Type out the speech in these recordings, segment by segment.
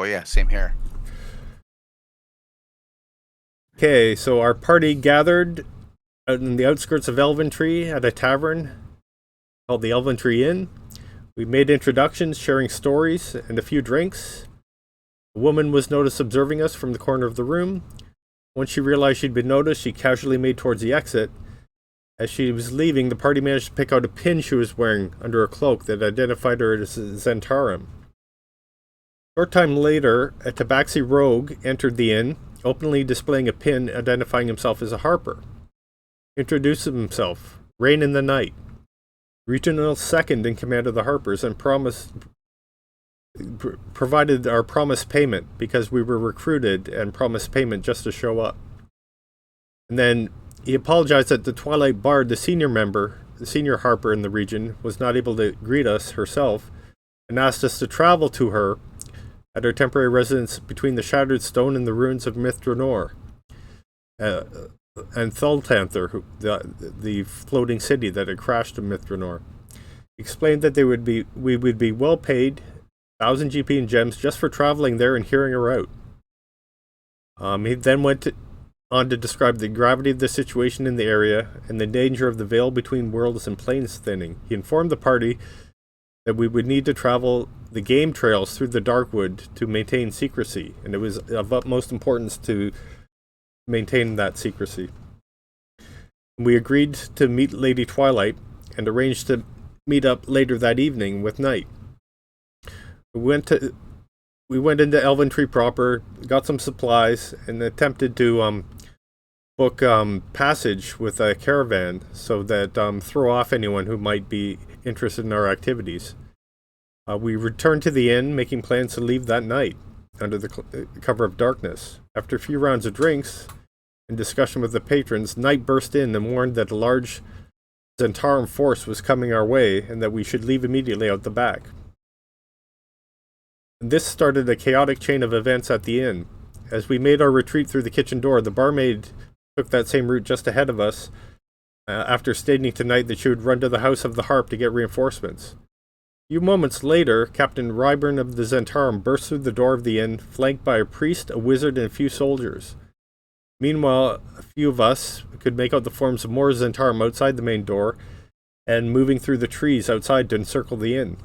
Oh yeah, same here. Okay, so our party gathered out in the outskirts of Elventree at a tavern called the Elventree Inn. We made introductions, sharing stories, and a few drinks. A woman was noticed observing us from the corner of the room. Once she realized she'd been noticed, she casually made towards the exit. As she was leaving, the party managed to pick out a pin she was wearing under her cloak that identified her as Zentarum. Short time later, a Tabaxi rogue entered the inn, openly displaying a pin identifying himself as a harper. He introduced himself, Rain in the Night, regional second in command of the Harpers, and provided our promised payment because we were recruited and promised payment just to show up. And then he apologized that the Twilight Bard, the senior harper in the region, was not able to greet us herself, and asked us to travel to her at her temporary residence between the Shattered Stone and the ruins of Mithranor, and Thultanther, the floating city that had crashed in Mithranor. He explained that we would be well paid, 1,000 GP and gems just for traveling there and hearing her out. He then went on to describe the gravity of the situation in the area and the danger of the veil between worlds and planes thinning. He informed the party that we would need to travel the game trails through the Darkwood to maintain secrecy, and it was of utmost importance to maintain that secrecy. We agreed to meet Lady Twilight and arranged to meet up later that evening with Night. We went into Elventree proper, got some supplies, and attempted to book passage with a caravan so that throw off anyone who might be interested in our activities. We returned to the inn, making plans to leave that night under the cover of darkness. After a few rounds of drinks and discussion with the patrons, Night burst in and warned that a large Zentarum force was coming our way and that we should leave immediately out the back. This started a chaotic chain of events at the inn. As we made our retreat through the kitchen door, the barmaid took that same route just ahead of us, after stating to Night that she would run to the House of the Harp to get reinforcements. A few moments later, Captain Ryburn of the Zentarum burst through the door of the inn, flanked by a priest, a wizard, and a few soldiers. Meanwhile, a few of us could make out the forms of more Zentarum outside the main door and moving through the trees outside to encircle the inn.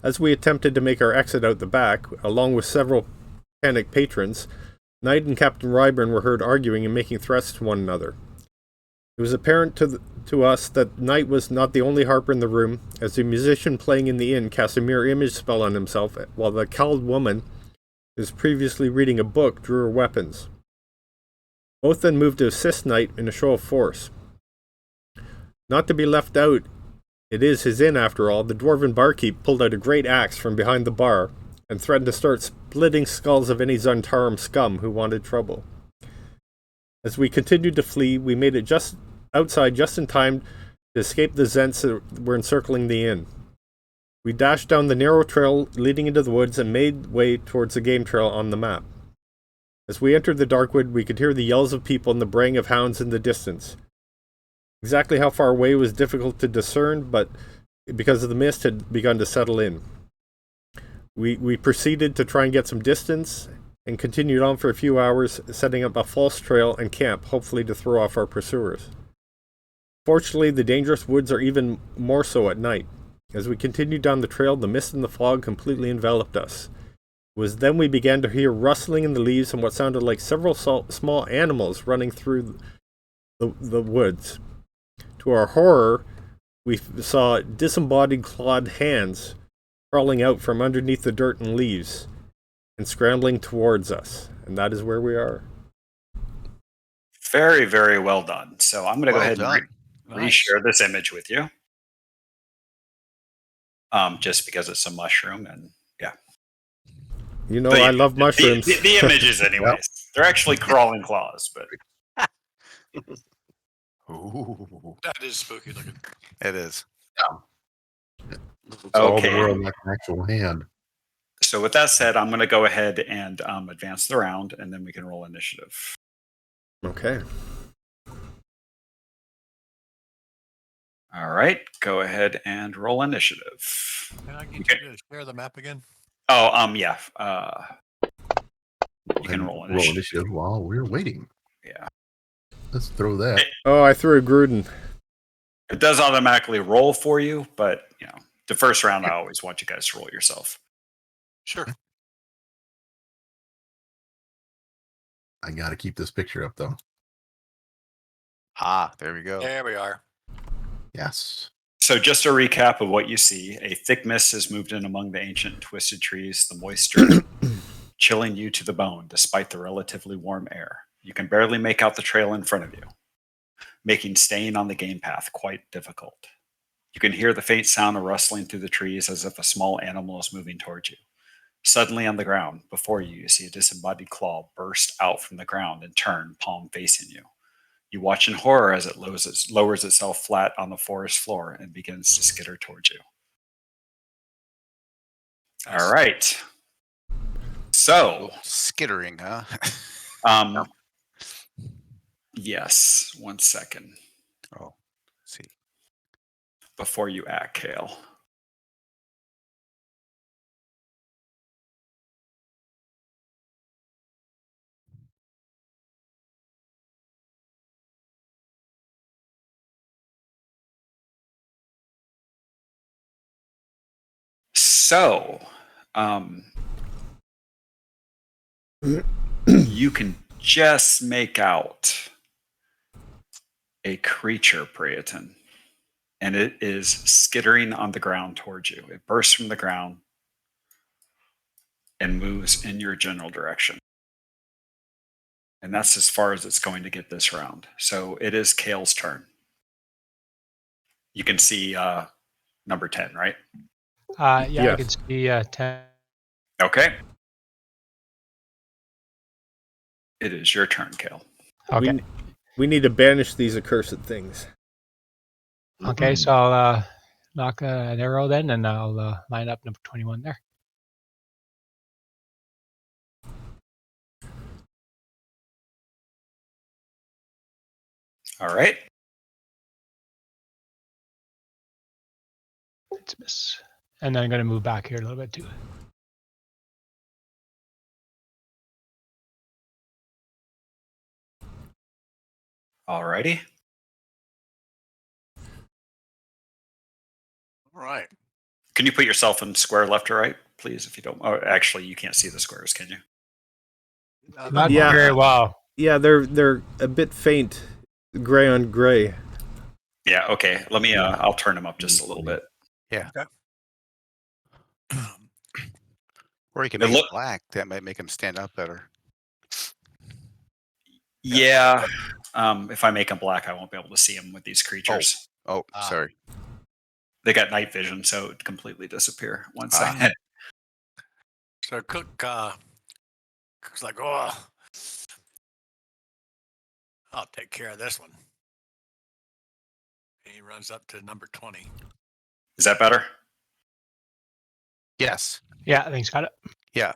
As we attempted to make our exit out the back, along with several panicked patrons, Knight and Captain Ryburn were heard arguing and making threats to one another. It was apparent to us that Knight was not the only harper in the room, as the musician playing in the inn cast a mirror image spell on himself, while the cowled woman, who was previously reading a book, drew her weapons. Both then moved to assist Knight in a show of force. Not to be left out, it is his inn after all, the dwarven barkeep pulled out a great axe from behind the bar and threatened to start splitting skulls of any Zentarum scum who wanted trouble. As we continued to flee, we made it just outside just in time to escape the Zents that were encircling the inn. We dashed down the narrow trail leading into the woods and made way towards the game trail on the map. As we entered the Darkwood, we could hear the yells of people and the braying of hounds in the distance. Exactly how far away was difficult to discern, but because the mist had begun to settle in. We proceeded to try and get some distance and continued on for a few hours, setting up a false trail and camp, hopefully to throw off our pursuers. Fortunately, the dangerous woods are even more so at night. As we continued down the trail, the mist and the fog completely enveloped us. It was then we began to hear rustling in the leaves and what sounded like several small animals running through the woods. To our horror, we saw disembodied clawed hands crawling out from underneath the dirt and leaves and scrambling towards us. And that is where we are. Very, very well done. So I'm going to go ahead and reshare this image with you. Just because it's a mushroom and yeah. You know, I love mushrooms. The images anyways. Yep. They're actually crawling claws, but... Ooh. That is spooky looking. It is. Yeah. It's all the world like an actual hand. So with that said, I'm going to go ahead and advance the round, and then we can roll initiative. Okay. All right. Go ahead and roll initiative. Can I get you to share the map again? Oh, yeah. You can And roll initiative. while we're waiting. Yeah. Let's throw that. Oh, I threw a Gruden. It does automatically roll for you, but the first round, I always want you guys to roll yourself. Sure. I got to keep this picture up, though. Ah, there we go. There we are. Yes. So just a recap of what you see. A thick mist has moved in among the ancient and twisted trees, the moisture chilling you to the bone despite the relatively warm air. You can barely make out the trail in front of you, making staying on the game path quite difficult. You can hear the faint sound of rustling through the trees as if a small animal is moving towards you. Suddenly on the ground before you, you see a disembodied claw burst out from the ground and turn, palm facing you. You watch in horror as it lowers itself flat on the forest floor and begins to skitter towards you. All right. So, Skittering, huh? yes, 1 second Oh, let's see. before you act, Kale. So, you can just make out a creature, Praeton, and it is skittering on the ground towards you. It bursts from the ground and moves in your general direction. And that's as far as it's going to get this round. So it is Kale's turn. You can see number 10, right? Yeah, Yes. I can see 10. Okay. It is your turn, Kale. Okay. We need to banish these accursed things. Okay, so I'll knock an arrow then, and I'll line up number 21 there. All right. It's a miss. And then I'm going to move back here a little bit too. All righty. All right. Can you put yourself in square left or right, please, if you don't? Oh, actually, you can't see the squares, can you? Not Yeah. very well. Yeah, they're a bit faint, gray on gray. Yeah, okay. Let me, I'll turn them up just a little bit. Yeah. Or you can It make it look- black. That might make him stand up better. Yeah. If I make them black, I won't be able to see them with these creatures. Oh, Ah. sorry. They got night vision, so it would completely disappear. 1 Ah. second. So Cook's like, oh, I'll take care of this one. And he runs up to number 20. Is that better? Yes. Yeah, I think he's got it. Yeah.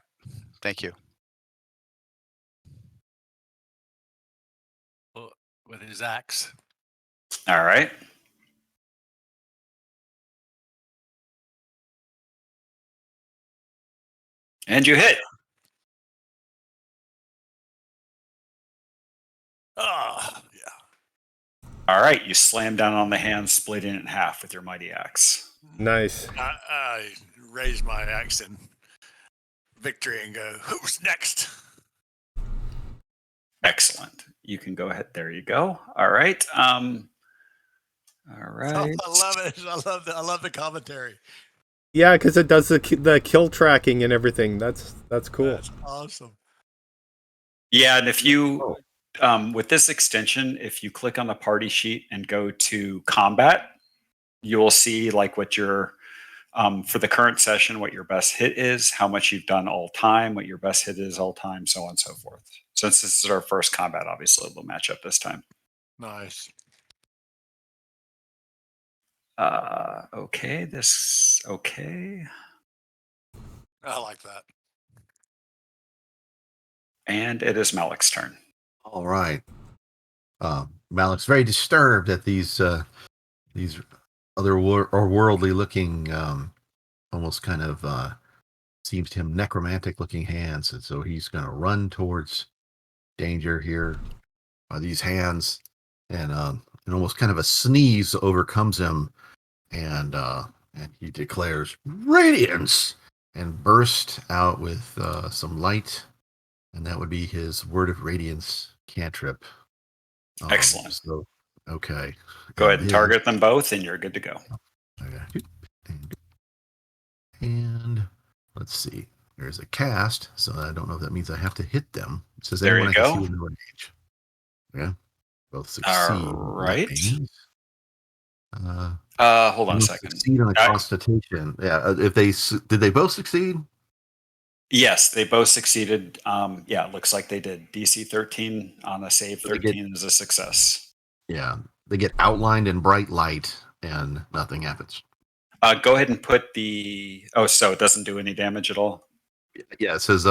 Thank you. With his axe. All right. And you hit. Oh, yeah. All right. You slam down on the hand, splitting it in half with your mighty axe. Nice. I raise my axe in victory and go, who's next? Excellent. You can go ahead. There you go. All right. All right. I love it. I love the commentary. Yeah, because it does the kill tracking and everything. That's cool. That's awesome. Yeah, and if you with this extension, if you click on the party sheet and go to combat, you will see like what your for the current session, what your best hit is, how much you've done all time, what your best hit is all time, so on and so forth. Since this is our first combat, obviously we'll match up this time. Nice. Okay. I like that. And it is Malik's turn. All right. Malik's very disturbed at these other or worldly looking, almost kind of seems to him necromantic looking hands, and so he's going to run towards danger here by these hands, and almost kind of a sneeze overcomes him, and he declares radiance and burst out with some light, and that would be his word of radiance cantrip. Excellent. So, okay. Go ahead and target them both, and you're good to go. Okay. And let's see. There's a cast, so I don't know if that means I have to hit them. It says There anyone you I can see go. in the range. Yeah. Both succeed. All What that right. means. Hold on a Must second. Succeed on a constitution. Yeah. If they did, they both succeed. Yes, they both succeeded. Yeah, it looks like they did. DC 13 on a save. 13 is a success. Yeah, they get outlined in bright light, and nothing happens. Go ahead and put the. Oh, so it doesn't do any damage at all. Yeah, it says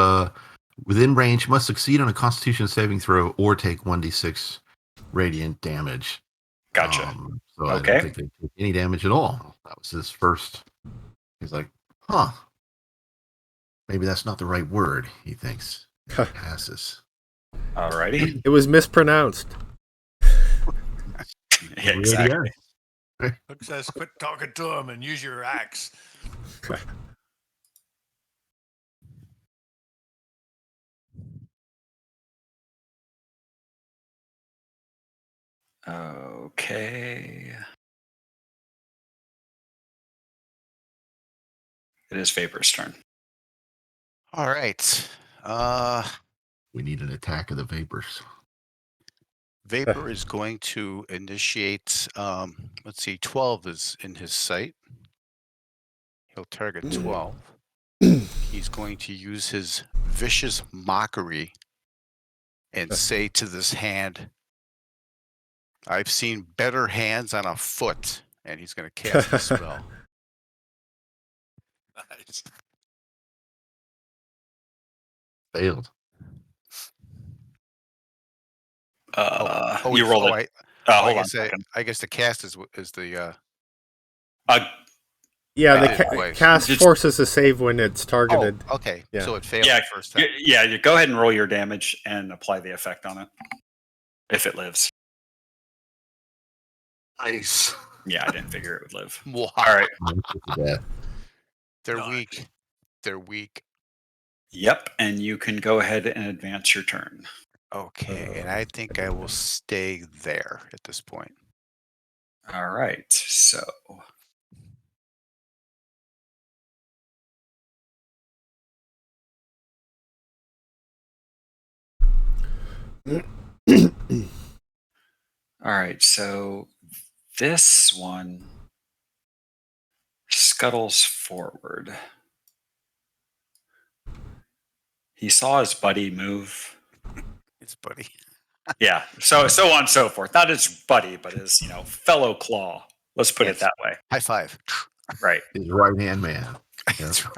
within range must succeed on a Constitution saving throw or take 1d6 radiant damage. Gotcha. So Okay. I don't think they took any damage at all. That was his first. He's like, huh. Maybe that's not the right word, he thinks. He passes. Alrighty. It was mispronounced. Yeah, exactly. Hook says, quit talking to him and use your axe. Okay. It is Vapor's turn. All right. We need an attack of the vapors. Vapor is going to initiate. Let's see. 12 is in his sight. He'll target 12. He's going to use his vicious mockery and say to this hand, "I've seen better hands on a foot," and he's going to cast the spell. Nice. Failed. You rolled it. Hold on a second. I guess the cast is the Yeah, I the did it twice. cast Just- forces a save when it's targeted. Oh, okay. Yeah. So it failed Yeah, the first time. yeah. You go ahead and roll your damage and apply the effect on it if it lives. Nice. Yeah, I didn't figure it would live. Wow. All right. They're Nice. weak. They're weak. Yep, and you can go ahead and advance your turn. Okay, and I think I will stay there at this point. All right. So all right, so this one scuttles forward. He saw his buddy move. It's buddy. Yeah, so on and so forth. Not his buddy, but his fellow claw. Let's put it Yes. that way. High five. Right, His right hand man. That's right.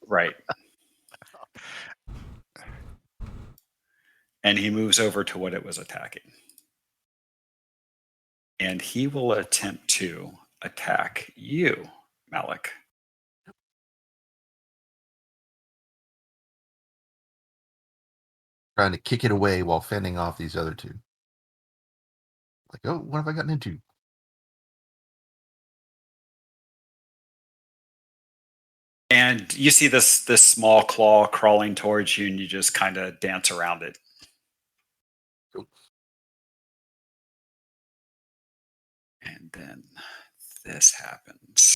right. And he moves over to what it was attacking. And he will attempt to attack you, Malik. Trying to kick it away while fending off these other two. Like, oh, what have I gotten into? And you see this small claw crawling towards you, and you just kind of dance around it. Cool. And then this happens.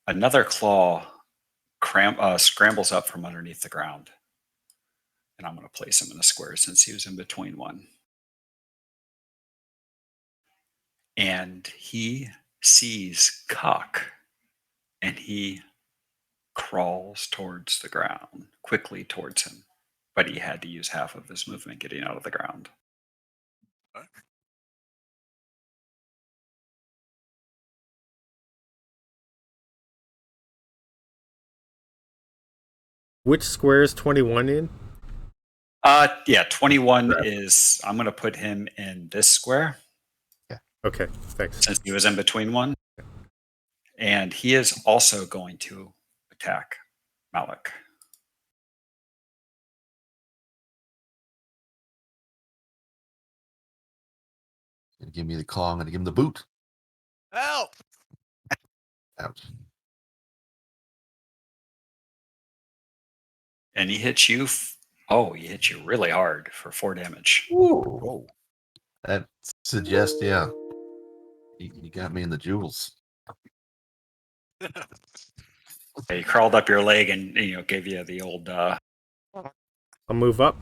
Another claw scrambles up from underneath the ground. And I'm going to place him in a square since he was in between one. And he sees Cock, and he crawls towards the ground, quickly towards him. But he had to use half of his movement getting out of the ground. Which square is 21 in? Yeah, 21 is, I'm going to put him in this square Okay, thanks. since he was in between one. And he is also going to attack Malik. Gonna give me the claw. I'm gonna give him the boot. Help! Ouch. And he hits you. He hits you really hard for 4 damage. Ooh. That suggests, yeah. You got me in the jewels. He crawled up your leg and gave you the old. I'll move up.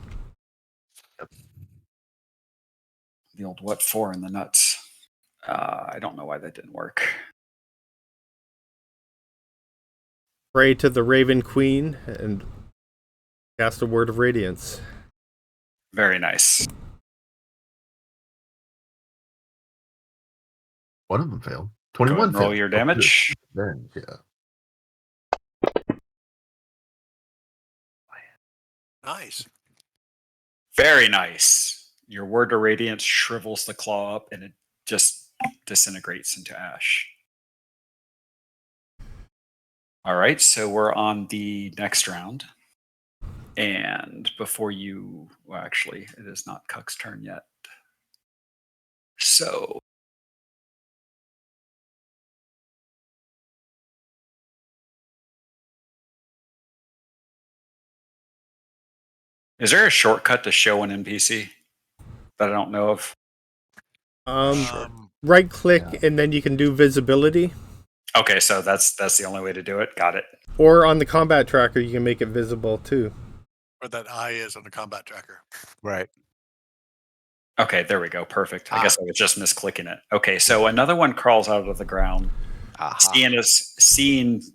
The old what for in the nuts. I don't know why that didn't work. Pray to the Raven Queen and cast a Word of Radiance. Very nice. One of them failed. Go ahead 21 and roll failed. your Oh, good. damage. Then, yeah. Nice. Very nice. Your word of radiance shrivels the claw up and it just disintegrates into ash. All right, so we're on the next round. And before actually, it is not Cuck's turn yet. So is there a shortcut to show an NPC that I don't know of? Right click Yeah. and then you can do visibility. Okay, so that's the only way to do it. Got it. Or on the combat tracker, you can make it visible too. Where that eye is on the combat tracker. Right. Okay, there we go. Perfect. I guess I was just misclicking it. Okay, so another one crawls out of the ground, seeing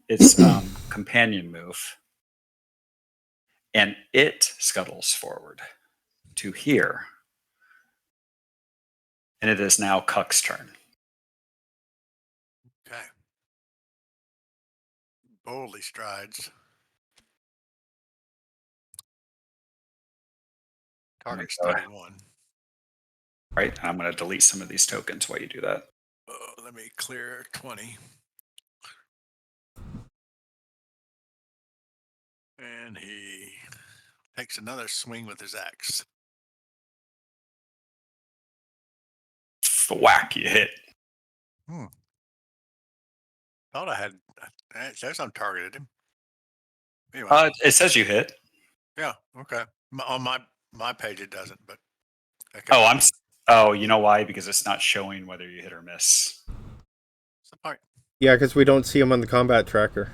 its companion move, and it scuttles forward to here. And it is now Cuck's turn. Okay. Boldly strides. Target's Okay. 31. Right, I'm going to delete some of these tokens while you do that. Let me clear 20. And he takes another swing with his axe. Whack, you hit. Thought I had. It says I'm targeted him. Anyway. It says you hit. Yeah. Okay. On my page it doesn't, but. Oh, you know why? Because it's not showing whether you hit or miss. What's the point? Yeah, because we don't see him on the combat tracker.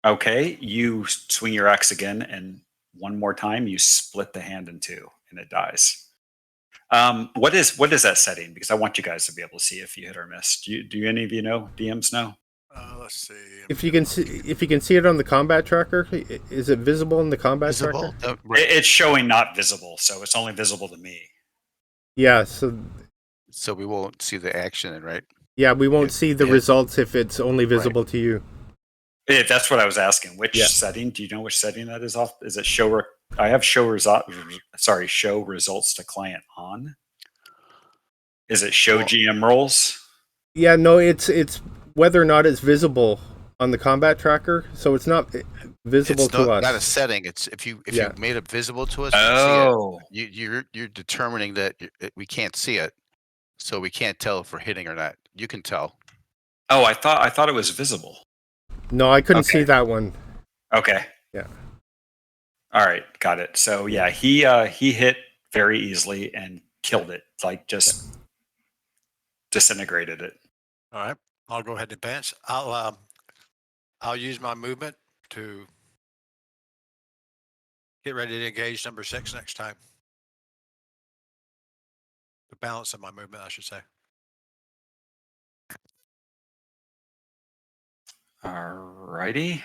Okay, you swing your axe again, and one more time, you split the hand in two, and it dies. What is that setting? Because I want you guys to be able to see if you hit or miss. Do any of you know? DMs know? Let's see. If you can see it on the combat tracker, is it visible in the combat tracker? It's showing not visible, so it's only visible to me. Yeah, so we won't see the action, right? Yeah, we won't see the results if it's only visible to you. That's what I was asking. Which setting? Do you know which setting that is off? Is it show? I have show results to client on. Is it show GM roles? Yeah, no, it's whether or not it's visible on the combat tracker. So it's not visible to us. Not a setting. It's if you made it visible to us. Oh, you're determining that we can't see it, so we can't tell if we're hitting or not. You can tell. Oh, I thought it was visible. No, I couldn't see that one. Okay. Yeah. All right, got it. So yeah, he hit very easily and killed it, like just disintegrated it. All right, I'll go ahead and advance. I'll use my movement to get ready to engage number 6 next time. The balance of my movement, I should say. Alrighty.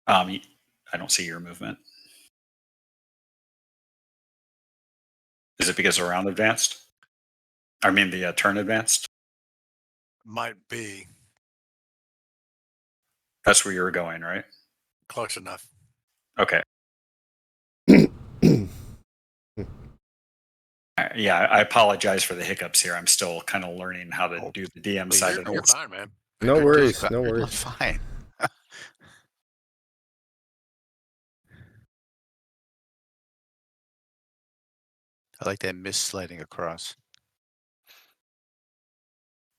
I don't see your movement. Is it because the round advanced? I mean, the turn advanced? Might be. That's where you were going, right? Close enough. Okay. Yeah, I apologize for the hiccups here. I'm still kind of learning how to do the DM please, side You're, of you're this. fine, man. No You're worries, doing- no you're doing worries. fine. I like that mist sliding across.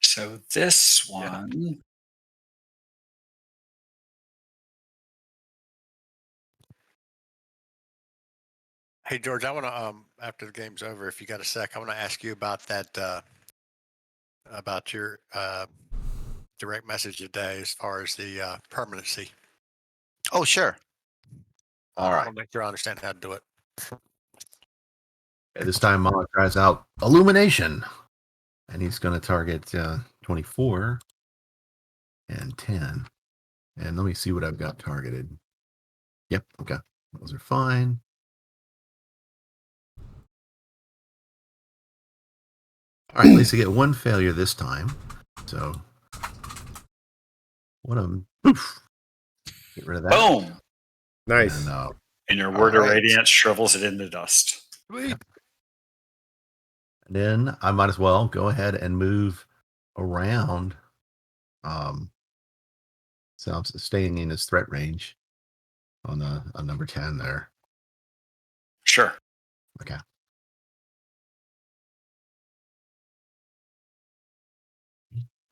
So this one, Hey, George, I want to, after the game's over, if you got a sec, I want to ask you about that, about your direct message today as far as the permanency. Oh, sure. All I right. want to make sure I understand how to do it. This time Mala tries out Illumination. And he's going to target 24 and 10. And let me see what I've got targeted. Yep, okay. Those are fine. All right, at least I get one failure this time. So, what poof. Get rid of that. boom, Nice. and your word of right. radiance shrivels it into dust. And then I might as well go ahead and move around. So I'm staying in his threat range on number 10 there. Sure. Okay.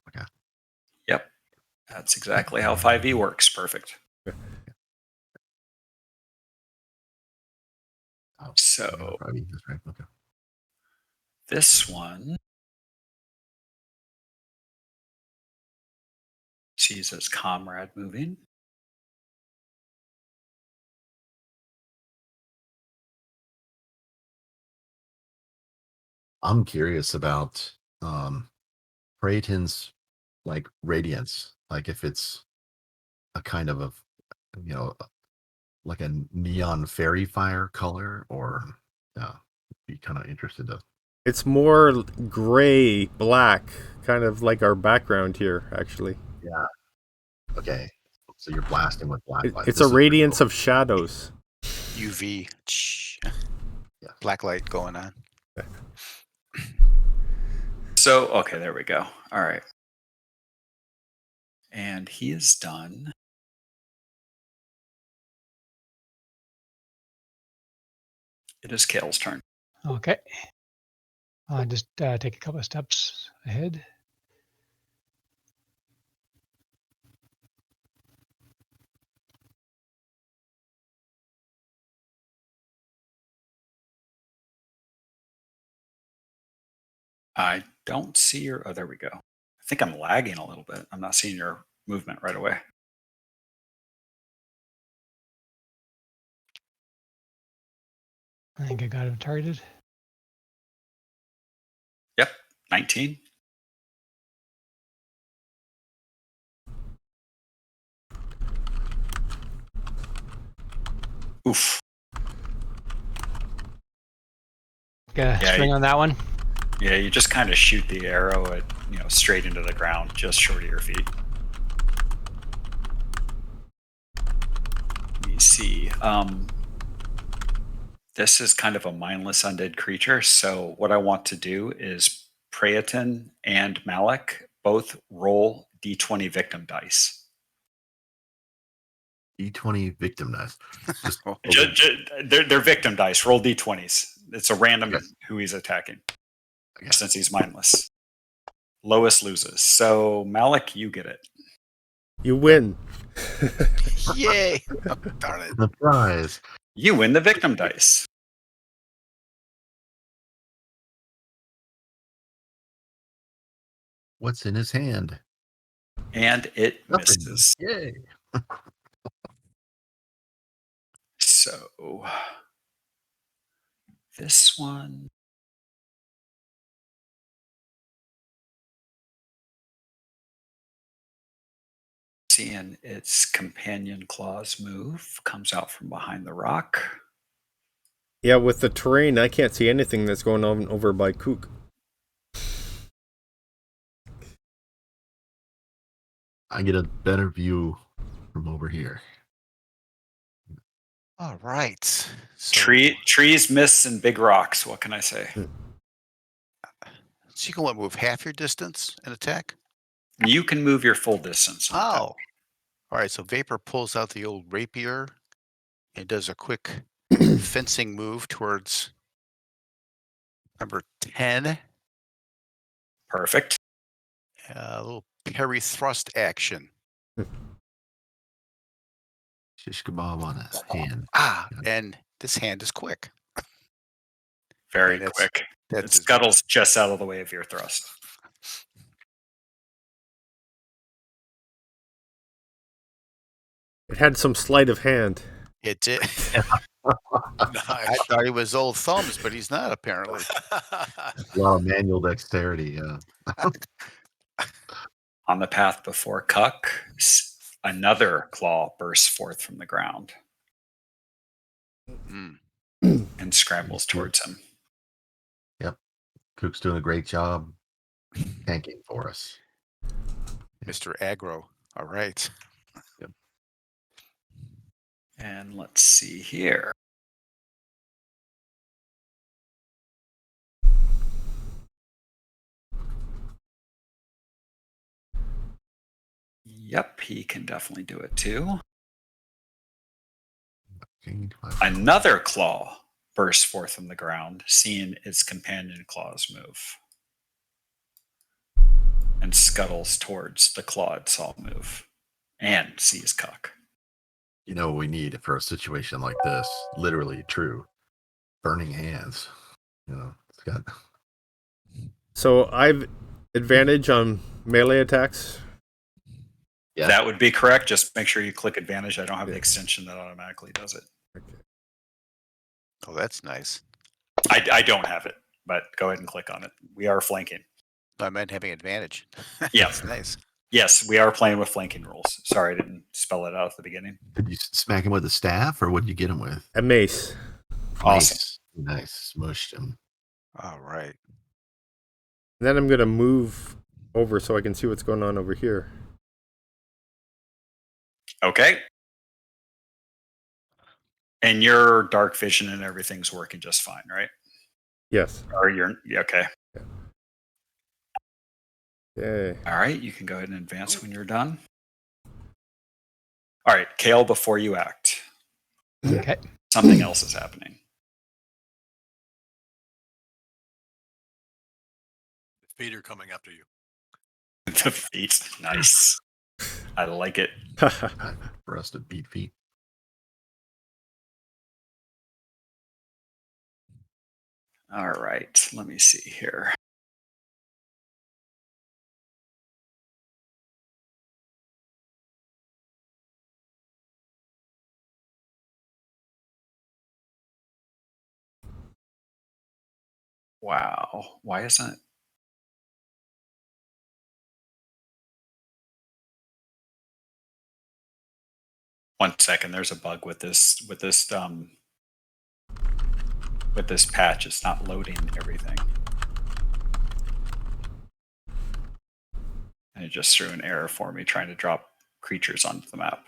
Okay. Yep. That's exactly how 5e works. Perfect. Oh, So probably that's right. Okay. this one sees its comrade moving. I'm curious about Praeton's like radiance, like if it's a kind of a, like a neon fairy fire color, or be kind of interested to. It's more gray, black, kind of like our background here, actually. Yeah. Okay. So you're blasting with black light. It's This a is pretty radiance cool. of shadows. UV. Yeah. Black light going on. So, okay, there we go. All right. And he is done. It is Kale's turn. Okay. I'll just take a couple of steps ahead. I don't see your. Oh, there we go. I think I'm lagging a little bit. I'm not seeing your movement right away. I think I got him targeted. Yep. 19. Oof. Got a string on that one. Yeah, you just kind of shoot the arrow at, straight into the ground, just short of your feet. Let me see. This is kind of a mindless undead creature. So what I want to do is Praeton and Malik both roll d20 victim dice. D20 victim dice. Just They're victim dice. Roll d20s. It's a random Okay. who he's attacking, Okay. since he's mindless. Lowest loses. So Malik, you get it. You win. Yay! Oh, darn it. The prize. You win the victim dice. What's in his hand? And it Nothing. misses. Yay. So this one. Seeing its companion claws move, comes out from behind the rock. Yeah, with the terrain, I can't see anything that's going on over by Kook. I get a better view from over here. All right. So, Trees, mists, and big rocks. What can I say? so you can move half your distance and attack? You can move your full distance. On that. Oh. All right. So Vapor pulls out the old rapier and does a quick fencing move towards number 10. Perfect. A little parry thrust action. Shish kebab on a hand. And this hand is quick. Very And that's- quick. It That's his- scuttles just out of the way of your thrust. It had some sleight of hand. It did. I Nice. thought he was old thumbs, but he's not apparently. A lot of manual dexterity. Yeah. On the path before Cuck, another claw bursts forth from the ground Mm. and scrambles towards him. Cook's doing a great job tanking for us. Mr. Aggro. All right. And let's see here. Yep, he can definitely do it too. Another claw bursts forth from the ground, seeing its companion claws move, and scuttles towards the claw it saw move, and sees Cuck. You know what we need for a situation like this? Literally true. Burning hands. You know, it's got. So I've advantage on melee attacks. Yeah. That would be correct. Just make sure you click advantage. I don't have the extension that automatically does it. Oh, that's nice. I don't have it, but go ahead and click on it. We are flanking. I meant having advantage. Yeah. That's nice. Yes, we are playing with flanking rules. Sorry, I didn't spell it out at the beginning. Did you smack him with a staff, or what did you get him with? A mace. Awesome. Nice. Smushed him. All right. And then I'm going to move over so I can see what's going on over here. Okay. And your dark vision and everything's working just fine, right? Yes. Or you're okay. Yay. All right, you can go ahead and advance when you're done. All right, Kale, before you act, Okay. something else is happening. Feet are coming after you. The feet, nice. I like it. For us to beat feet. All right, let me see here. Wow, why isn't it? One second, there's a bug with this patch. It's not loading everything. And it just threw an error for me trying to drop creatures onto the map.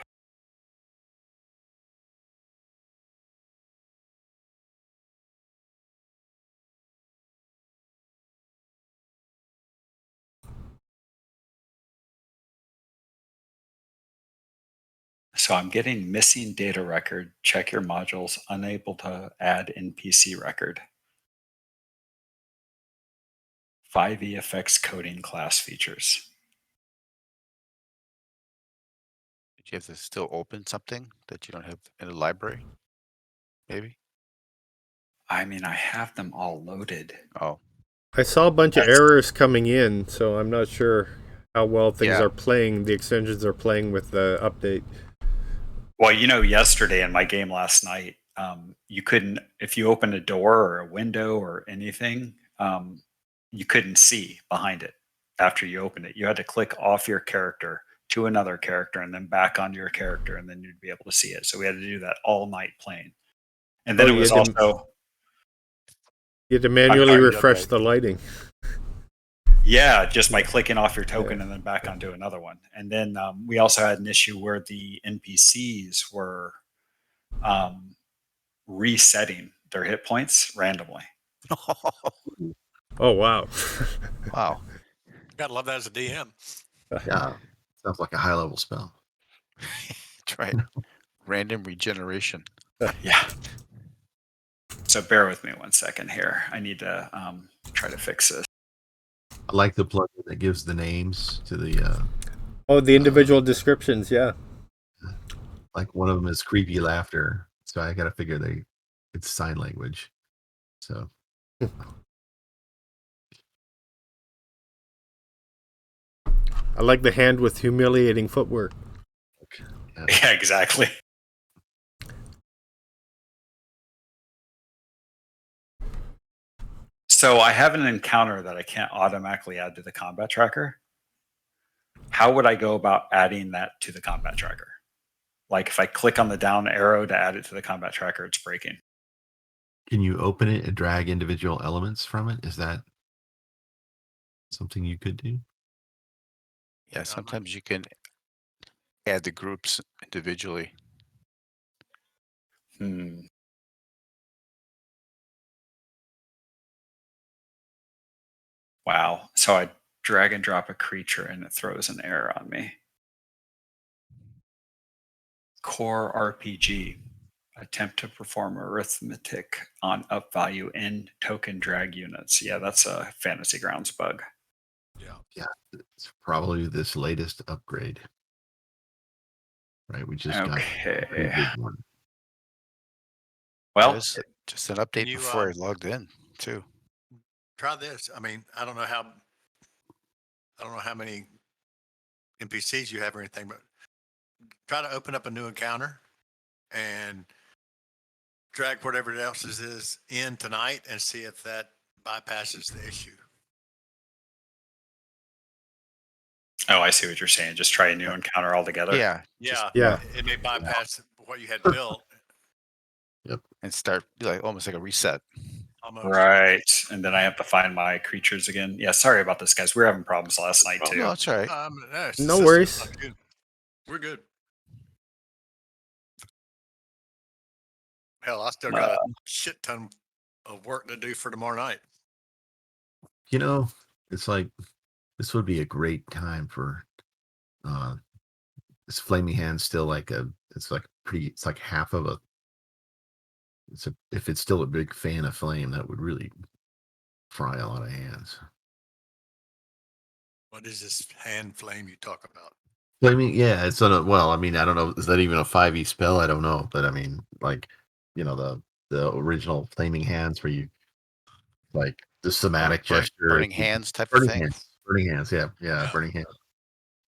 So I'm getting missing data record. Check your modules. Unable to add NPC record. 5e effects coding class features. Did you have to still open something that you don't have in the library? Maybe? I mean, I have them all loaded. Oh. I saw a bunch of errors coming in, so I'm not sure how well things Yeah. are playing. The extensions are playing with the update. Well, yesterday in my game last night, you couldn't, if you opened a door or a window or anything, you couldn't see behind it after you opened it. You had to click off your character to another character and then back onto your character, and then you'd be able to see it. So we had to do that all night playing. And then it was also... You had to manually sorry, refresh okay. the lighting. Yeah, just by clicking off your token and then back onto another one. And then we also had an issue where the NPCs were resetting their hit points randomly. Oh wow. Wow. Gotta love that as a DM. Yeah, sounds like a high level spell. That's right. Random regeneration. Yeah. So bear with me 1 second here. I need to try to fix this. I like the plugin that gives the names to the. Oh, the individual descriptions. Yeah. Like one of them is creepy laughter, so I got to figure it's sign language. So. I like the hand with humiliating footwork. Yeah, exactly. So I have an encounter that I can't automatically add to the combat tracker. How would I go about adding that to the combat tracker? Like if I click on the down arrow to add it to the combat tracker, it's breaking. Can you open it and drag individual elements from it? Is that something you could do? Yeah, sometimes you can add the groups individually. Wow. So I drag and drop a creature and it throws an error on me. Core RPG. Attempt to perform arithmetic on up value in token drag units. Yeah, that's a Fantasy Grounds bug. Yeah. It's probably this latest upgrade. Right, we just got a pretty big one. Well, just an update before I logged in too. Try this. I mean, I don't know how many NPCs you have or anything, but try to open up a new encounter and drag whatever else is in tonight and see if that bypasses the issue. oh, I see what you're saying. Just try a new encounter altogether. Yeah. Yeah. It may bypass what you had built. And start like almost like a reset. Almost. Right. And then I have to find my creatures again. Yeah, sorry about this, guys. We were having problems last night too. No, that's all right. No worries. We're good. Hell, I still got a shit ton of work to do for tomorrow night. You know, it's like this would be a great time for this flaming hand. Still like it's like half of a. If it's still a big fan of flame, that would really fry a lot of hands. What is this hand flame you talk about? Flaming, yeah, it's on a. Well, I mean, I don't know. Is that even a 5e spell? I don't know, but I mean, like, the original flaming hands where you like the somatic gesture, burning hands type of thing. Burning hands, yeah, burning hands,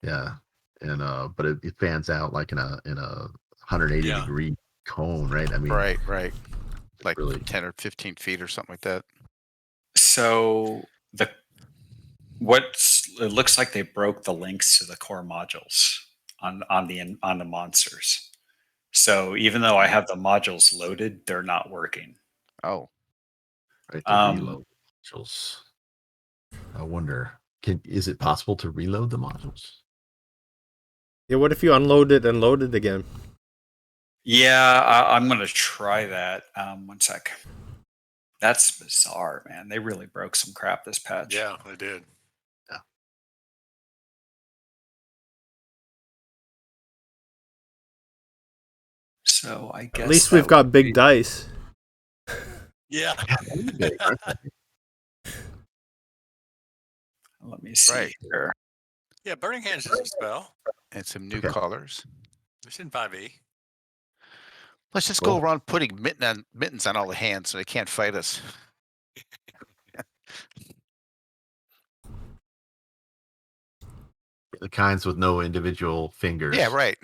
yeah, and but it fans out like in a 180 degree cone, right? I mean, right, like really 10 or 15 feet or something like that. So it looks like they broke the links to the core modules on the monsters. So even though I have the modules loaded, they're not working. Oh, right. The reload modules. I wonder, is it possible to reload the modules? Yeah. What if you unload it and load it again? Yeah, I'm going to try that. 1 sec. That's bizarre, man. They really broke some crap this patch. Yeah, they did. Yeah. So I guess At least we've got big dice. Yeah. Let me see here. Yeah, Burning Hands is a spell. And some new colors. It's in 5e. Let's just go around putting mittens on all the hands so they can't fight us. The kinds with no individual fingers. Yeah, right.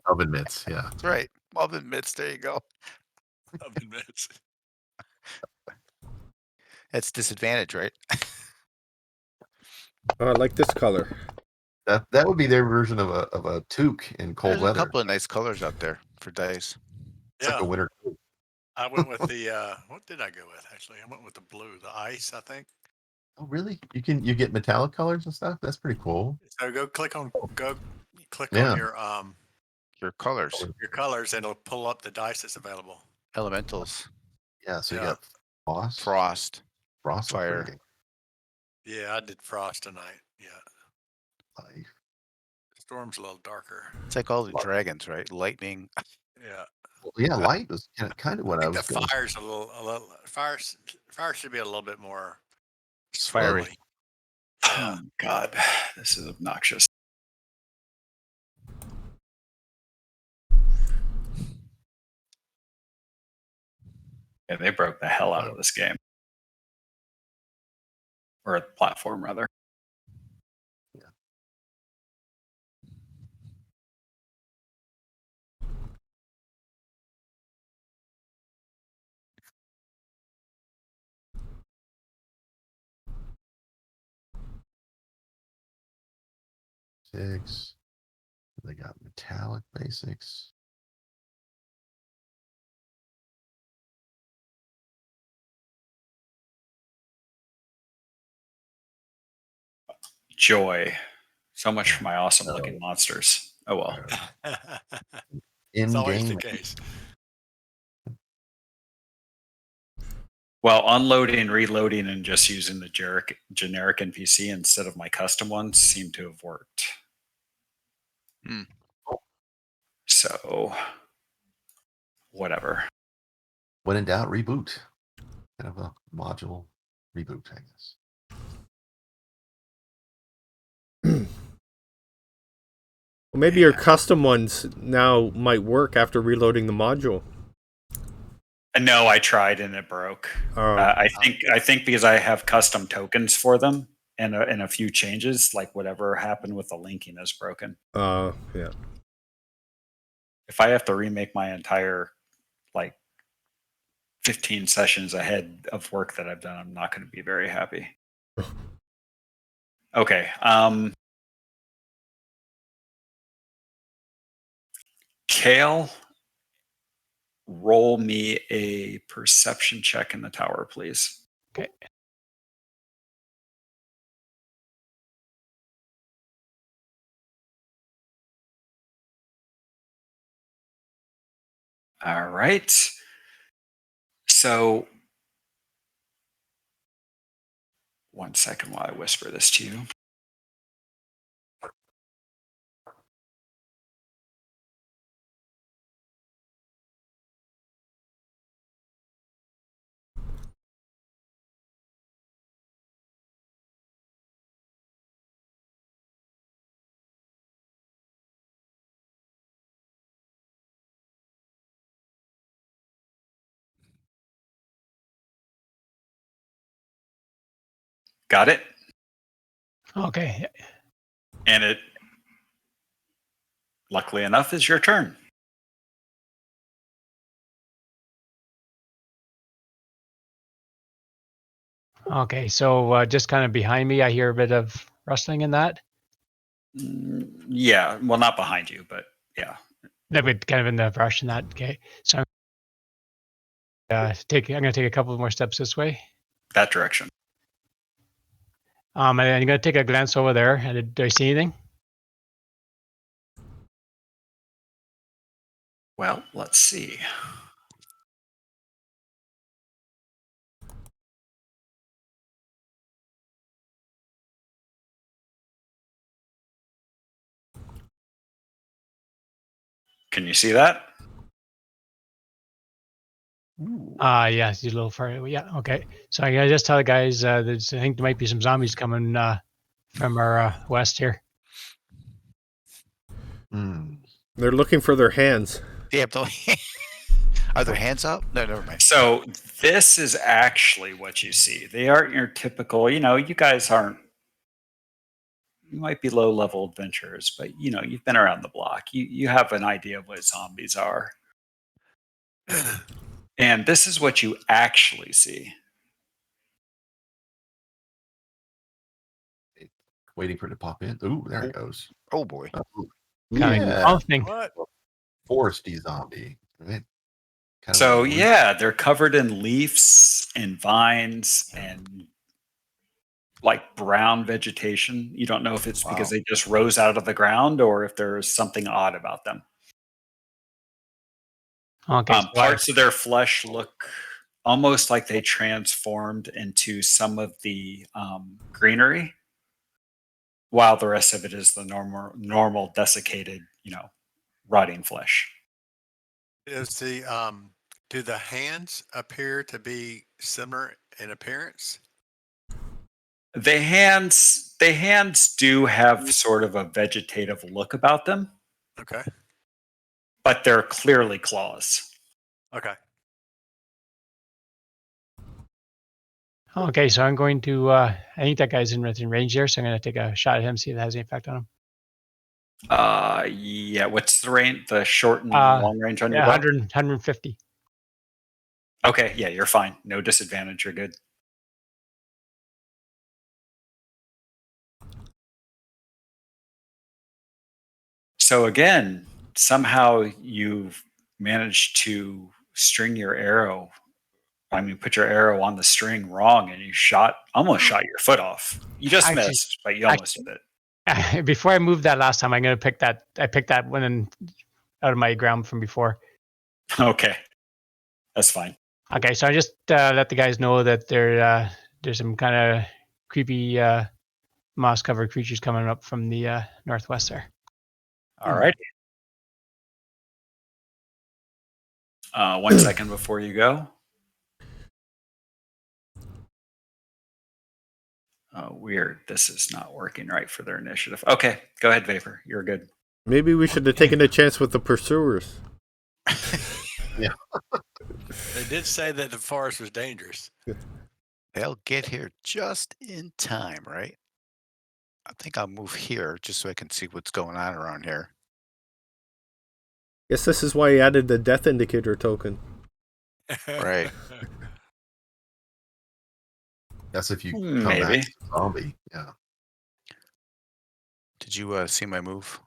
Oven mitts, yeah. That's right. Oven mitts, there you go. Oven mitts. That's disadvantage, right? Oh, I like this color. That would be their version of a toque in cold There's weather. a couple of nice colors out there for dice. It's like a winter toque. I went with the what did I go with? Actually, I went with the blue, the ice, I think. Oh, really? You get metallic colors and stuff? That's pretty cool. So click on Yeah. Your colors, your colors, and it'll pull up the dice that's available. elementals, Yeah, so you Yeah. got frost. frost, Frost look fire. pretty Yeah, I did frost tonight. Yeah, life. storm's a little darker. It's like all the dragons, right? Lightning. Yeah, Well, yeah, light was kind of what I I think was the going. fire's a little fire should be a little bit more It's fiery. swirly. Yeah. Oh, God, this is obnoxious. Yeah, they broke the hell out of this game. Or the platform, rather. Yeah. Six. They got metallic basics. Joy. So much for my awesome looking monsters. Oh well. It's always the In-game. case. Well, unloading, reloading, and just using the generic NPC instead of my custom ones seem to have worked. Hmm. So, whatever. When in doubt, reboot. Kind of a module reboot, I guess. Well, maybe your custom ones now might work after reloading the module. No, I tried and it broke. I think because I have custom tokens for them and a few changes, like whatever happened with the linking is broken. Yeah. If I have to remake my entire 15 sessions ahead of work that I've done, I'm not going to be very happy. Okay. Kale, roll me a perception check in the tower, please. Okay. All right. So, one second while I whisper this to you. Got it? Okay. And it, luckily enough, is your turn. Okay. So just kind of behind me, I hear a bit of rustling in that. Yeah. Well, not behind you, but yeah. That would kind of in the brush and that. Okay. So I'm going to take a couple more steps this way. That direction. And I'm going to take a glance over there. And do I see anything? Well, let's see. Can you see that? Yeah, he's a little far away. Yeah, okay. So I gotta just tell the guys I think there might be some zombies coming from our west here. They're looking for their hands. They have no. Are their hands up? No, never mind. So this is actually what you see. They aren't your typical, you guys aren't, you might be low level adventurers, but you've been around the block. You have an idea of what zombies are. And this is what you actually see. Waiting for it to pop in. Ooh, there it goes. Oh boy. Something. What? Foresty zombie. Right? So yeah, they're covered in leaves and vines and like brown vegetation. You don't know if it's because they just rose out of the ground or if there's something odd about them. Okay. Parts of their flesh look almost like they transformed into some of the greenery, while the rest of it is the normal desiccated, rotting flesh. Is the do the hands appear to be similar in appearance? The hands do have sort of a vegetative look about them, Okay. but they're clearly claws. Okay. Okay, so I'm going to. I think that guy's in within range there, so I'm going to take a shot at him, see if it has any effect on him. Yeah. What's the range? The short and Uh, long range on Yeah, your bow? 150. Okay. Yeah, you're fine. No disadvantage. You're good. So again, somehow you've managed to string your arrow. I mean, put your arrow on the string wrong, and you almost shot your foot off. You just Actually- missed, but you almost did it. Before I moved that last time, I'm going to pick that. I picked that one out of my ground from before. Okay, that's fine. Okay, so I just let the guys know that there's some kind of creepy moss-covered creatures coming up from the northwest there. All right. 1 second before you go. Weird. This is not working right for their initiative. Okay, go ahead, Vapor. You're good. Maybe we should have taken a chance with the pursuers. Yeah. They did say that the forest was dangerous. They'll get here just in time, right? I think I'll move here just so I can see what's going on around here. Guess this is why he added the death indicator token. Right. That's if you come Maybe. back to zombie. Yeah. Did you see my move,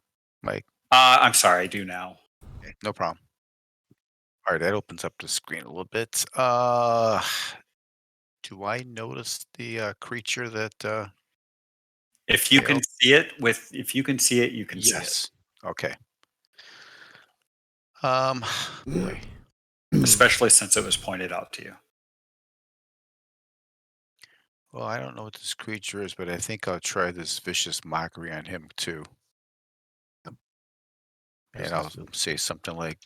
Mike? I'm sorry. I do now. Okay, no problem. All right, that opens up the screen a little bit. Do I notice the creature that? If you can see it, you can see it. Yes. Okay. Boy. Especially since it was pointed out to you. Well, I don't know what this creature is, but I think I'll try this vicious mockery on him too. And I'll say something like,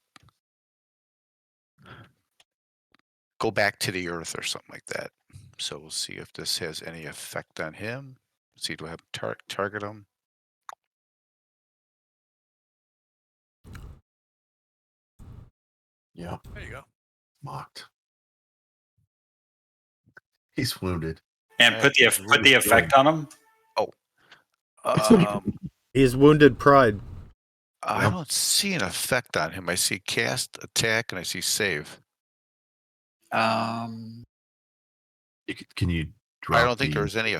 go back to the earth or something like that. So we'll see if this has any effect on him. Let's see, do I have target him? Yeah. There you go. Mocked. He's wounded. And put the effect on him. He's wounded pride. I don't see an effect on him. I see cast, attack, and I see save. Can you drop I don't think there's any.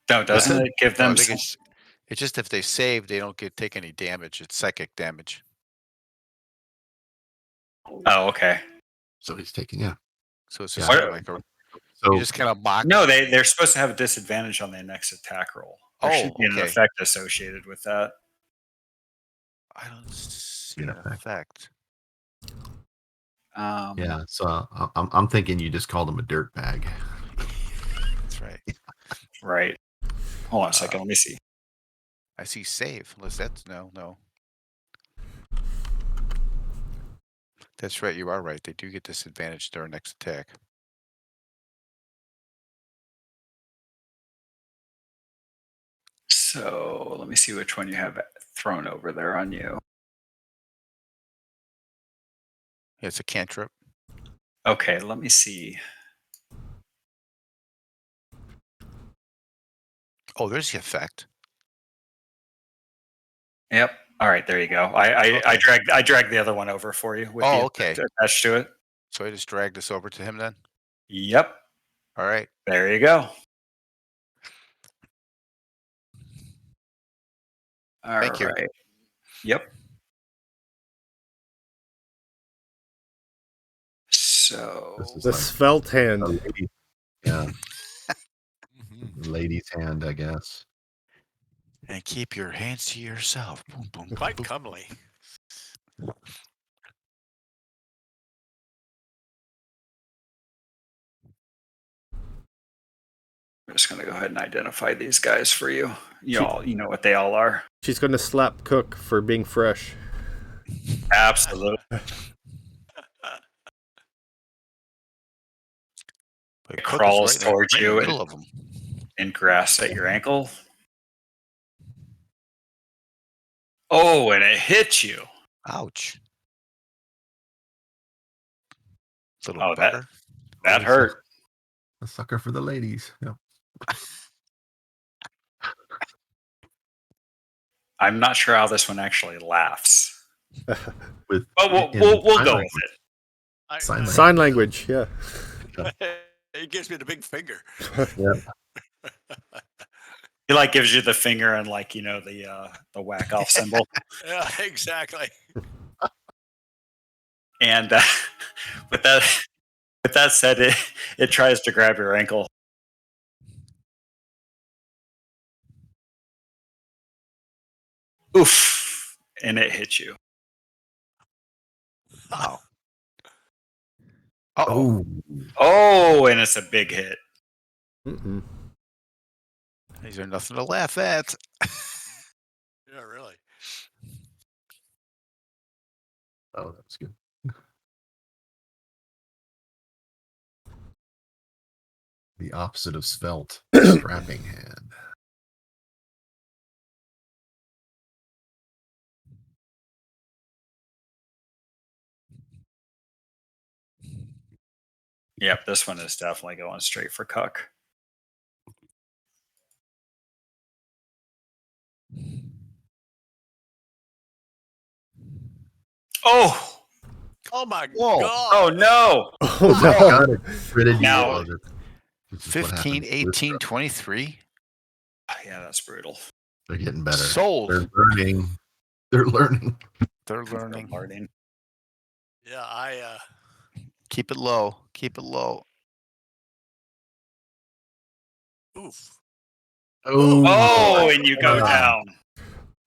No, doesn't it give them? I think it's just if they save, they don't take any damage. It's psychic damage. Oh, okay. So he's taking, yeah. So it's just Yeah. sort of like So you just kind of mock. No, they're supposed to have a disadvantage on their next attack roll. There should be an okay. effect associated with that. I don't see An an effect. yeah, so I'm thinking you just called him a dirt bag. That's right. Right. Hold on a second. Let me see. I see save. Unless that's no. That's right. You are right. They do get disadvantage to their next attack. So let me see which one you have thrown over there on you. Yeah, it's a cantrip. Okay, let me see. Oh, there's the effect. Yep. All right, there you go. I dragged the other one over for you with the effect attached to it. So I just dragged this over to him then? Yep. All right. There you go. Thank you. Yep. So This is The like svelte hand. a lady. Yeah. Lady's hand, I guess. And keep your hands to yourself. Boom, boom, boom, Quite boom. comely. I'm just going to go ahead and identify these guys for you. You know what they all are. She's going to slap Cook for being fresh. Absolutely. But It Cook is crawls right in towards the you middle of them. and grasps at your ankle. Oh, and it hits you. Ouch. Little Oh, butter. that hurt. A sucker for the ladies. Yeah. I'm not sure how this one actually laughs. With But we'll in go sign with language. it. Sign Sign language, yeah. It gives me the big finger. Yeah. He like gives you the finger and like the whack off symbol. Yeah, exactly. And with that said, it tries to grab your ankle. Oof! And it hits you. Wow. Uh-oh. Oh, and it's a big hit. Mm-mm. These are nothing to laugh at. Yeah, really. Oh, that was good. The opposite of svelte, strapping hand. Yep, this one is definitely going straight for Cuck. Oh! Oh my Whoa. God. Oh no! Oh, My no. God, it critted you. Now- Oh, this is what 15, happens. 18, 23. Yeah, that's brutal. They're getting better. Sold. They're learning. They're learning. They're learning. Learning. Yeah, Keep it low. Keep it low. oof. Oh, and you go Wow. down.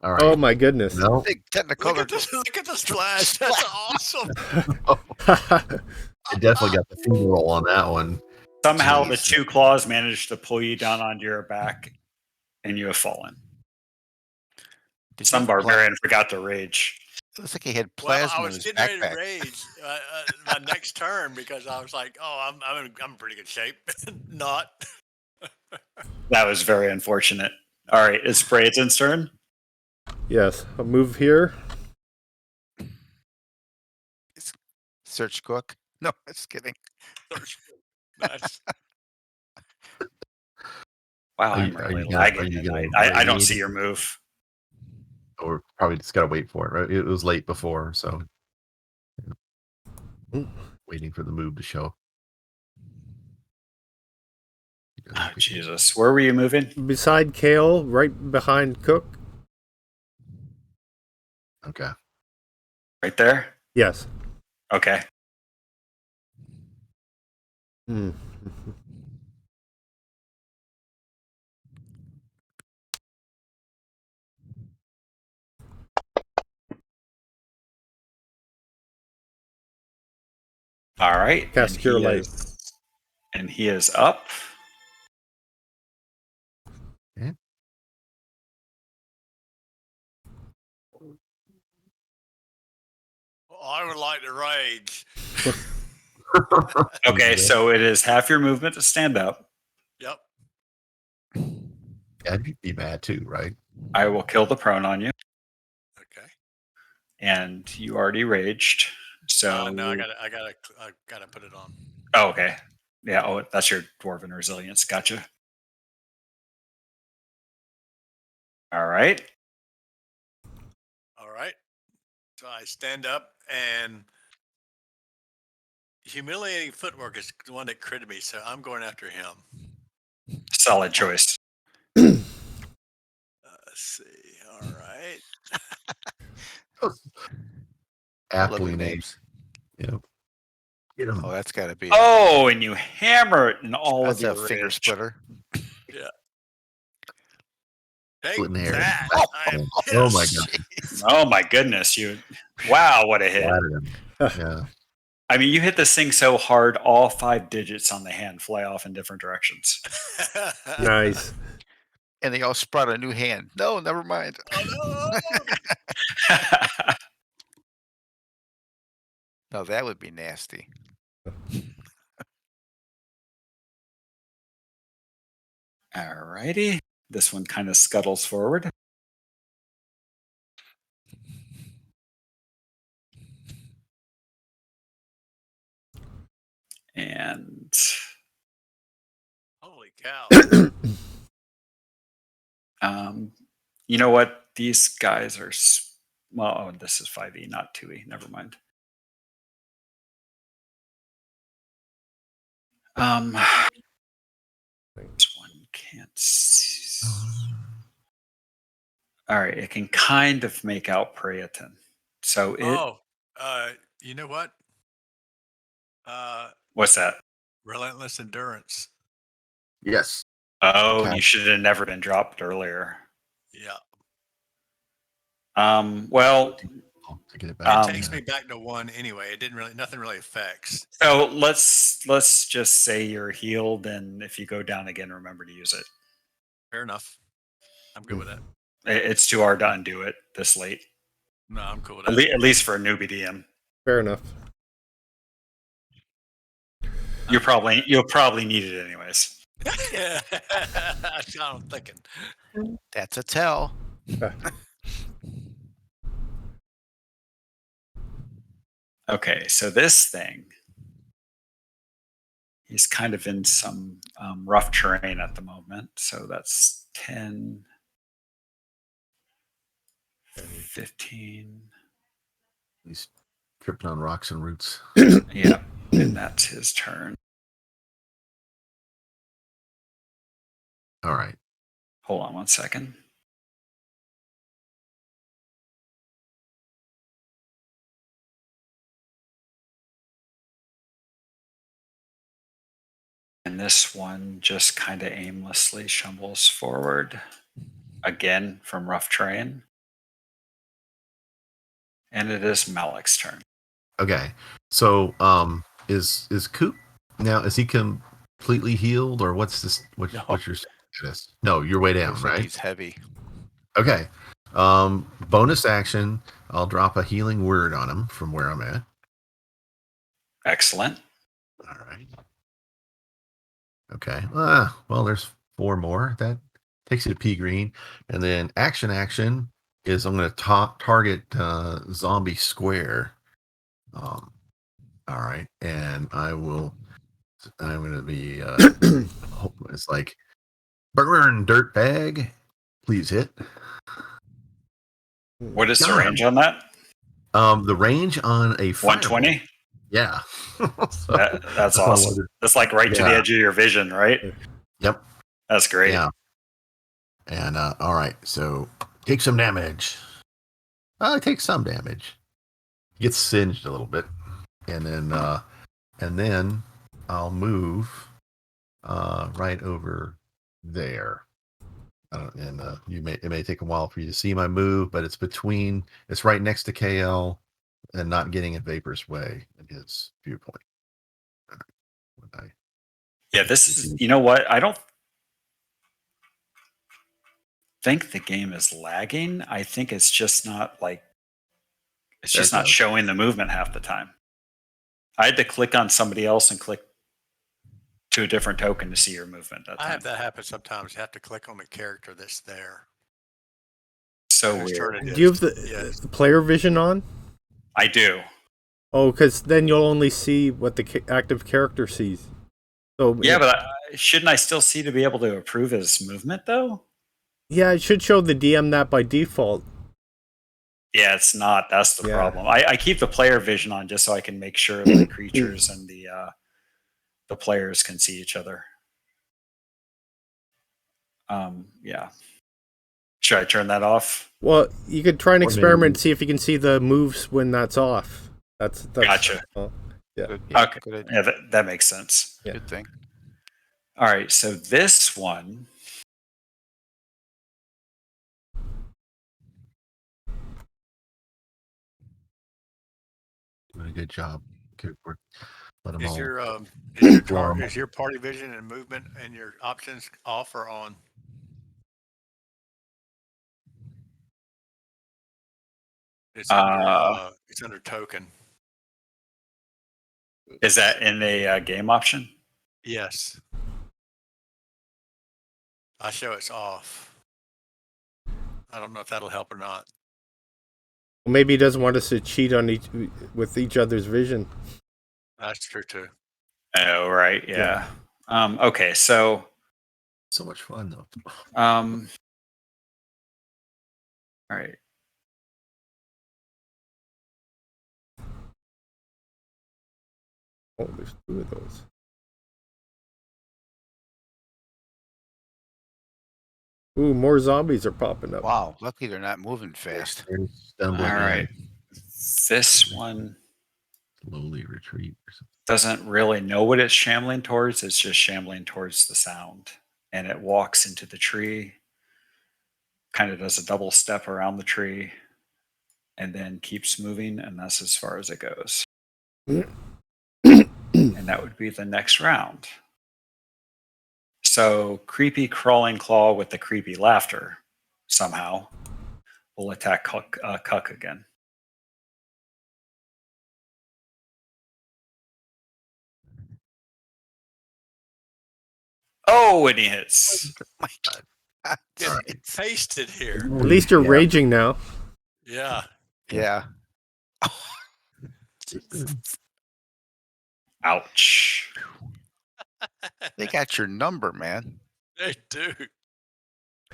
All right. Oh, my goodness. No. Big technicolor. Look at the splash. That's awesome. I definitely got the finger roll on that one. Somehow the Jeez. two claws managed to pull you down onto your back, and you have fallen. Did Some you have barbarian forgot to rage. It looks like he had Well, plasma I in was his getting ready to backpack. rage my next turn because I was like, "Oh, I'm in pretty good shape." Not. That was very unfortunate. All right, it's Braden's turn. Yes, I'll move here. Search Cook. No, just kidding. Nice. Wow, Are I'm you really gonna- lagging are you tonight. gonna I don't raid? see your move. Or probably just got to wait for it, right? It was late before, so waiting for the move to show. Oh, Jesus. Where were you moving? Beside Kale, right behind Cook. Okay. Right there? Yes. Okay. Mm. All right. Cast Cure Light. And he is up. Okay. Well, I would like to rage. Okay, so it is half your movement to stand up. Yep. I'd be mad too, right? I will kill the prone on you, Okay. and you already raged. So No, I gotta put it on. Oh, okay. Yeah. Oh, that's your dwarven resilience. Gotcha. All right. All right. So I stand up, and humiliating footwork is the one that critted me. So I'm going after him. Solid choice. Let's see. All right. Love Aptly your named. names. Yep. Get him. Oh, that's got to be. Oh, and you hammer it in all That's of a your finger rage. splitter. Yeah. Take in the air. that. I am Oh my pissed. god! Oh my goodness, wow, what a hit. Flattered him. Yeah. I mean, you hit this thing so hard, all 5 digits on the hand fly off in different directions. Nice. And they all sprout a new hand. No, never mind. Oh, no. No, that would be nasty. Alrighty. This one kind of scuttles forward. And Holy cow. you know what? These guys are, well, oh, this is 5e, not 2e. Never mind. This one can't see. All right, it can kind of make out Praeton. So it. You know what? What's that? Relentless endurance. Yes. Oh, Okay. you should have never been dropped earlier. Yeah. Well, To get it back. It takes me back to 1 anyway. It didn't really, nothing really affects. so let's just say you're healed, and if you go down again, remember to use it. Fair enough. I'm good with that. It's too hard to undo it this late. No, I'm cool with At, that. at least for a newbie DM. Fair enough. You'll probably need it anyways. That's what I'm thinking. That's a tell. Okay, so this thing, he's kind of in some rough terrain at the moment. So that's 10, 15. He's tripping on rocks and roots. Yeah, and that's his turn. All right. Hold on 1 second. And this one just kind of aimlessly shambles forward again from rough terrain. And it is Malik's turn. Okay. So is Coop now, is he completely healed, or what's this what's your status? No, you're way down, Looks like right? he's heavy. Okay. Bonus action, I'll drop a healing word on him from where I'm at. Excellent. All right. Okay. Well, there's 4 more. That takes you to P green. And then action is I'm going to target zombie square. All right. And I'm going to be, it's like, burn dirt bag. Please hit. What is the range on that? The range on a 120? Yeah. So, that's awesome. That's like right to the edge of your vision, right? Yep. That's great. Yeah. And all right, so take some damage. Take some damage. Gets singed a little bit, and then I'll move right over there. And it may take a while for you to see my move, but it's right next to KL and not getting in Vapor's way in his viewpoint. Yeah, this is, you know what? I don't think the game is lagging. I think it's just not showing the movement half the time. I had to click on somebody else and click to a different token to see your movement. I have that happen sometimes. You have to click on the character that's there. So Whose weird. turn it is. Do you have the player vision on? I do. Oh, because then you'll only see what the active character sees. So yeah, but shouldn't I still see to be able to approve his movement though? Yeah, it should show the DM that by default. Yeah, it's not. That's the problem. I keep the player vision on just so I can make sure the creatures and the players can see each other. Yeah. Should I turn that off? Well, you could try an experiment and see if you can see the moves when that's off. That's gotcha. Yeah. Good, okay. Good yeah, that makes sense. Yeah. Good thing. All right. So this one Doing a good job. Let them Is all. is your party vision and movement and your options off or on? It's under token. Is that in a game option? Yes. I show it's off. I don't know if that'll help or not. Well, maybe he doesn't want us to cheat on with each other's vision. That's true too. Oh, right. Yeah. Okay. So much fun though. all right. Oh, there's 2 of those. Ooh, more zombies are popping up. Wow, lucky they're not moving fast. All right. This one Slowly retreat. doesn't really know what it's shambling towards. It's just shambling towards the sound. And it walks into the tree, kind of does a double step around the tree, and then keeps moving. And that's as far as it goes. And that would be the next round. So creepy crawling claw with the creepy laughter somehow will attack Cuck again. Oh, and he hits. My God. Get pasted here. At least you're raging now. Yeah. Yeah. Ouch. They got your number, man. They do.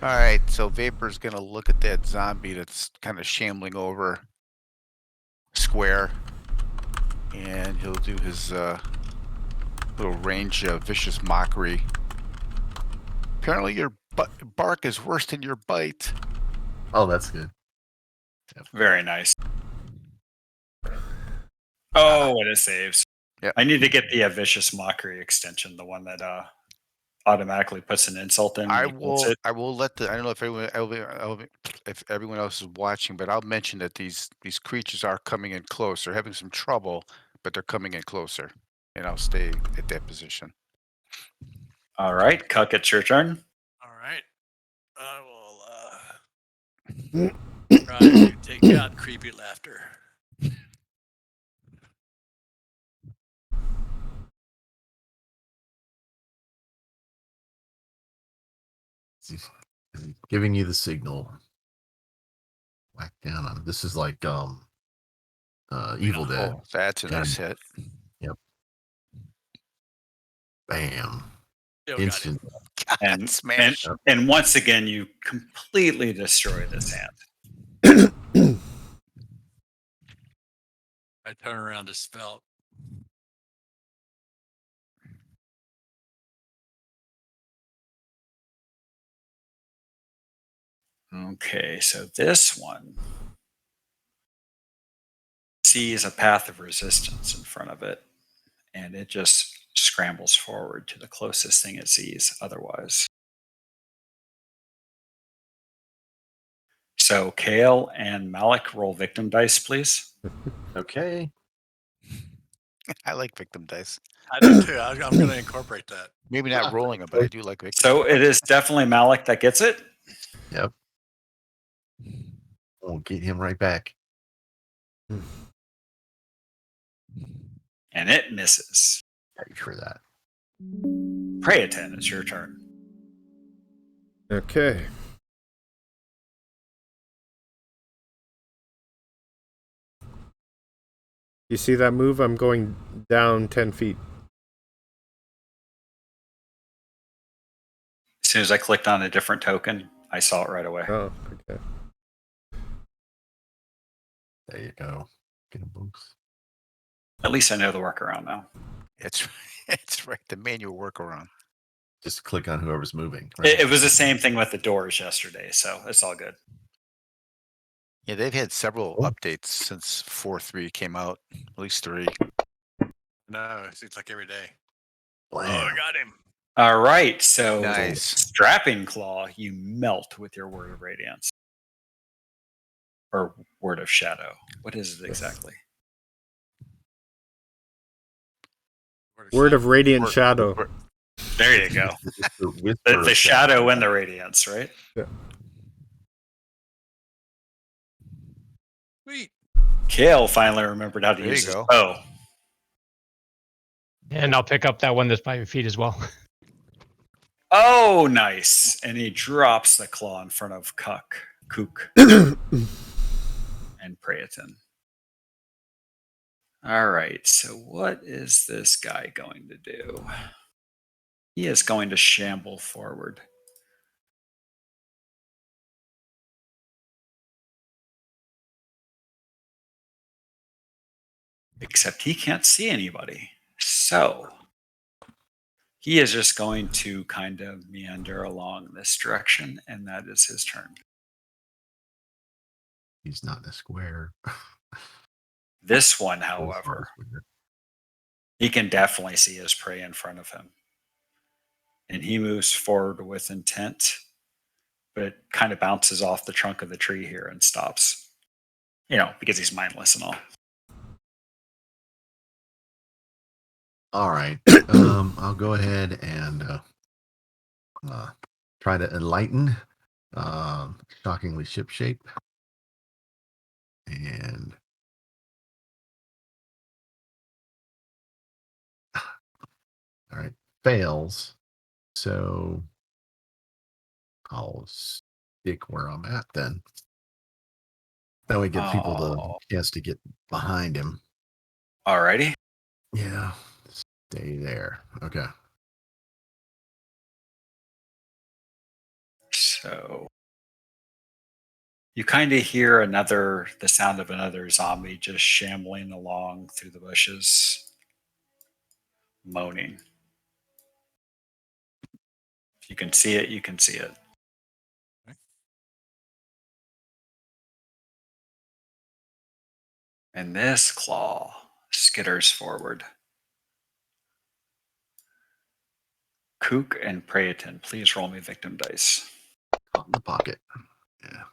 All right, so Vapor's gonna look at that zombie that's kind of shambling over square, and he'll do his little range vicious mockery. Apparently, your bark is worse than your bite. Oh, that's good. Very nice. Oh, it saves. Yep. I need to get the vicious mockery extension, the one that automatically puts an insult in. I will let the. I don't know if everyone else is watching, but I'll mention that these creatures are coming in close. They're having some trouble, but they're coming in closer, and I'll stay at that position. All right, Cuck, it's your turn. All right. I will try to take out creepy laughter. He's giving you the signal. Whack down on it. This is like Evil Dead. Oh, that's a nice hit. Yep. Bam. Still Instant. got him. And smash. And once again, you completely destroy this hand. I turn around to spell. Okay, so this one sees a path of resistance in front of it, and it just scrambles forward to the closest thing it sees otherwise. So Kale and Malik, roll victim dice, please. Okay. I like victim dice. I do too. I'm going to incorporate that. Maybe not rolling them, but I do like victim. So it is definitely Malik that gets it. Yep. We'll get him right back. And it misses. Pay for that. Praeton, it's your turn. Okay. You see that move? I'm going down 10 feet. As soon as I clicked on a different token, I saw it right away. Oh, okay. There you go. Get him, books. At least I know the workaround now. It's right. The manual workaround. Just click on whoever's moving. Right? It was the same thing with the doors yesterday, so it's all good. Yeah, they've had several updates since 4.3 came out. At least 3. No, it seems like every day. Blam. Oh, I got him. All right, so Nice. Strapping Claw, you melt with your Word of Radiance. Or Word of Shadow. What is it exactly? Word of radiant shadow. There you go. The shadow and the radiance, right? Yeah. Sweet. Kale finally remembered how to There use you his go. bow. And I'll pick up that one that's by your feet as well. Oh, nice. And he drops the claw in front of Kook, and Praeton. All right, so what is this guy going to do? He is going to shamble forward. Except he can't see anybody. So he is just going to kind of meander along this direction, and that is his turn. He's not in a square. This one, however, he can definitely see his prey in front of him. And he moves forward with intent, but it kind of bounces off the trunk of the tree here and stops. Because he's mindless and all. All right. I'll go ahead and try to enlighten. Shockingly shipshape. And all right, fails. So I'll stick where I'm at then. That way get people the chance to get behind him. Alrighty. Yeah. Stay there. Okay. So you kind of hear the sound of another zombie just shambling along through the bushes, moaning. If you can see it, you can see it. And this claw skitters forward. Kook and Praeton, please roll me victim dice. Caught in the pocket. Yeah.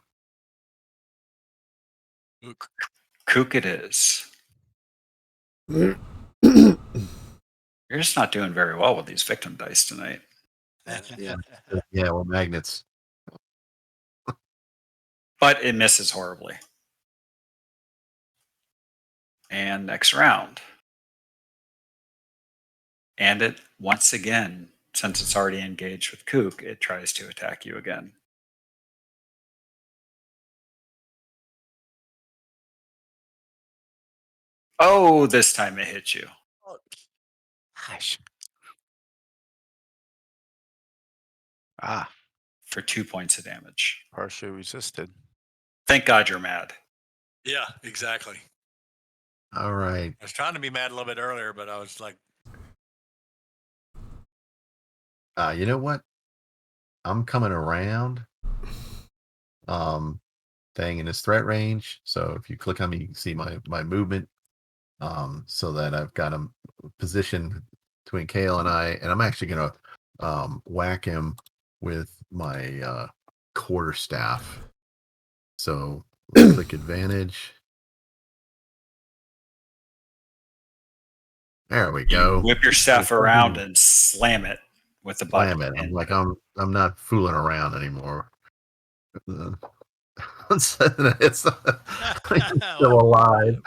Kook it is. You're just not doing very well with these victim dice tonight. Yeah. Yeah, well, magnets. But it misses horribly. And next round. And it, once again, since it's already engaged with Kook, it tries to attack you again. Oh, this time it hit you. Oh, gosh. For 2 points of damage. Partially resisted. Thank God you're mad. Yeah, exactly. All right. I was trying to be mad a little bit earlier, but I was like, You know what? I'm coming around. Staying in his threat range. So if you click on me, you can see my movement. So that I've got him positioned between Kale and I, and I'm actually gonna whack him with my quarterstaff. So click advantage. There we go. You whip your staff around and slam it with the butt. Slam it. I'm like, I'm not fooling around anymore. It's still alive.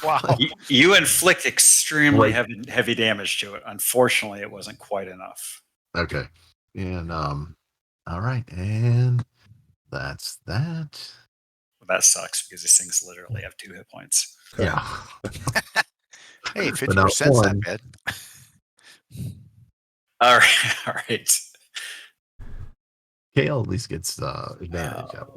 Wow. You inflict extremely heavy damage to it. Unfortunately, it wasn't quite enough. Okay. And all right, and that's that. Well, that sucks because these things literally have 2 hit points. Yeah. Hey, But now 50% is not one. bad. All right. Kale at least gets advantage of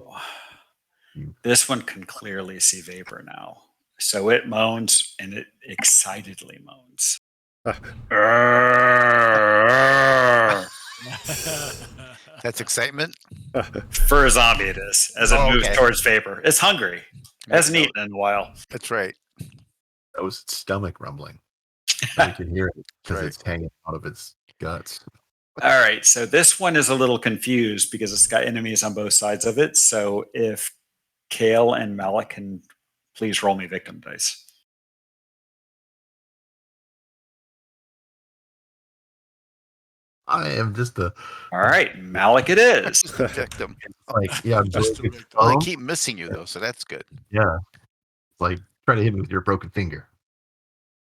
it. This one can clearly see vapor now. So it moans, and it excitedly moans. That's excitement. For a zombie, it is, as it moves okay. towards vapor. It's hungry. It hasn't eaten in a while. That's right. That was its stomach rumbling. You can hear it because Right. it's hanging out of its guts. All right, so this one is a little confused because it's got enemies on both sides of it. So if Kale and Malik can please roll me victim dice. I am just a All right, Malik it is. Just the victim. like yeah. Just the broken victim. Well, they thumb. keep missing you though, so that's good. Yeah, like try to hit me with your broken finger.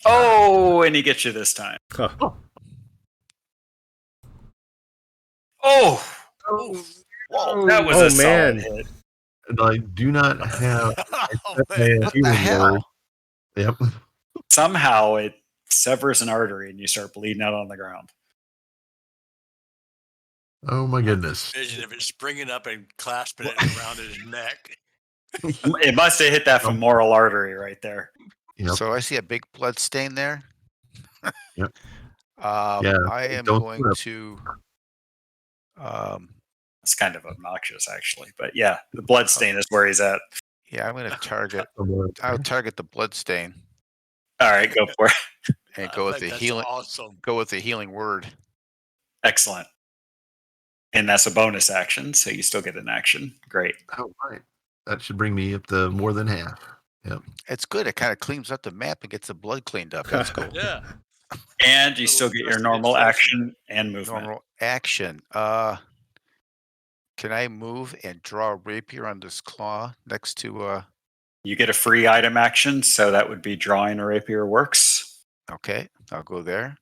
Oh, and he gets you this time. Huh. Oh, Whoa! that was Oh, a solid man. hit. And I do not have Oh, my man. What the healing hell? word. Yep. Somehow it severs an artery and you start bleeding out on the ground. Oh my goodness. Vision of it springing up and clasping it around his neck. It must have hit that femoral artery right there. Yep. So I see a big blood stain there. Yep. I am don't going flip. to. It's kind of obnoxious, actually. But yeah, the blood stain is where he's at. Yeah, I'm going to target. I'll target the blood stain All right, go for it. and I go with think the that's healing. Awesome. Go with the healing word. Excellent. And that's a bonus action, so you still get an action. Great. Oh, right. That should bring me up to more than half. Yep. It's good. It kind of cleans up the map and gets the blood cleaned up. That's cool. Yeah. And you still get your normal action and movement. Normal action. Can I move and draw a rapier on this claw next to? You get a free item action, so that would be drawing a rapier works. Okay, I'll go there.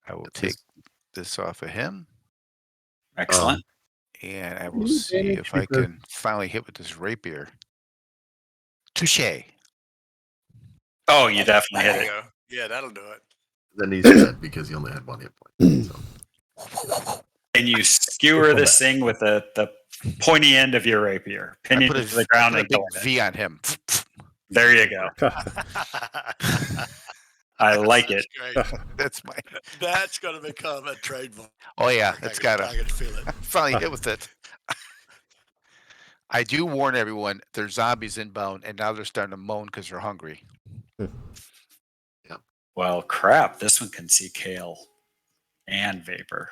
I will take this off of him, Excellent. and I will see if I can finally hit with this rapier. Touche. Oh, you definitely There hit you it. go. Yeah, that'll do it. Then he's dead because he only had one hit point. So. And you skewer this thing with the pointy end of your rapier, I pinning put it to the ground a and big going in. V on him. There you go. I like it. Great. That's my. That's going to become a trademark. Oh yeah, I it's can- got I can feel it. finally hit with it. I do warn everyone: there's zombies inbound, and now they're starting to moan because they're hungry. Well, crap. This one can see Kale and Vapor.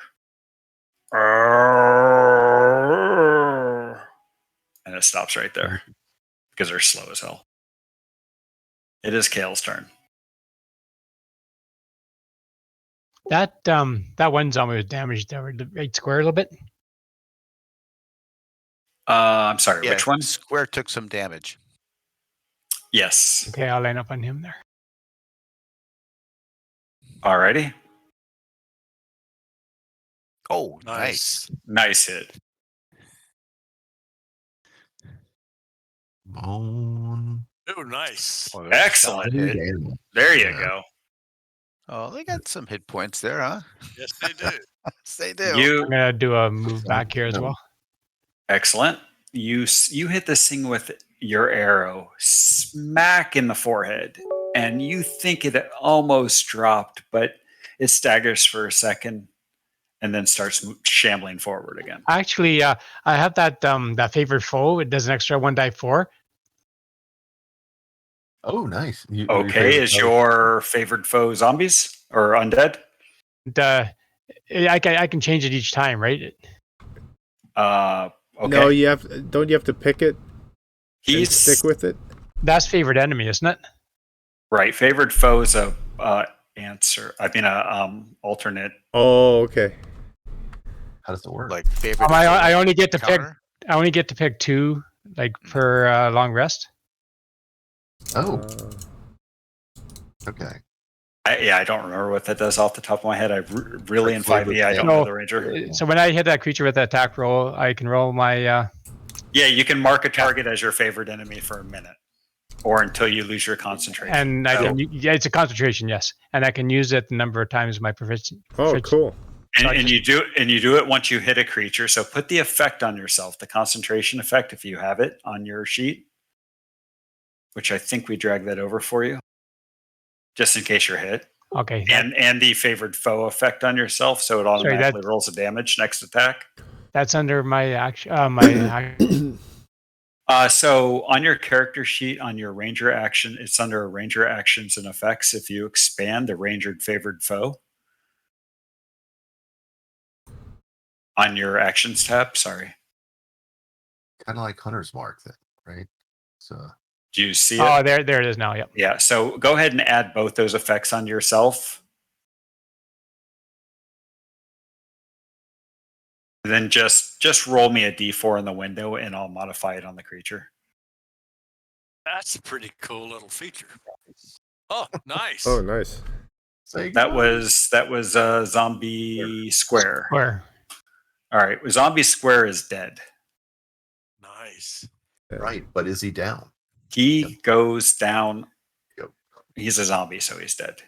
And it stops right there because they're slow as hell. It is Kale's turn. That one zombie was damaged over the right square a little bit. I'm sorry, Yeah, which one? Square took some damage. Yes. Okay, I'll line up on him there. Alrighty. Oh, nice. Nice hit. Bone. Oh, nice. Oh, that's a Excellent. solid hit. Damn. There you Yeah. go. Oh, they got some hit points there, huh? Yes, they do. Yes, they do. You I'm gonna do a move back here as well. excellent. You hit this thing with your arrow smack in the forehead, and you think it almost dropped, but it staggers for a second, and then starts shambling forward again. Actually, I have that favorite foe. It does an extra 1 die 4. Oh, nice. Okay, is your favorite foe zombies or undead? And, I can change it each time, right? Okay. No, don't you have to pick it and He's stick with it? That's favorite enemy, isn't it? right. Favorite foe is a alternate. Oh, okay. How does it work? Like favorite. I only get to counter? I only get to pick 2, like for long rest. Oh, Uh, okay. I don't remember what that does off the top of my head. I really in Like 5e, I don't No. know the ranger. So when I hit that creature with the attack roll, I can roll my Yeah, you can mark a target as your favorite enemy for a minute, or until you lose your concentration. and I can it's a concentration, yes, and I can use it a number of times my proficiency. oh, cool. And you do it once you hit a creature. So put the effect on yourself, the concentration effect, if you have it on your sheet, which I think we dragged that over for you, just in case you're hit. Okay. And the favored foe effect on yourself, so it automatically rolls a damage next attack. That's under my action. So on your character sheet, on your ranger action, it's under ranger actions and effects. If you expand the ranger favored foe on your actions tab, sorry. Kind of like Hunter's Mark, then, right? So Do you see it? Oh, there it is now. Yep. Yeah. So go ahead and add both those effects on yourself. Then just roll me a d4 in the window, and I'll modify it on the creature. That's a pretty cool little feature. Oh, nice. Oh, nice. Say That goodbye. was zombie square. Where? All right, zombie square is dead. Nice. Right, but is he down? He goes down. Yep. He's a zombie, so he's dead.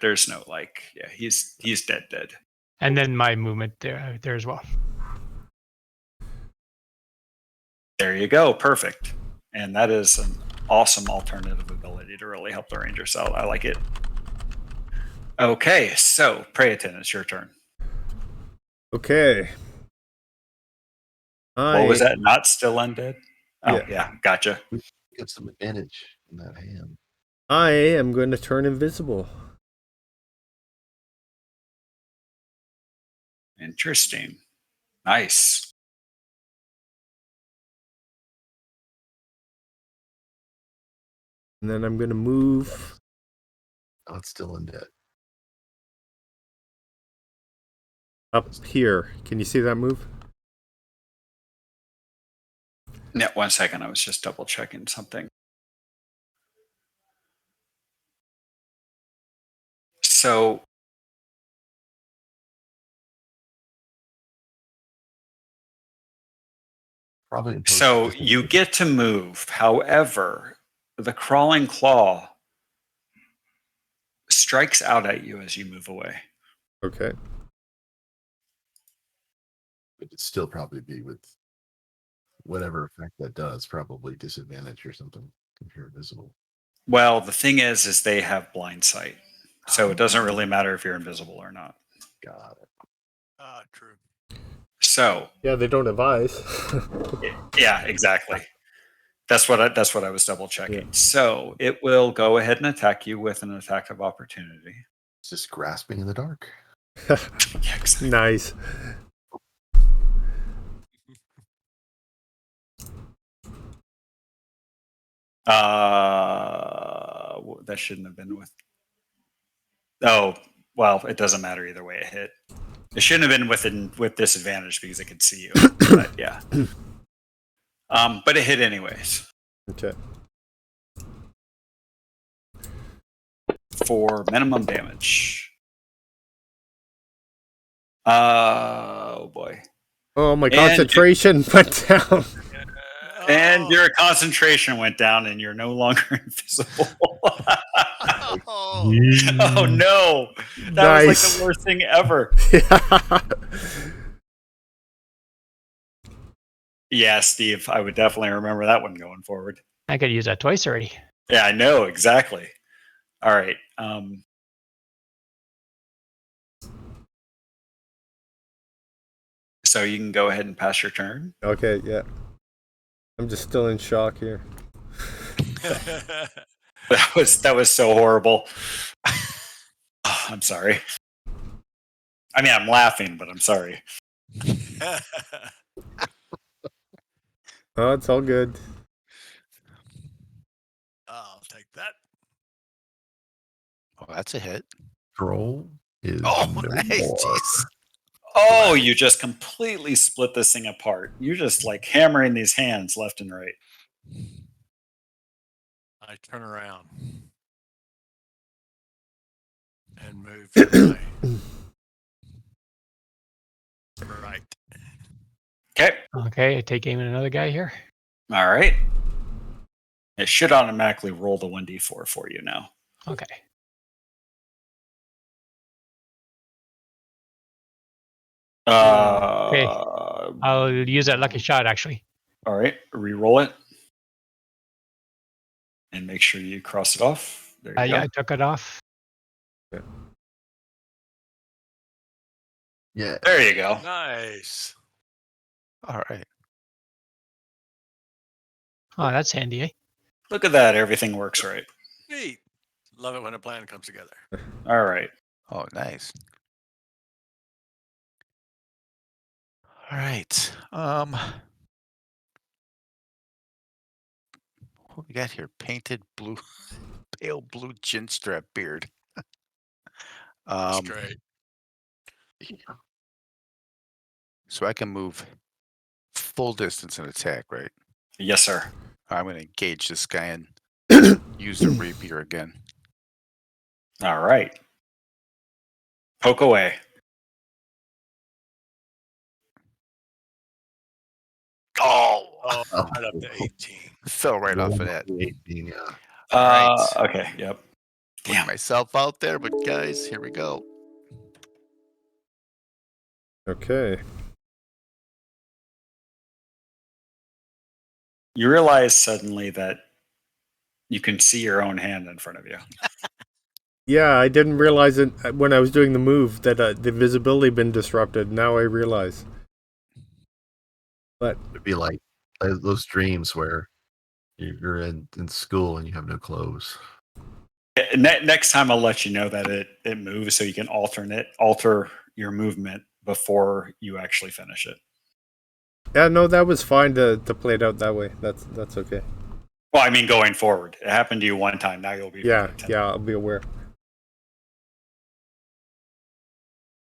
There's no yeah, he's dead. And then my movement there as well. There you go, perfect. And that is an awesome alternative ability to really help the rangers out. I like it. Okay, so Praeton, it's your turn. Okay. What was that? Not still undead? Oh, yeah, gotcha. Get some advantage in that hand. I am going to turn invisible. Interesting. Nice. And then I'm going to move. Not still undead. Up here. Can you see that move? Yeah, 1 second. I was just double checking something. So Probably. So you get to move. However, the crawling claw strikes out at you as you move away. Okay. It'd still probably be with whatever effect that does, probably disadvantage or something if you're invisible. Well, the thing is they have blind sight. So it doesn't really matter if you're invisible or not. Got it. True. So Yeah, they don't have eyes. yeah, exactly. That's what I was double checking. Yeah. So it will go ahead and attack you with an attack of opportunity. It's just grasping in the dark. Yeah, exactly. Nice. That shouldn't have been with. Oh, well, it doesn't matter either way. It hit. It shouldn't have been with disadvantage because it could see you. But yeah. But it hit anyways. Okay. For minimum damage. Oh boy. Oh, my concentration went down. And your concentration went down and you're no longer invisible. Oh, Oh no. That was like the worst thing ever. Yeah. Yeah, Steve, I would definitely remember that one going forward. I could use that twice already. Yeah, I know, exactly. All right. So you can go ahead and pass your turn. Okay, yeah. I'm just still in shock here. That was so horrible. Oh, I'm sorry. I mean, I'm laughing, but I'm sorry. Oh, it's all good. I'll take that. Oh, that's a hit. Troll is Oh, no nice. more. Jeez. Oh, you just completely split this thing apart. You're just like hammering these hands left and right. I turn around and move to my right. Okay. Okay, I take aim at another guy here. All right. It should automatically roll the 1d4 for you now. Okay. I'll use that lucky shot actually. All right. Re-roll it. And make sure you cross it off. There you go. Yeah, I took it off. Yeah. There you go. Nice. All right. Oh, that's handy, eh? Look at that. Everything works right. Neat. Love it when a plan comes together. All right. Oh, nice. All right. What we got here? Painted blue, pale blue chin strap beard. That's great. So I can move full distance and attack, right? Yes, sir. I'm going to engage this guy and use the rapier again. All right. Poke away. Oh, right up to 18. Fell right off of that. 18, yeah. All right. Okay. Yep. Put Damn. myself out there, but guys, here we go. Okay. You realize suddenly that you can see your own hand in front of you. Yeah, I didn't realize it when I was doing the move that the visibility had been disrupted. Now I realize. But It'd be like those dreams where you're in school and you have no clothes. Next time I'll let you know that it moves so you can alter your movement before you actually finish it. yeah, no, that was fine to play it out that way. That's okay. Well, I mean, going forward, it happened to you one time. Now you'll be Yeah, I'll be aware.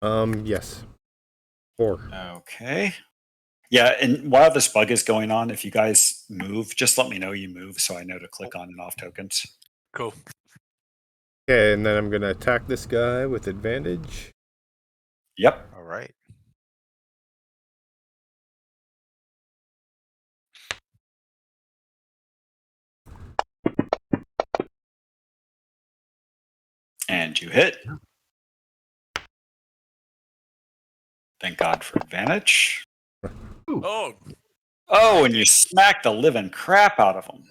Yes. 4. Okay. Yeah, and while this bug is going on, if you guys move, just let me know you move so I know to click on and off tokens. Cool. Okay, and then I'm gonna attack this guy with advantage. Yep. All right. And you hit. Thank God for advantage. Oh, Oh, and you smack the living crap out of him.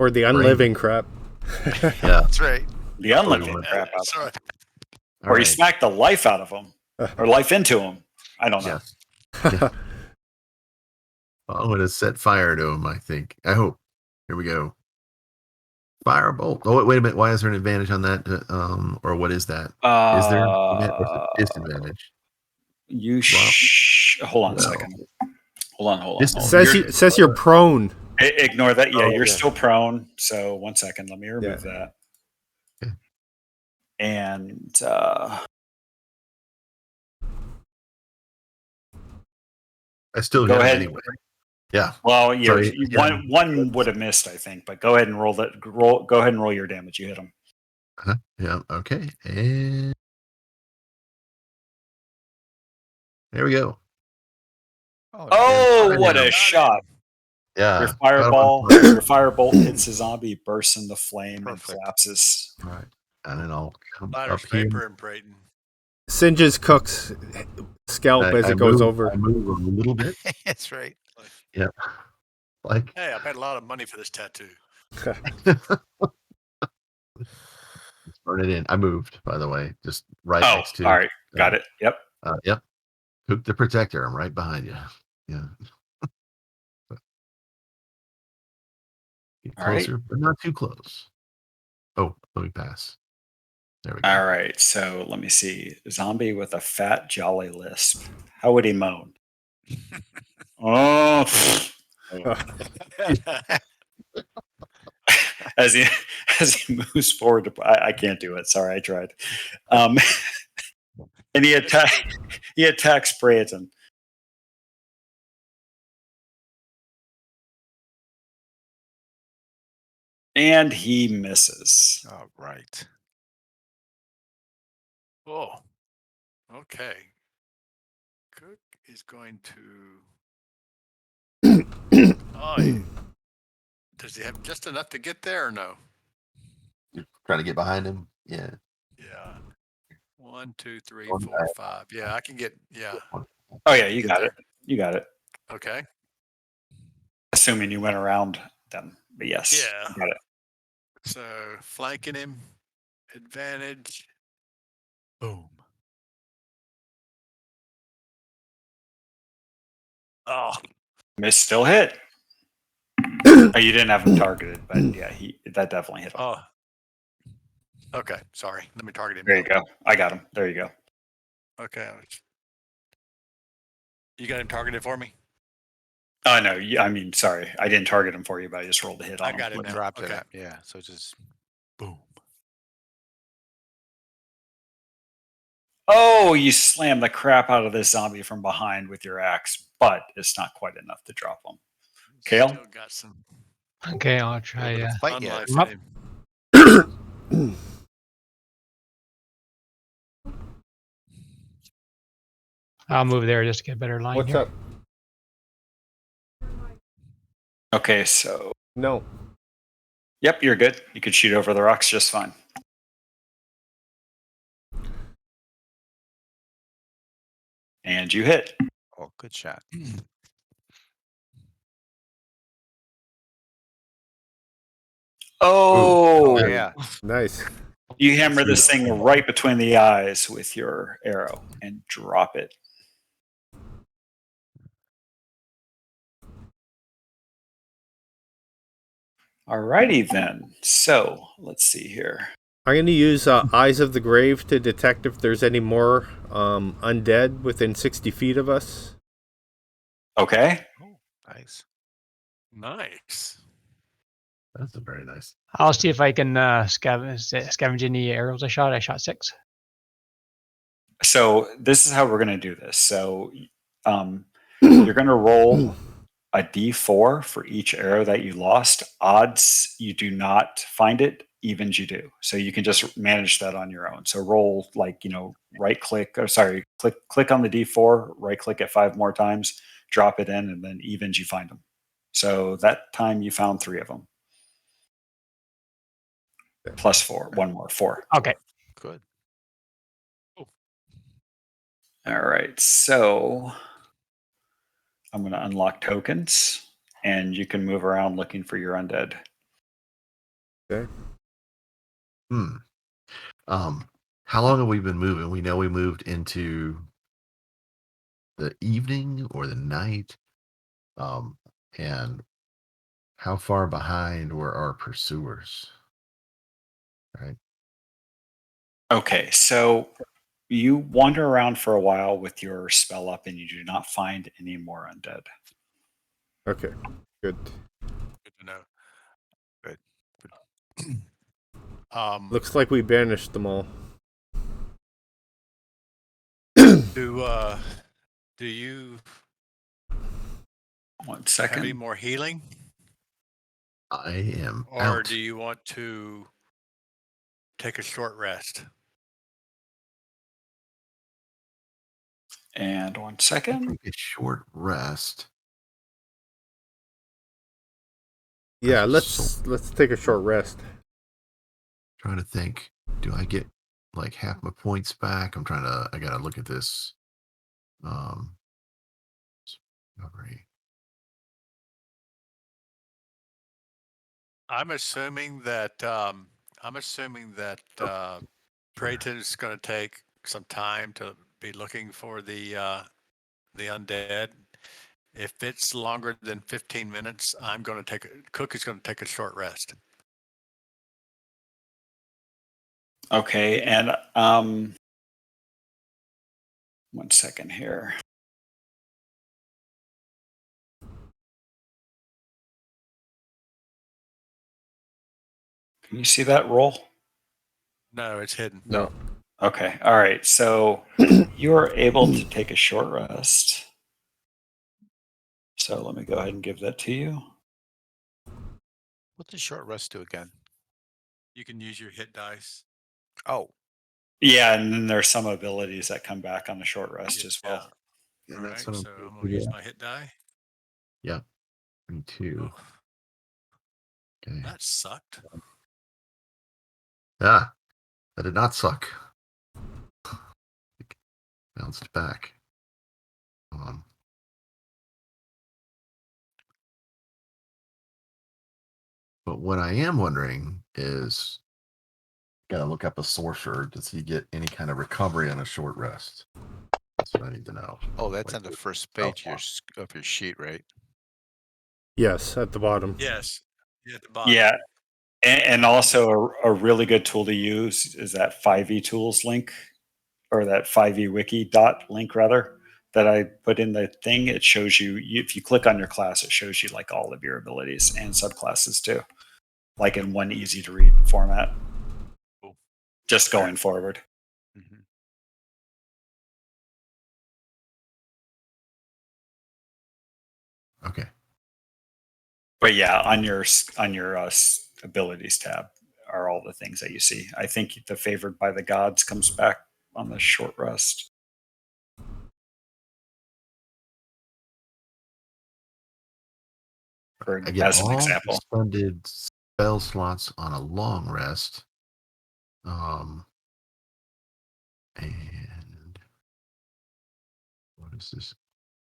Or the unliving crap. Yeah. That's right. The unliving one. crap out of him. sorry. All Or you right. smack the life out of him. Or life into him. I don't know. Yes. Well, I'm going to set fire to him, I think. I hope. Here we go. Firebolt. Oh, wait a minute. Why is there an advantage on that? Or what is that? Is there a disadvantage? Hold on a No. second. Hold on. This says you're prone. Ignore that. Yeah, Oh, you're yeah. still prone. So 1 second. Let me remove that. Okay. And I still go hit him ahead. anyway. Yeah. Well, Sorry. one would have missed, I think. But go ahead and roll that. Go ahead and roll your damage. You hit him. Yeah. Okay. And there we go. Oh, I what know. a shot! Yeah. Your firebolt hits a zombie, bursts into flame, Perfect. and collapses. All right. And then I'll come Spiders, up here. Vapor, and Brayton. Singes Cook's scalp as it goes over. I move a little bit. That's right. Yeah. Like Hey, I paid a lot of money for this tattoo. let's burn it in. I moved, by the way, just right next to. All right, got it. Yep. Yep. Cook the protector. I'm right behind you. Yeah. Get All right. closer, but not too close. Oh, let me pass. There we go. All right, so let me see. Zombie with a fat, jolly lisp. How would he moan? Oh, as he moves forward. I can't do it. Sorry, I tried. And he attacks Brayton. And he misses. All right. Oh, okay. Cook is going to. Oh, does he have just enough to get there or no? You're trying to get behind him. Yeah. Yeah. 1, 2, 3, One 4, 5. Yeah, I can get. Yeah. Oh yeah, you got it. You got it. Okay. Assuming you went around them, but yes, Yeah. you got it. So flanking him, advantage. Boom. Oh, Miss still hit. Oh, you didn't have him targeted, but yeah, that definitely hit him. oh. Okay, sorry. Let me target him. There you go. I got him. There you go. Okay. You got him targeted for me? Oh no, I mean, sorry, I didn't target him for you, but I just rolled a hit on I him. got it What now. dropped Okay. it? Yeah. So just boom. Oh, you slam the crap out of this zombie from behind with your axe, but it's not quite enough to drop him. Kale? Still got some Okay, I'll A try. little bit of fight yet. life Come up. in him. I'll move there just to get a better line What's here. up? Okay, so No. yep, you're good. You could shoot over the rocks just fine. And you hit. Oh, good shot. Oh, Oh, yeah. Nice. you hammer this thing right between the eyes with your arrow and drop it. Alrighty then. So let's see here. I'm going to use Eyes of the Grave to detect if there's any more undead within 60 feet of us. Okay. Oh, nice. Nice. That's a very nice. I'll see if I can scavenge any arrows I shot. I shot 6. So this is how we're going to do this. So you're going to roll a d4 for each arrow that you lost. Odds you do not find it, evens you do. So you can just manage that on your own. So roll right click, or sorry, click on the d4, right click it 5 more times, drop it in, and then evens you find them. So that time you found 3 of them. Plus 4, 1 more, 4. Okay. Good. All right, so I'm going to unlock tokens, and you can move around looking for your undead. Okay. How long have we been moving? We know we moved into the evening or the night. And how far behind were our pursuers? Right. Okay, so you wander around for a while with your spell up, and you do not find any more undead. Okay. Good. Good to know. Good. Looks like we banished them all. Do you 1 have any second. more healing, I am or out. do you want to take a short rest? And 1 I'll second. take a short rest. Yeah, So- let's take a short rest. Trying to think. Do I get like half my points back? I gotta look at this. Discovery. I'm assuming that Drayton's going to take some time to be looking for the undead. If it's longer than 15 minutes, Cook is going to take a short rest. Okay, and 1 second here. Can you see that roll? No, it's hidden. No. Okay, all right. So you are able to take a short rest. So let me go ahead and give that to you. What's a short rest do again? You can use your hit dice. Oh, Yeah, and then there's some abilities that come back on the short rest as well. Yeah, All right, what so I'm going to use my hit die. Yeah. Me too. Oh, Okay. that sucked. Ah, that did not suck. Bounced back. But what I am wondering is, gotta look up a sorcerer. Does he get any kind of recovery on a short rest? That's what I need to know. oh, that's Like on the the- first page of your sheet, right? Yes, at the bottom. Yes. Yeah, at the bottom. Yeah, and also a really good tool to use is that 5e tools link, or that 5e wiki dot link rather, that I put in the thing. It shows you, if you click on your class, it shows you like all of your abilities and subclasses too, like in one easy to read format. Cool. Just going forward. Mhm. Okay. But yeah, on your abilities tab are all the things that you see. I think the favored by the gods comes back on the short rest. I get As an all example. expended spell slots on a long rest. And what is this?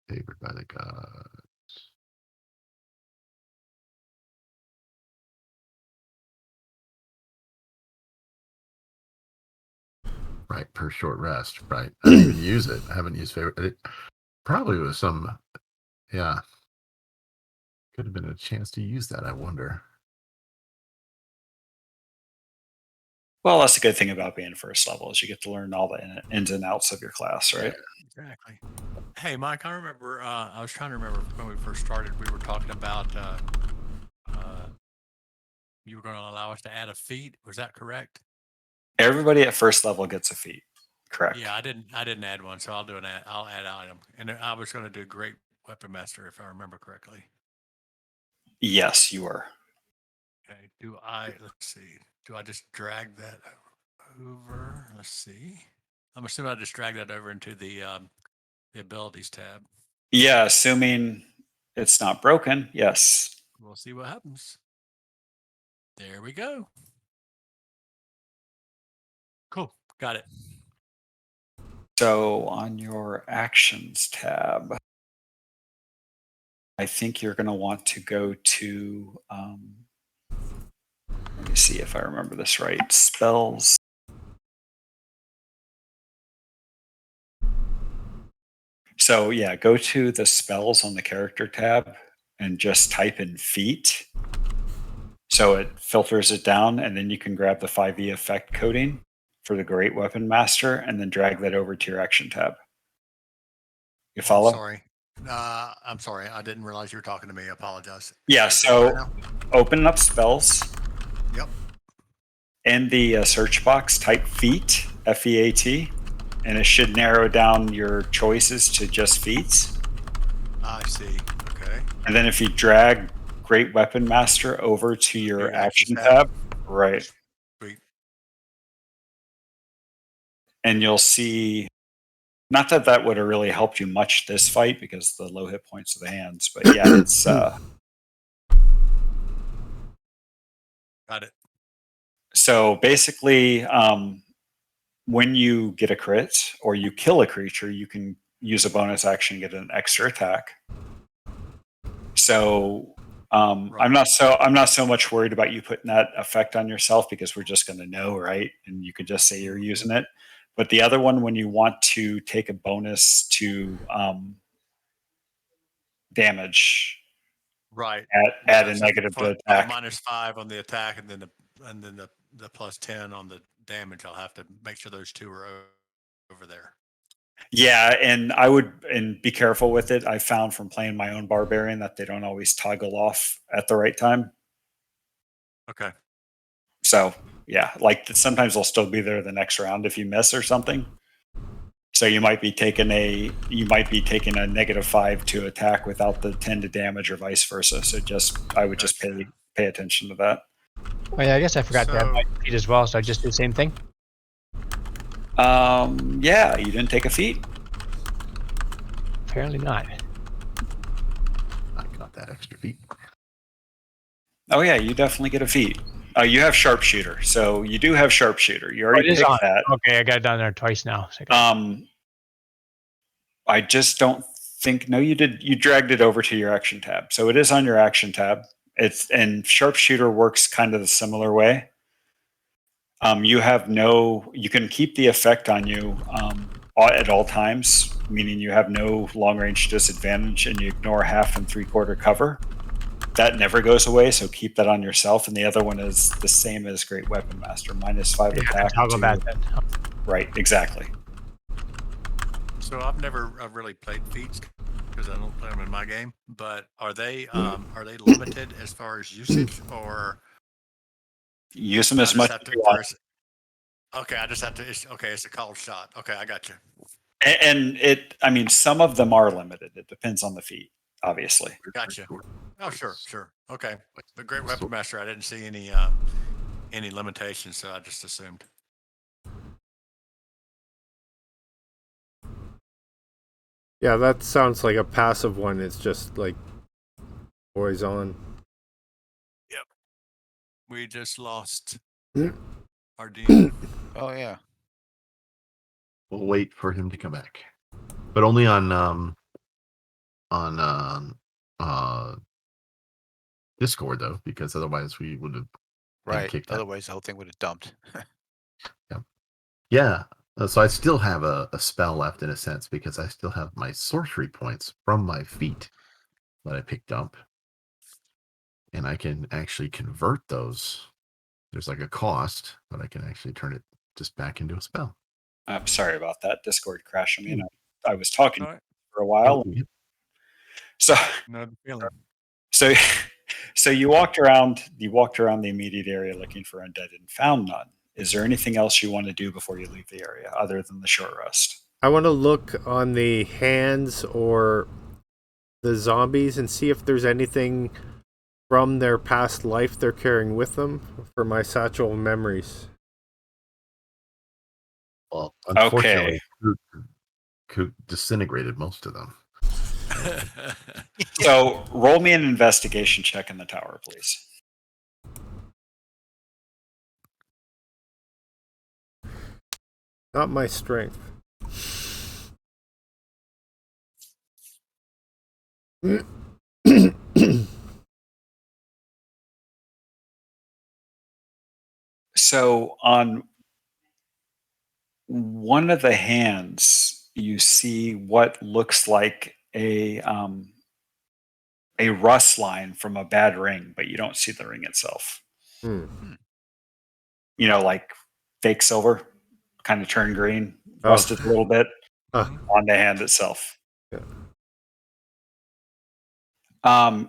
Favored by the gods. Right, per short rest. Right. I didn't even use it. I haven't used favorite. It probably was some, yeah. Could have been a chance to use that, I wonder. Well, that's the good thing about being first level is you get to learn all the ins and outs of your class, right? Exactly. Hey, Mike, I remember, I was trying to remember when we first started, we were talking about you were going to allow us to add a feat. Was that correct? Everybody at first level gets a feat. Correct. Yeah, I didn't add one, so I'll add item. And I was going to do great weapon master if I remember correctly. Yes, you were. Okay. Let's see. Do I just drag that over? Let's see. I'm assuming I just drag that over into the abilities tab. Yeah, assuming it's not broken. Yes. We'll see what happens. There we go. Cool. Got it. So on your actions tab, I think you're going to want to go to, let me see if I remember this right, spells. So yeah, go to the spells on the character tab and just type in feat. So it filters it down, and then you can grab the 5e effect coding for the Great Weapon Master and then drag that over to your action tab. You follow? Sorry. I'm sorry. I didn't realize you were talking to me. I apologize. Yeah, so open up spells. Yep. In the search box, type feat, F-E-A-T, and it should narrow down your choices to just feats. I see. Okay. And then if you drag Great Weapon Master over to your action tab, right. Sweet. And you'll see, not that that would have really helped you much this fight because the low hit points of the hands, but yeah, it's Got it. so basically when you get a crit or you kill a creature, you can use a bonus action and get an extra attack. So right. I'm not so much worried about you putting that effect on yourself because we're just going to know, right? And you could just say you're using it. But the other one, when you want to take a bonus to damage, right, add a negative to attack. -5 on the attack, and then the +10 on the damage. I'll have to make sure those two are over there. Yeah, and I would be careful with it. I found from playing my own barbarian that they don't always toggle off at the right time. Okay. So yeah, like sometimes they'll still be there the next round if you miss or something. So you might be taking a -5 to attack without the 10 to damage or vice versa. So I would just pay attention to that. Oh yeah, I guess I forgot to add my feat as well, so I just do the same thing. Yeah, you didn't take a feat. Apparently not. I got that extra feat. Oh yeah, you definitely get a feat. You have sharpshooter, so you do have sharpshooter. You already picked that. Okay, I got it down there twice now. I just don't think. No, you did. You dragged it over to your action tab, so it is on your action tab. And sharpshooter works kind of the similar way. You can keep the effect on you at all times, meaning you have no long range disadvantage, and you ignore 1/2 and 3/4 cover. That never goes away, so keep that on yourself. And the other one is the same as Great Weapon Master, -5 attack. Toggle that then. Right, exactly. So I've never really played feats because I don't play them in my game. But are they limited as far as usage, or use them as much as you want? Okay, I just have to. It's a called shot. Okay, I got you. And some of them are limited. It depends on the feat. obviously. Gotcha. Oh, sure. Okay. The Great Weapon Master, I didn't see any limitations, so I just assumed. Yeah, that sounds like a passive one. It's just like boys on. Yep. We just lost Hmm. our demon. Oh yeah. We'll wait for him to come back, but only on Discord though, because otherwise we would have been Right. kicked out. Otherwise, the whole thing would have dumped. Yeah. So I still have a spell left in a sense because I still have my sorcery points from my feat that I picked up, and I can actually convert those. There's like a cost, but I can actually turn it just back into a spell. I'm sorry about that. Discord crashed me, and I was talking All right. for a while. Oh, yeah. So No feeling. so so you walked around the immediate area looking for undead and found none. Is there anything else you want to do before you leave the area other than the short rest? I want to look on the hands or the zombies and see if there's anything from their past life they're carrying with them for my satchel of memories. Well, unfortunately, Coot disintegrated most of them. So roll me an investigation check in the tower, please. Not my strength. So on one of the hands, you see what looks like a rust line from a bad ring, but you don't see the ring itself. Hmm. You know, like fake silver, kind of turned green, Oh. rusted a little bit Ah. on the hand itself. Yeah.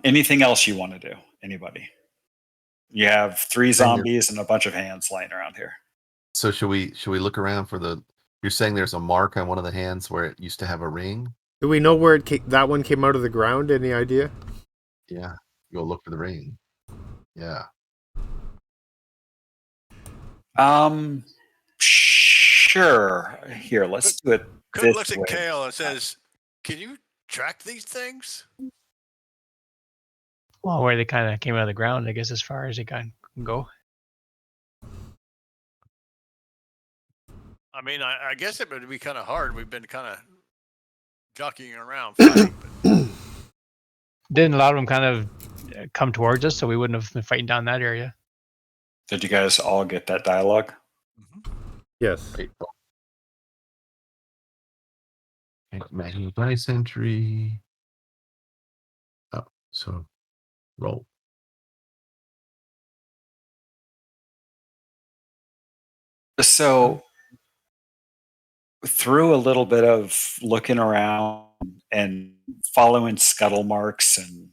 Anything else you want to do? Anybody? You have 3 zombies and a bunch of hands lying around here. So should we look around for the? You're saying there's a mark on one of the hands where it used to have a ring? Do we know where that one came out of the ground? Any idea? Yeah. Go look for the ring. Yeah. Sure. Here, let's do it. Cook looks at Kale and says, "Can you track these things?" Well, where they kind of came out of the ground, I guess, as far as it can go. I mean, I guess it would be kind of hard. We've been kind of jockeying around fighting. But Didn't a lot of them kind of come towards us, so we wouldn't have been fighting down that area? Did you guys all get that dialogue? Yes. Wait. Manual dice entry. Oh, so roll. So through a little bit of looking around and following scuttle marks and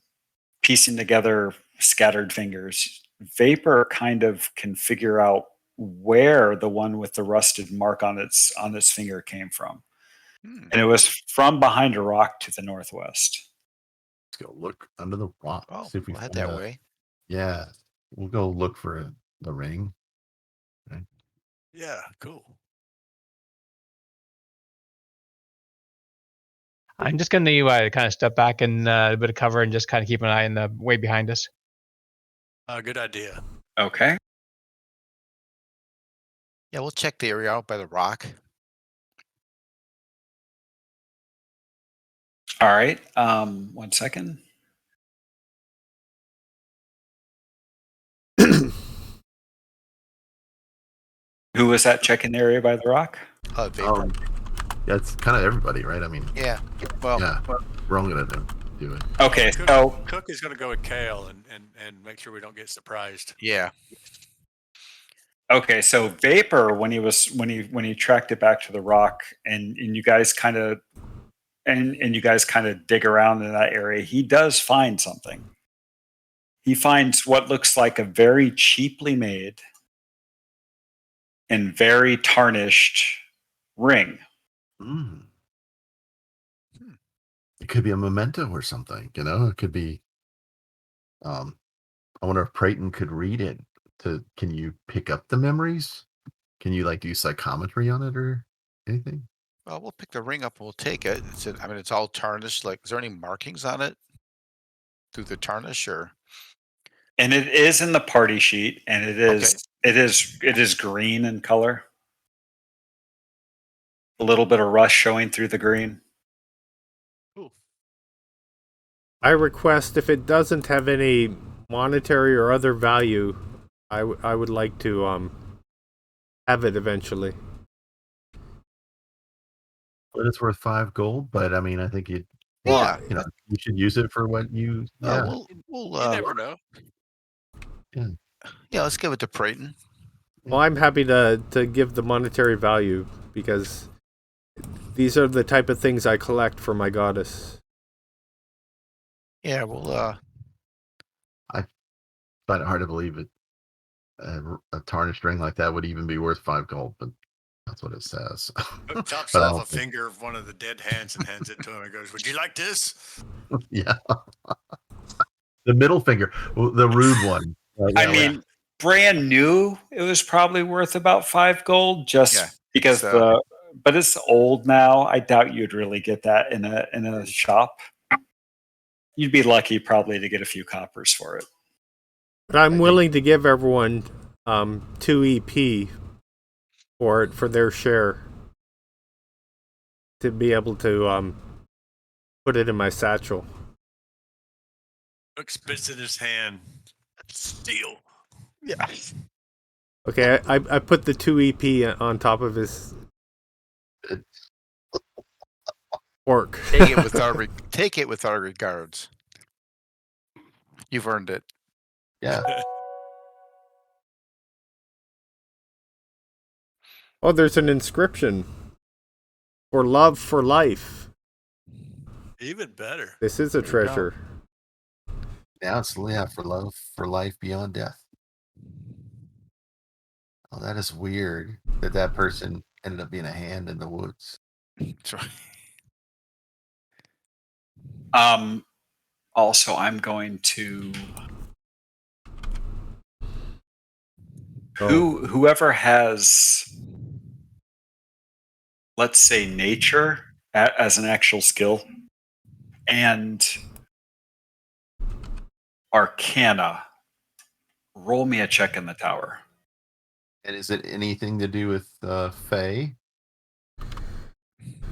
piecing together scattered fingers, Vapor kind of can figure out where the one with the rusted mark on its finger came from. And it was from behind a rock to the northwest. Let's go look under the rock. Oh, See if we we'll head find that way. Yeah, we'll go look for the ring. Okay. yeah, cool. I'm just going to kind of step back and a bit of cover and just kind of keep an eye on the way behind us. Good idea. Okay. Yeah, we'll check the area out by the rock. All right. 1 second. Who was that checking the area by the rock? Vapor. Yeah, it's kind of everybody, right? I mean, Yeah. Well, yeah, we're all gonna do it. Okay, Cook, so Cook is going to go with Kale and make sure we don't get surprised. yeah. so Vapor, when he tracked it back to the rock, and you guys kind of dig around in that area, he does find something. He finds what looks like a very cheaply made and very tarnished ring. Mm. it could be a memento or something. You know, it could be. I wonder if Prayton could read it. Can you pick up the memories? Can you like do psychometry on it or anything? Well, we'll pick the ring up and we'll take it. It's all tarnished. Like, is there any markings on it through the tarnish or? And it is in the party sheet, and it Okay. is green in color. A little bit of rust showing through the green. I request if it doesn't have any monetary or other value, I would like to have it eventually. But it's worth 5 gold. But I mean, I think you Yeah. you know you should use it for what you. Yeah. We'll You never know. yeah, let's give it to Prayton. Well, I'm happy to give the monetary value because these are the type of things I collect for my goddess. Yeah, we'll I find it hard to believe it. A tarnished ring like that would even be worth 5 gold, but that's what it says. Chops But I off don't a think- finger of one of the dead hands and hands it to him and goes, "Would you like this?" Yeah. The middle finger, the rude one. I mean, brand new, it was probably worth about 5 gold, just Yeah, because so- but it's old now. I doubt you'd really get that in a shop. You'd be lucky probably to get a few coppers for it. But I'm willing to give everyone 2 EP for their share to be able to put it in my satchel. Look, spits in his hand. Steel. yeah. Okay, I put the 2 EP on top of his fork. Take it with our regards. You've earned it. Yeah. Oh, there's an inscription. For love for life. Even better. This is a There you go. treasure. Yeah, it's for love, for life beyond death. Oh, that is weird that person ended up being a hand in the woods. That's right. Also, I'm going to whoever has, let's say, nature as an actual skill and arcana, roll me a check in the tower. And is it anything to do with Fae?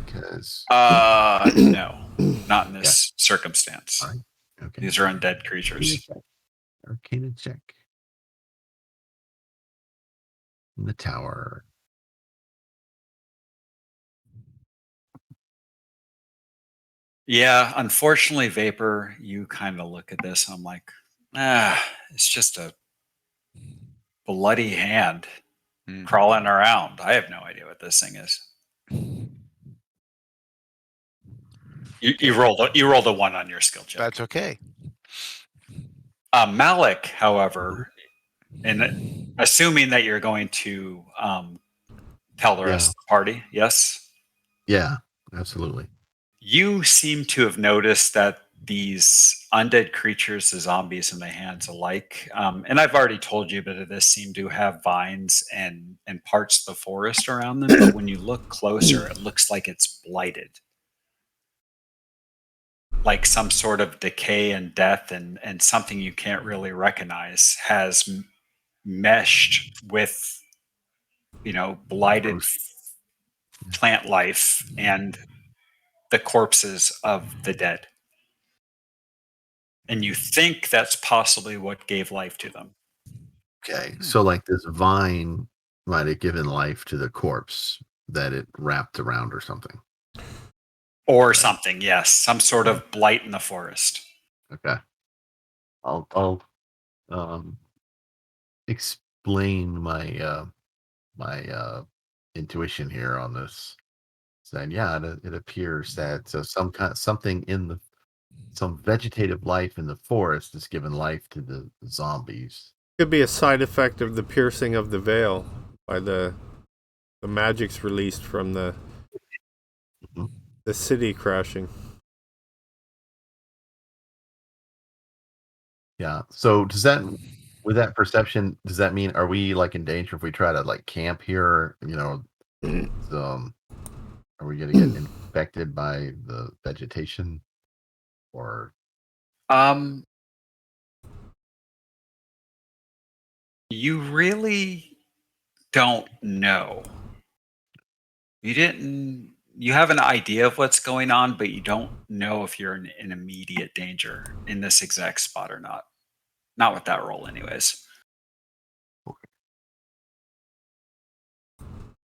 Because No, not in this circumstance. All right. Okay. These are undead creatures. Arcana check. In the tower. Yeah, unfortunately, Vapor, you kind of look at this and I'm like, it's just a bloody hand crawling around. I have no idea what this thing is. You rolled a 1 on your skill check. That's okay. Malik, however, and assuming that you're going to tell the rest of the party, yes? Yeah, absolutely. You seem to have noticed that these undead creatures, the zombies and the hands alike, and I've already told you, but this seem to have vines and parts of the forest around them. But when you look closer, it looks like it's blighted, like some sort of decay and death, and something you can't really recognize has meshed with, blighted plant life and the corpses of the dead. And you think that's possibly what gave life to them. Okay, so like this vine might have given life to the corpse that it wrapped around or something. Or something, yes. Some sort of blight in the forest. Okay. I'll explain my intuition here on this. Saying, yeah, it appears that something in some vegetative life in the forest has given life to the zombies. Could be a side effect of the piercing of the veil by the magics released from the city crashing. Yeah. So does that, with that perception, does that mean, are we like in danger if we try to like camp here? Are we going to get infected by the vegetation, or? You really don't know. You have an idea of what's going on, but you don't know if you're in immediate danger in this exact spot or not. Not with that roll, anyways.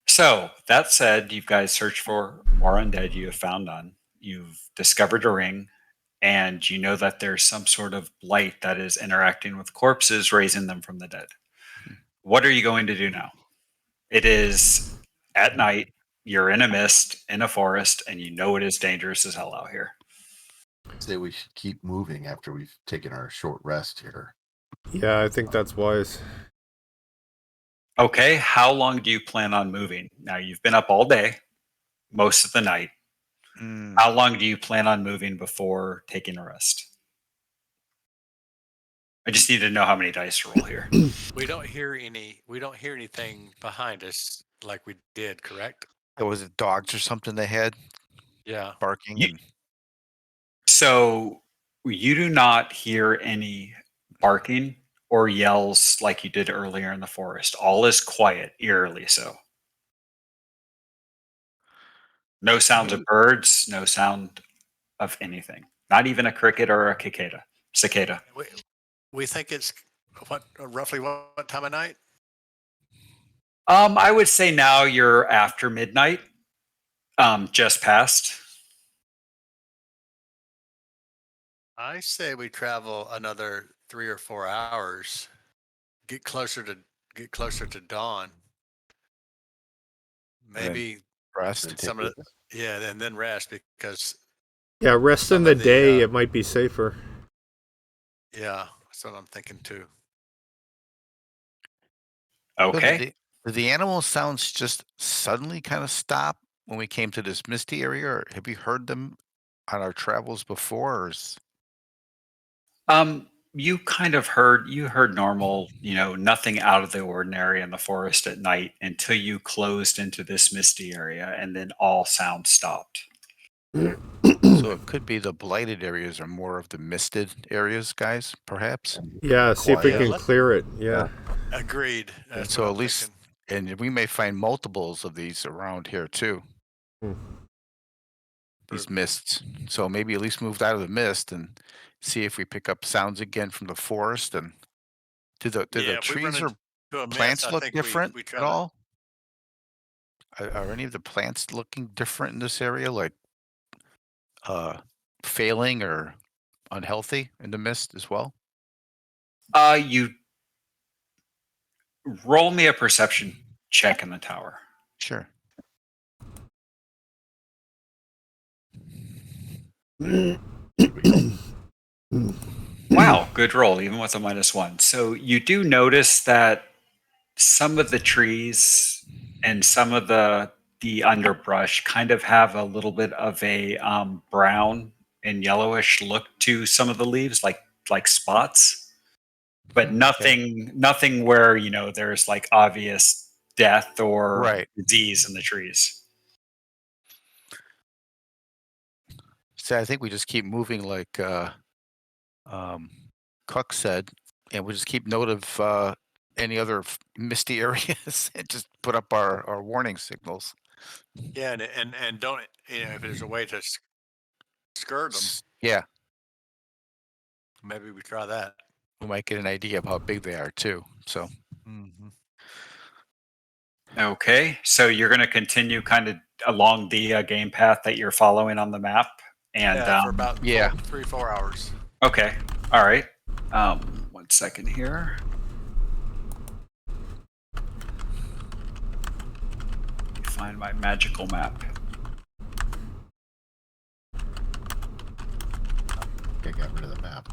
So, that said, you guys search for more undead. You have found none. You've discovered a ring, and you know that there's some sort of blight that is interacting with corpses, raising them from the dead. What are you going to do now? It is at night. You're in a mist, in a forest, and you know it is dangerous as hell out here. Say we should keep moving after we've taken our short rest here. Yeah, I think that's wise. Okay, how long do you plan on moving? Now, you've been up all day, most of the night. How long do you plan on moving before taking a rest? I just need to know how many dice to roll here. We don't hear anything behind us like we did, correct? Was it dogs or something they had Yeah. barking? You- So you do not hear any barking or yells like you did earlier in the forest. All is quiet, eerily so. No sounds of birds, no sound of anything. Not even a cricket or a cicada. We think it's roughly what time of night? I would say now you're after midnight, just past. I say we travel another 3 or 4 hours, get closer to dawn. Maybe Rest. some of the, and then rest, because Yeah, rest in some the of the, day, it might be safer. yeah, that's what I'm thinking too. So Okay. did the animal sounds just suddenly kind of stop when we came to this misty area, or have you heard them on our travels before? You kind of heard normal, nothing out of the ordinary in the forest at night until you closed into this misty area, and then all sound stopped. So it could be the blighted areas are more of the misted areas, guys, perhaps. Yeah, see if we Quiet. can clear it. Yeah. Agreed. And That's so what at I'm least, thinking. and we may find multiples of these around here too. These mists. So maybe at least move out of the mist and see if we pick up sounds again from the forest. And do the If we run trees or into a mist, plants I look think different we try at to. all? Are any of the plants looking different in this area, like failing or unhealthy in the mist as well? You roll me a perception check in the tower. Sure. Wow, good roll, even with a -1. So you do notice that some of the trees and some of the underbrush kind of have a little bit of a brown and yellowish look to some of the leaves, like spots, but nothing where there's like obvious death or Right. disease in the trees. So I think we just keep moving like Cook said, and we just keep note of any other misty areas and just put up our warning signals. Yeah, and don't, if there's a way to skirt them, Yeah, maybe we try that. we might get an idea of how big they are too. So Okay, so you're going to continue kind of along the game path that you're following on the map, and For about 3-4 hours. Okay, all right. 1 second here. Let me find my magical map. I got rid of the map.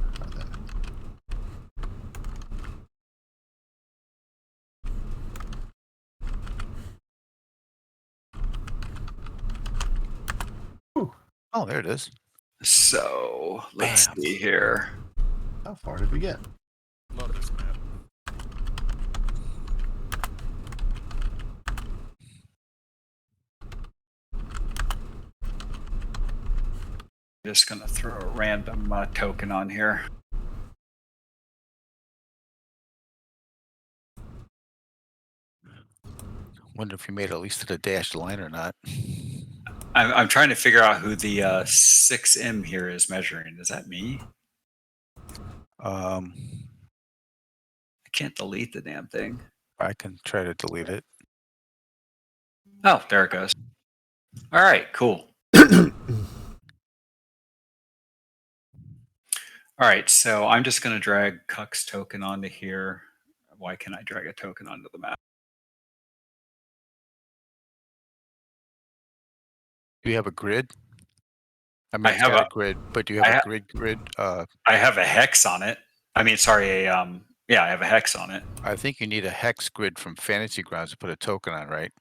Oh, there it is. So let's see here. How far did we get? Love this map. Just going to throw a random token on here. Wonder if you made at least to the dashed line or not. I'm trying to figure out who the 6M here is measuring. Is that me? I can't delete the damn thing. I can try to delete it. Oh, there it goes. All right, cool. All right, so I'm just going to drag Cuck's token onto here. Why can't I drag a token onto the map? Do you have a grid? I mean, I it's have got a- a grid, but do you have a grid? I have a hex on it. I mean, sorry, yeah, I have a hex on it. I think you need a hex grid from Fantasy Grounds to put a token on, right?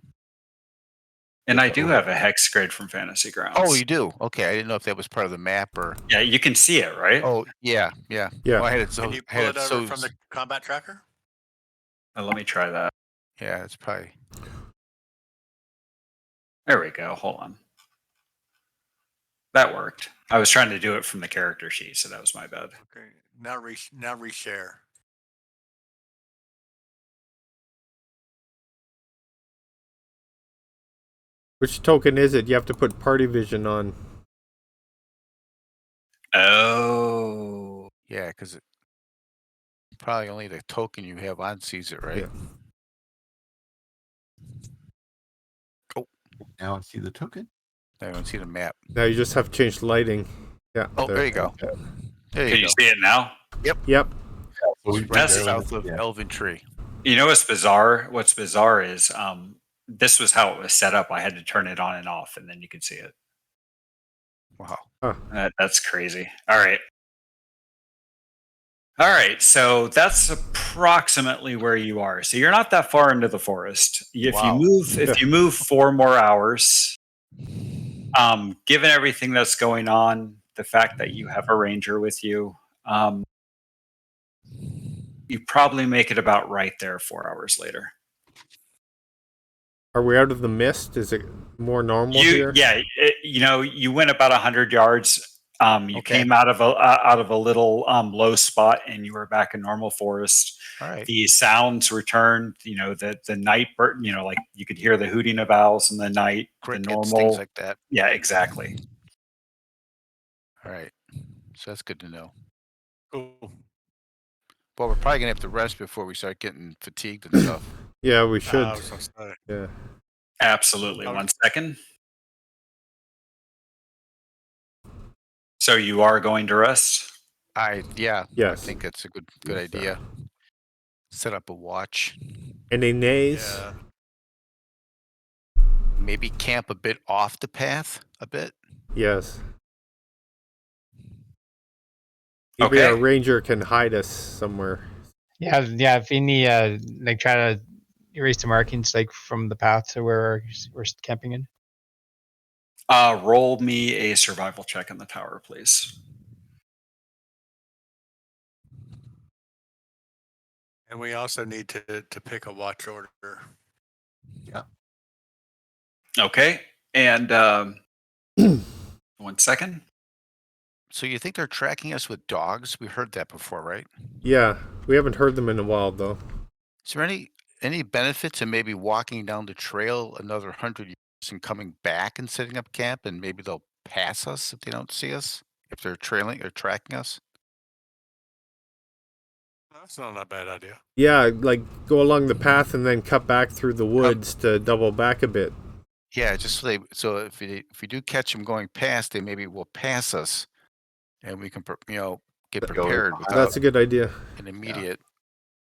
And I do have a hex grid from Fantasy Grounds. Oh, you do? Okay, I didn't know if that was part of the map or. Yeah, you can see it, right? Oh, yeah. Yeah. Well, I had it so. Can you I had pull it over so. from the combat tracker? Let me try that. Yeah, it's probably. There we go. Hold on. That worked. I was trying to do it from the character sheet, so that was my bad. Okay. Now reshare. Which token is it? You have to put party vision on. Oh. Yeah, because probably only the token you have on sees it, right? Yeah. Now I see the token. I don't see the map. Now you just have to change lighting. Yeah. Oh, there you go. There Can you you go. see it now? Yep. So we Right That's- south of Elven Tree. You know what's bizarre? What's bizarre is this was how it was set up. I had to turn it on and off, and then you could see it. Wow. That's crazy. All right. All right. So that's approximately where you are. So you're not that far into the forest. Wow. If you move 4 more hours, given everything that's going on, the fact that you have a ranger with you, you probably make it about right there 4 hours later. Are we out of the mist? Is it more normal here? Yeah, you went about 100 yards. You Okay. came out of a little low spot, and you were back in normal forest. All right. The sounds returned. The night bird. Like you could hear the hooting of owls in the night. Crickets, the normal. things like that. Yeah, exactly. All right. So that's good to know. Cool. Well, we're probably gonna have to rest before we start getting fatigued and stuff. Yeah, we should. I was gonna say. Yeah. Absolutely. Okay. 1 second. So you are going to rest? Yeah. Yes. I think that's a good Yes, idea. Set up a watch. Any nays? Yeah. Maybe camp a bit off the path a bit. Yes. Maybe Okay. our ranger can hide us somewhere. Yeah, if any like try to erase the markings like from the path to where we're camping in. Roll me a survival check in the tower, please. And we also need to pick a watch order. Okay. And 1 second. So you think they're tracking us with dogs? We heard that before, right? Yeah, we haven't heard them in a while though. Is there any benefit to maybe walking down the trail another 100 years and coming back and setting up camp, and maybe they'll pass us if they don't see us, if they're trailing or tracking us? That's not a bad idea. Yeah, like go along the path and then cut back through the woods to double back a bit. Yeah, just so if we do catch them going past, they maybe will pass us, and we can get Go prepared behind. without That's a good idea. an immediate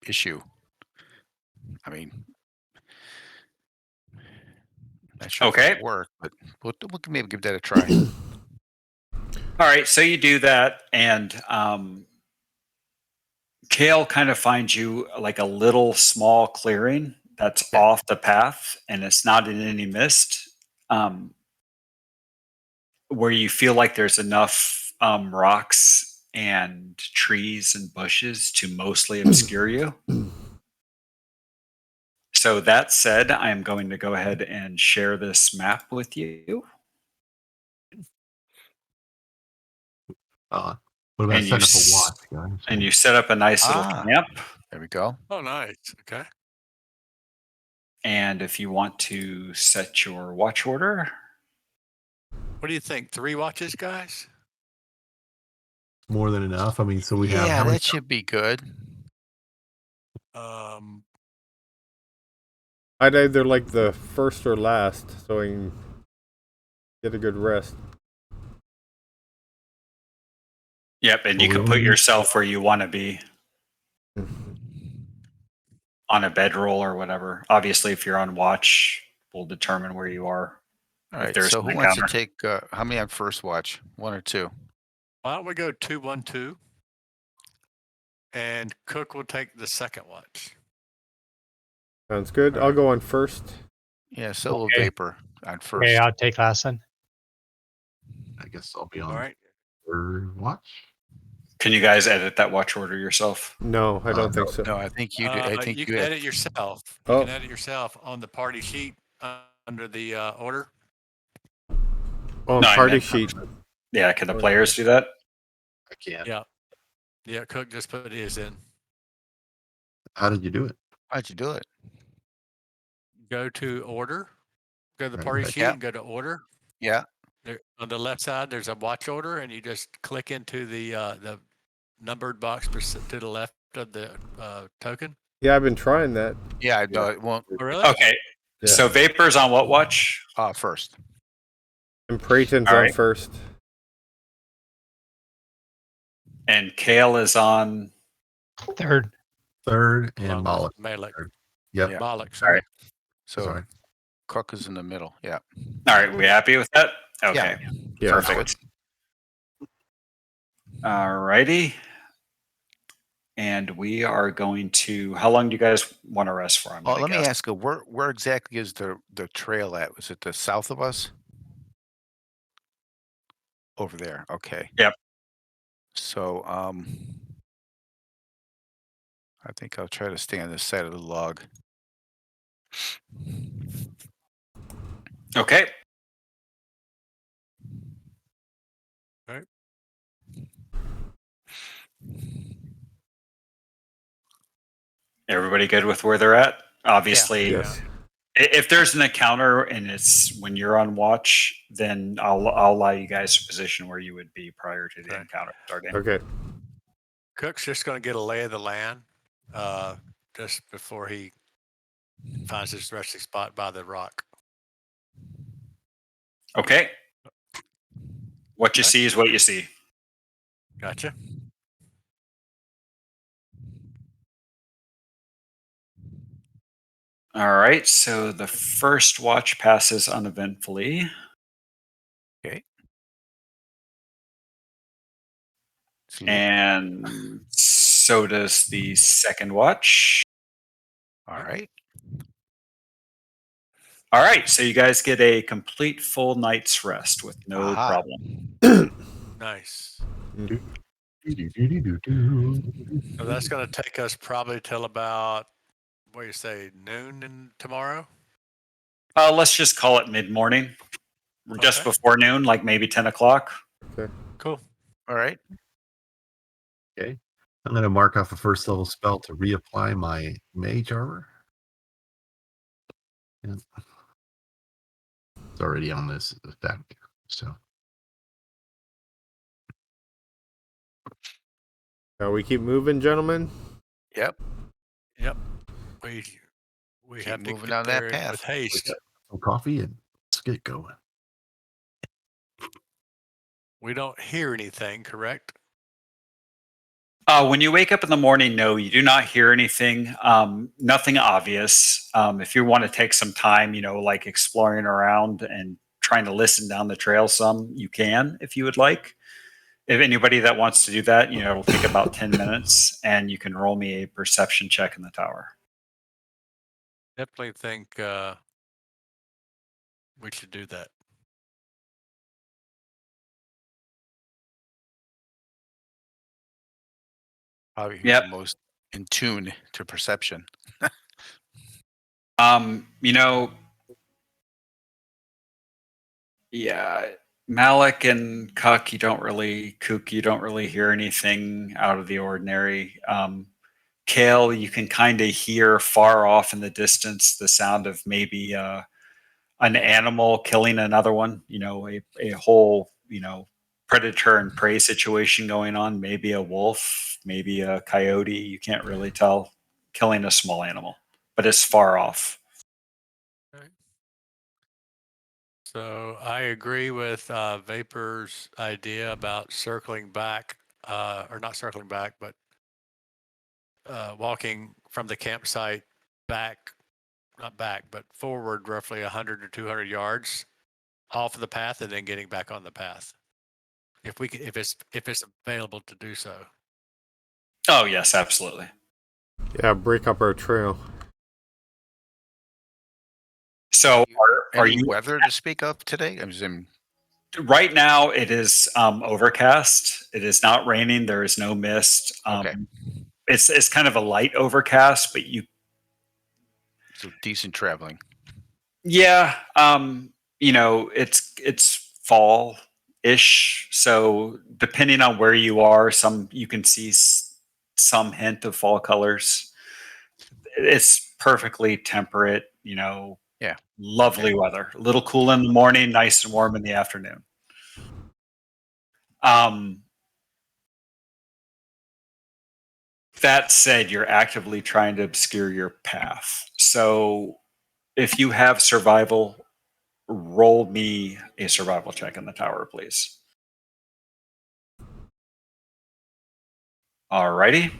issue. I mean, not sure if Okay. it'll work, but we'll maybe give that a try. All right. So you do that, and Kale kind of finds you like a little small clearing that's off the path, and it's not in any mist, where you feel like there's enough rocks and trees and bushes to mostly obscure you. So that said, I'm going to go ahead and share this map with you. What about And you setting up a s- watch, guys? And you set up a nice little Ah. camp. There we go. Oh, nice. Okay. And if you want to set your watch order, What do you think? 3 watches, guys? More than enough. I mean, so we have Yeah, how many? that should be good. I'd either like the first or last, so I can get a good rest. yep, and Well, you we can only put need- yourself where you want to be on a bedroll or whatever. Obviously, if you're on watch, we'll determine where you are. All If right. there's So an who wants to encounter. take how many on first watch? 1 or 2? Why don't we go 2-1-2? And Cook will take the second watch. Sounds good. I'll go on first. Yeah, so will Okay. Vapor on first. Okay, I'll take last then. I guess I'll be on All right. third watch. Can you guys edit that watch order yourself? No, I don't think so. No, I think you do. I think you you can had. edit yourself. You Oh. can edit yourself on the party sheet under the order. On No, I party meant- sheet. Yeah, can the players do that? I can't. Yeah. Yeah, Cook just put his in. How did you do it? How'd you do it? Go to order. Go to the Right, party right. sheet Yeah. and go to order. Yeah. There, on the left side, there's a watch order, and you just click into the numbered box to the left of the token. Yeah, I've been trying that. Yeah. No, it won't. Oh, really? Okay. Yeah. So Vapor's on what watch? First. And Prayton's All on right. first. And Kale is on. Third. Third and Along Moloch. with Malek. Yep. Yeah. Moloch, sorry. right. So Sorry. Cook is in the middle. Yeah. All right, we happy with that? Okay, Yeah. perfect. All righty. And we are going to. How long do you guys want to rest for? I'm Oh, gonna let me guess. ask you, where exactly is the trail at? Was it the south of us? Over there. Okay. Yep. So I think I'll try to stay on this side of the log. Okay. Right. Everybody good with where they're at? Obviously, Yes. if there's an encounter and it's when you're on watch, then I'll allow you guys to position where you would be prior to the Okay. encounter starting. Okay. Cook's just going to get a lay of the land just before he finds his resting spot by the rock. Okay. What you Okay. see is what you see. Gotcha. All right. So the first watch passes uneventfully. Okay. See? And so does the second watch. All right. All right, so you guys get a complete full night's rest with no Aha. problem. Nice. Do-do-do-do-do. So that's going to take us probably till about, what do you say, noon tomorrow? Let's just call it mid-morning, just Okay. before noon, like maybe 10 o'clock. Cool. All right. Okay. I'm going to mark off a first level spell to reapply my mage armor. Yeah. It's already on this effect. So Now we keep moving, gentlemen. Yep. Yep. We Keep have to moving get down that there path. with haste. some coffee and let's get going. We don't hear anything, correct? When you wake up in the morning, no, you do not hear anything. Nothing obvious. If you want to take some time, like exploring around and trying to listen down the trail some, you can if you would like. If anybody that wants to do that, it'll take about 10 minutes and you can roll me a perception check in the tower. Definitely think we should do that. Probably who's Yep. the most in tune to perception. You know, yeah, Malik and Cook, you don't really hear anything out of the ordinary. Kale, you can kind of hear far off in the distance the sound of maybe an animal killing another one. You know, a whole predator and prey situation going on. Maybe a wolf, maybe a coyote. You can't really tell killing a small animal, but it's far off. So I agree with Vapor's idea about circling back, or not circling back, but walking from the campsite back, not back, but forward roughly 100 or 200 yards off of the path, and then getting back on the path. If it's available to do so. Oh yes, absolutely. Yeah, break up our trail. So are Any you weather to speak of today? I'm just right now? It is overcast. It is not raining. There is no mist. okay. It's kind of a light overcast, but So decent traveling. yeah, it's fall ish. So depending on where you are, you can see some hint of fall colors. It's perfectly temperate. Yeah. Lovely weather. A little cool in the morning, nice and warm in the afternoon. Um, that said, you're actively trying to obscure your path. So if you have survival, roll me a survival check in the tower, please. Alrighty.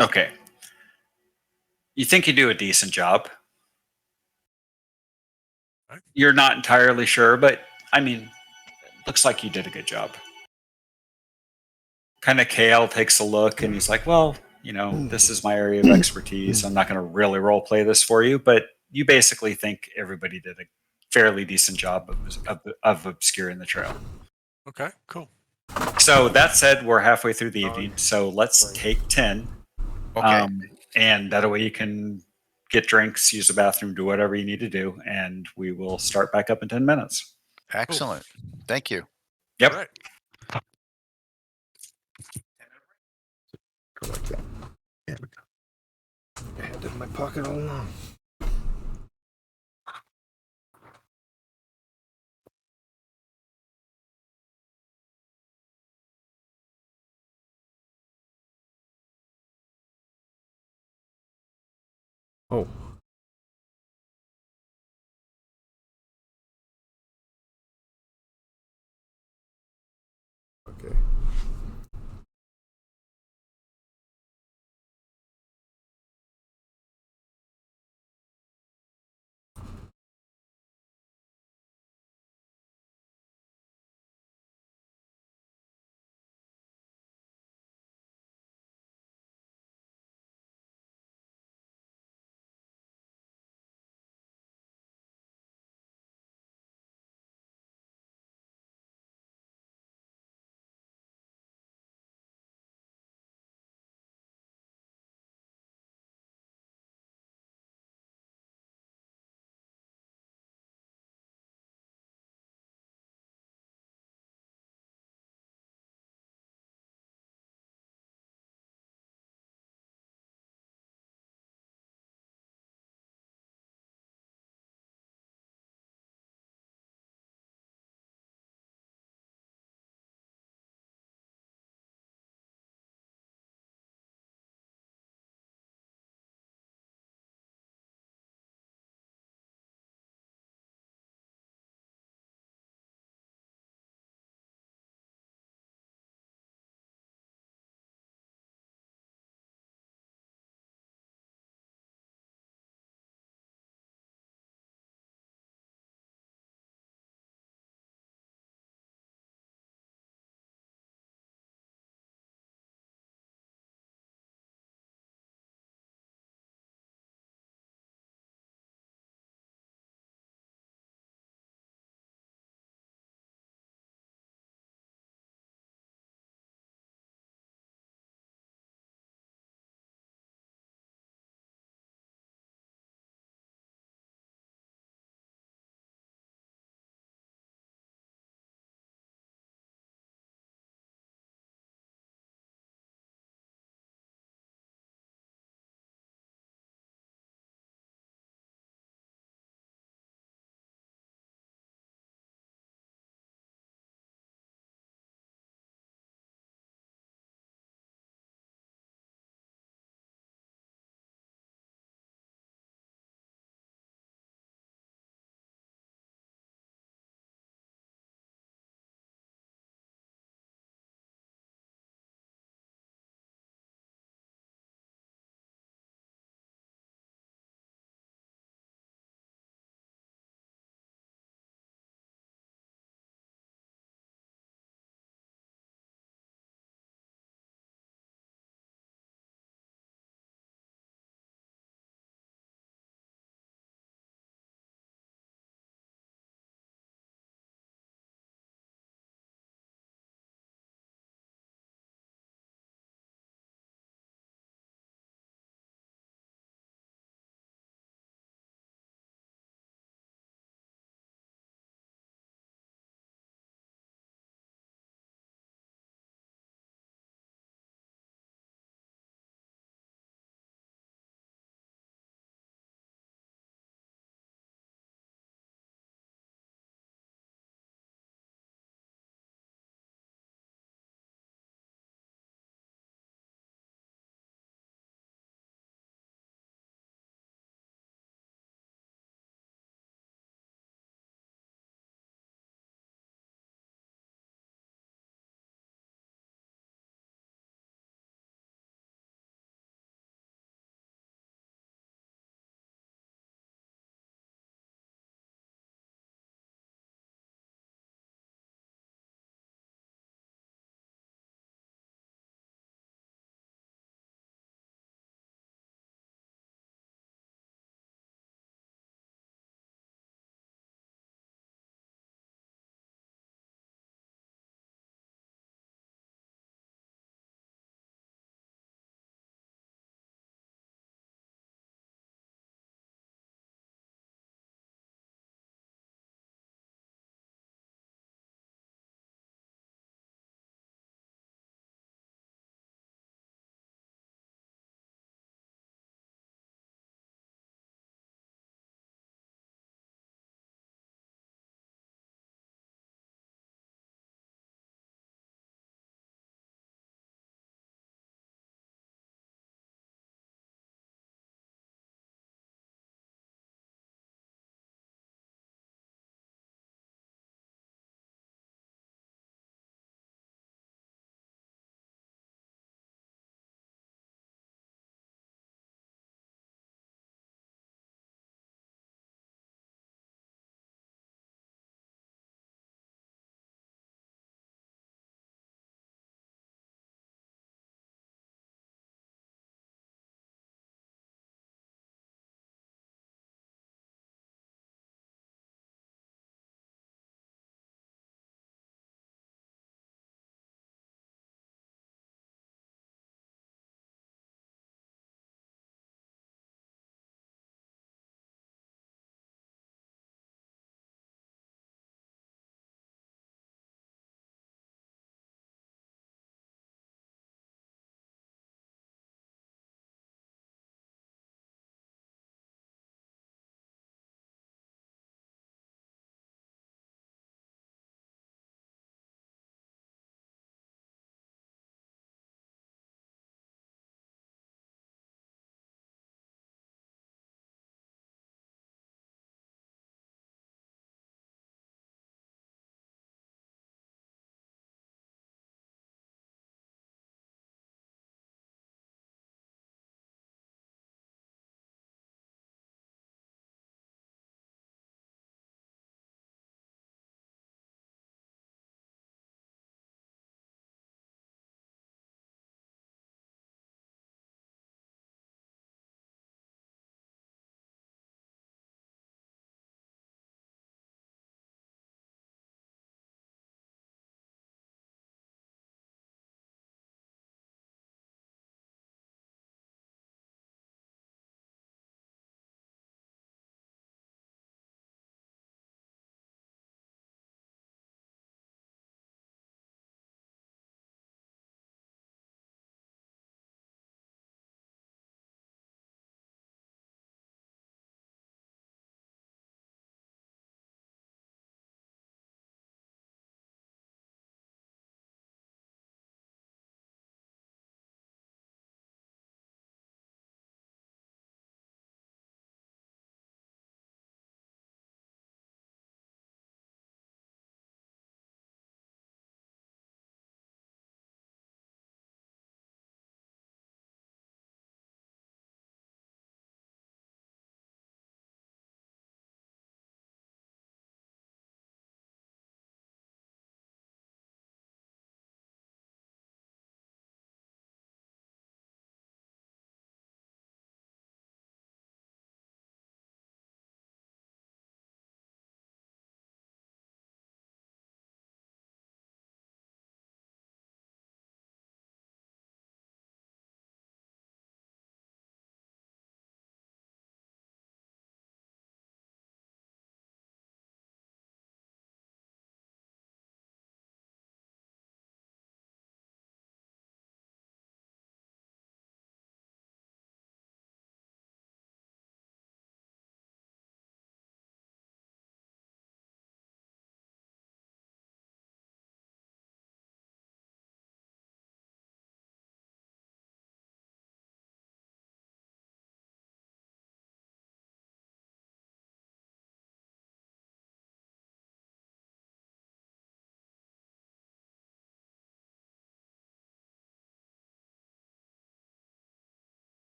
Okay. You think you do a decent job. Right. You're not entirely sure, but I mean, looks like you did a good job. Kind of Kale takes a look and he's like, well, this is my area of expertise. I'm not going to really role play this for you, but you basically think everybody did a fairly decent job of obscuring the trail. Okay, cool. So that said, we're halfway through the evening, so let's take 10. Okay. And that way you can get drinks, use the bathroom, do whatever you need to do, and we will start back up in 10 minutes. Excellent. Thank you. Yep. All right. Go like that. There we go. I had it in my pocket all along. Oh. Okay.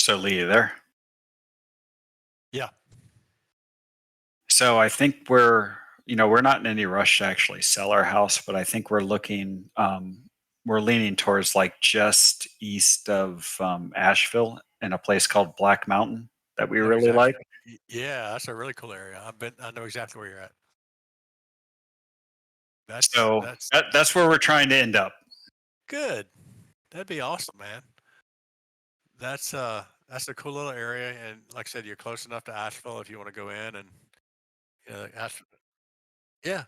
So Lee, you there? Yeah. So I think we're not in any rush to actually sell our house, but I think we're leaning towards like just east of Asheville in a place called Black Mountain that we I know really like. Yeah, that's a really cool area. I know exactly where you're at. So That's that's where we're trying to end up. good. That'd be awesome, man. That's a cool little area, and like I said, you're close enough to Asheville if you want to go in, and yeah,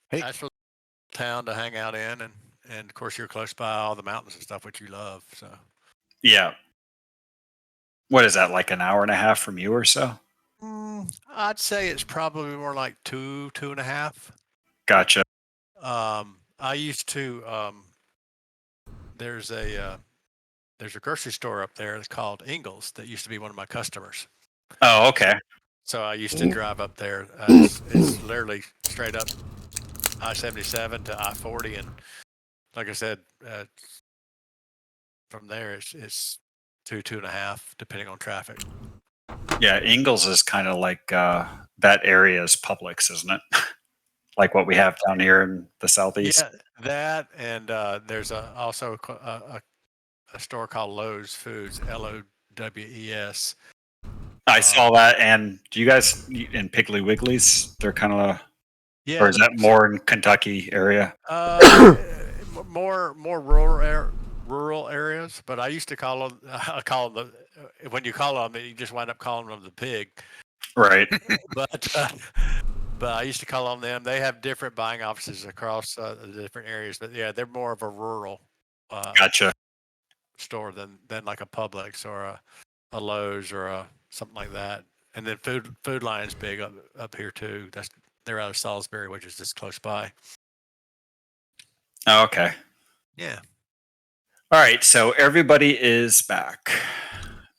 Hey. Asheville town to hang out in, and of course you're close by all the mountains and stuff which you love. So Yeah. What is that, like an hour and a half from you or so? I'd say it's probably more like 2.5. Gotcha. I used to there's a grocery store up there that's called Ingles that used to be one of my customers. Oh, okay. So I used to drive up there. It's literally straight up I-77 to I-40, and like I said, from there it's 2.5, depending on traffic. Yeah, Ingalls is kind of like that area is Publix, isn't it? Like what we have down here in the southeast. Yeah, that, and there's also a store called Lowe's Foods, Lowes. I saw that. And do you guys in Piggly Wigglies? They're kind of, Yeah, or is that more in Kentucky area? more rural areas, but I used to call them. I call them when you call them, you just wind up calling them the pig. Right. But I used to call on them. They have different buying offices across the different areas, but yeah, they're more of a rural Gotcha. store than like a Publix or a Lowe's or something like that. And then Food Lion's big up here too. They're out of Salisbury, which is just close by. Oh, okay. Yeah. All right. So everybody is back.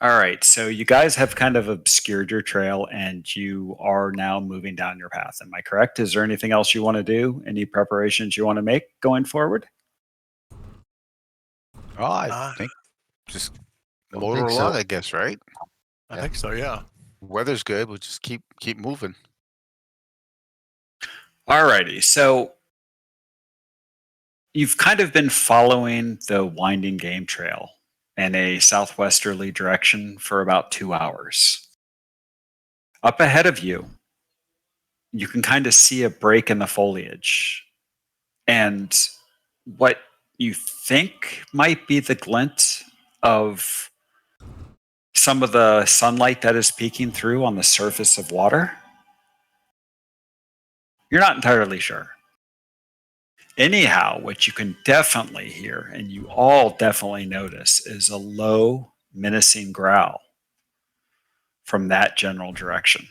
All right. So you guys have kind of obscured your trail and you are now moving down your path. Am I correct? Is there anything else you want to do? Any preparations you want to make going forward? Oh, I think just Don't motor think along, so. I guess, right? I think so. Yeah. Weather's good. We'll just keep moving. All righty. So you've kind of been following the winding game trail in a southwesterly direction for about 2 hours. Up ahead of you, you can kind of see a break in the foliage. And what you think might be the glint of some of the sunlight that is peeking through on the surface of water. You're not entirely sure. Anyhow, what you can definitely hear, and you all definitely notice, is a low, menacing growl from that general direction.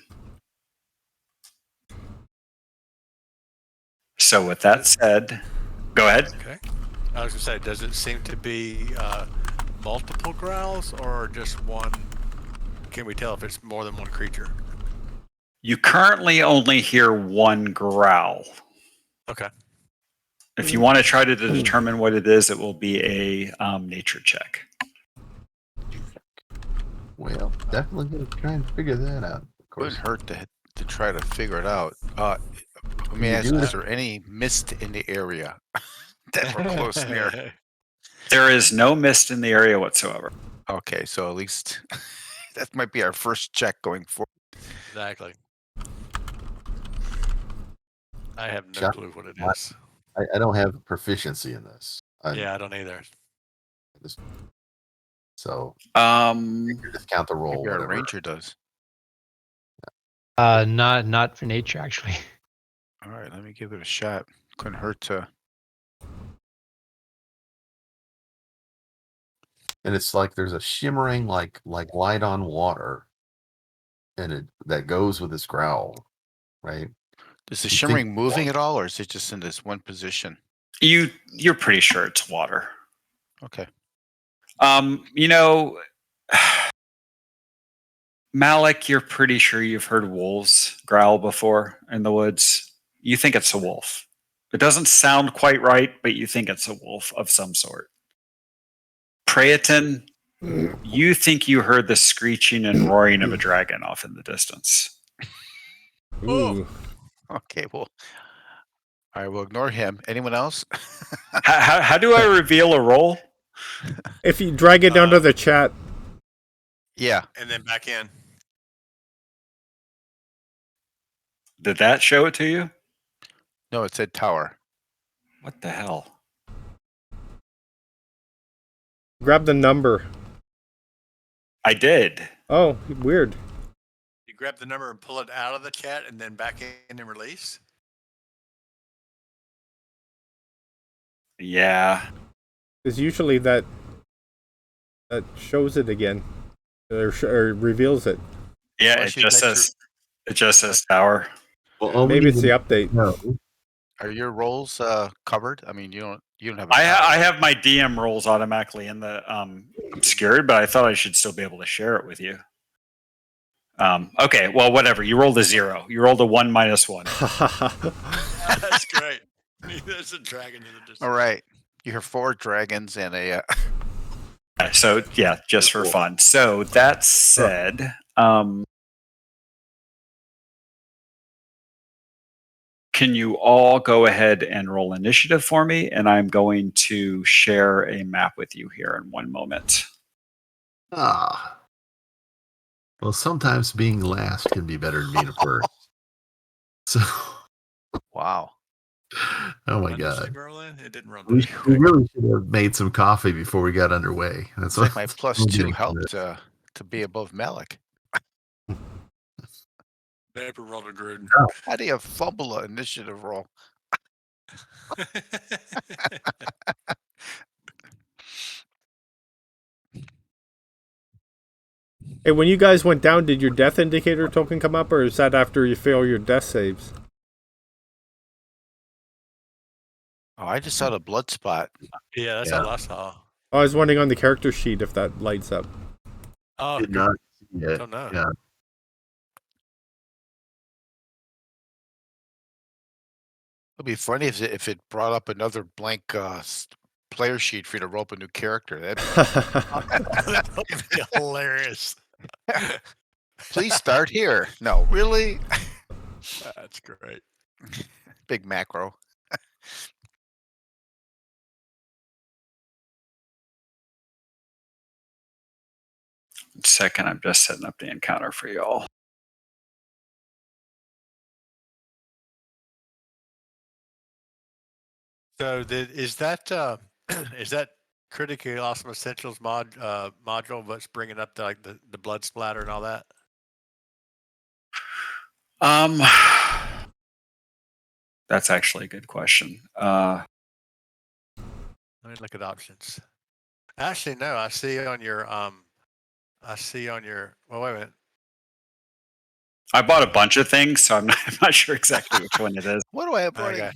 So, with that said, go ahead. Okay. I was gonna say, does it seem to be multiple growls or just one? Can we tell if it's more than one creature? You currently only hear one growl. Okay. If you want to try to determine what it is, it will be a nature check. Well, definitely going to try and figure that out. Of course. Wouldn't hurt to try to figure it out. Let me ask, is there any mist in the area that we're close near? There is no mist in the area whatsoever. Okay, so at least that might be our first check going forward. Exactly. I have no clue what it is. I don't have proficiency in this. Yeah, I don't either. So discount the roll. Maybe our Whatever. ranger does. Not for nature actually. All right, let me give it a shot. Couldn't hurt to. And it's like there's a shimmering like light on water, and that goes with this growl, right? Is the You shimmering think- moving at all, or is it just in this one position? You're pretty sure it's water. Okay. Malik, you're pretty sure you've heard wolves growl before in the woods. You think it's a wolf. It doesn't sound quite right, but you think it's a wolf of some sort. Praeton, You think you heard the screeching and roaring of a dragon off in the distance. Ooh. Okay, well, all right, we'll ignore him. Anyone else? How do I reveal a roll? If you drag it down to the chat, Yeah. And then back in. Did that show it to you? No, it said tower. What the hell? grab the number. I did. Oh, weird. You grab the number and pull it out of the chat and then back in and release. Yeah. Because usually that shows it again, or reveals it. Yeah, Unless it you just says tower. Well, all we Maybe need it's to the update. know- Are your roles covered? I mean, you don't have. I have my DM rolls automatically in the obscured, but I thought I should still be able to share it with you. Okay, well, whatever. You rolled a 0. You rolled a 1 minus 1. That's great. There's a dragon in the distance. All right, you hear 4 dragons and a. So yeah, just for fun. So that said, can you all go ahead and roll initiative for me? And I'm going to share a map with you here in one moment. Ah. Well, sometimes being last can be better than being first. So, Wow. oh my When god. does it roll in? It didn't roll We in. really should have made some coffee before we got underway. That's It's like my +2 helped to be above Malik. Never rolled a Gruden. How do you fumble an initiative roll? Hey, when you guys went down, did your death indicator token come up, or is that after you fail your death saves? Oh, I just saw the blood spot. Yeah, that's all I saw. Oh, I was wondering on the character sheet if that lights up. Oh, did not see it. don't know. Yeah. It'd be funny if it brought up another blank player sheet for you to roll up a new character. That would be hilarious. Please start here. No, really? That's great. Big macro. Second, I'm just setting up the encounter for y'all. So is that critically awesome essentials module that's bringing up the blood splatter and all that? That's actually a good question. Let me look at options. Actually, no. I see on your well, wait a minute. I bought a bunch of things, so I'm not sure exactly which one it is. What do I have I running?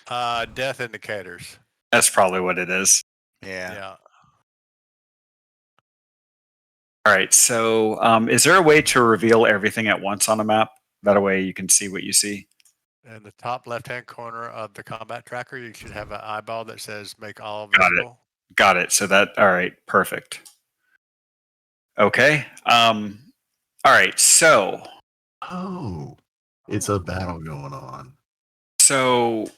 got death indicators. That's probably what it is. Yeah. All right. So, is there a way to reveal everything at once on a map? That way you can see what you see. In the top left-hand corner of the combat tracker, you should have an eyeball that says "Make all Got it. visible." Got it. So that, all right, perfect. Okay. All right. So, Oh, it's a battle going on. so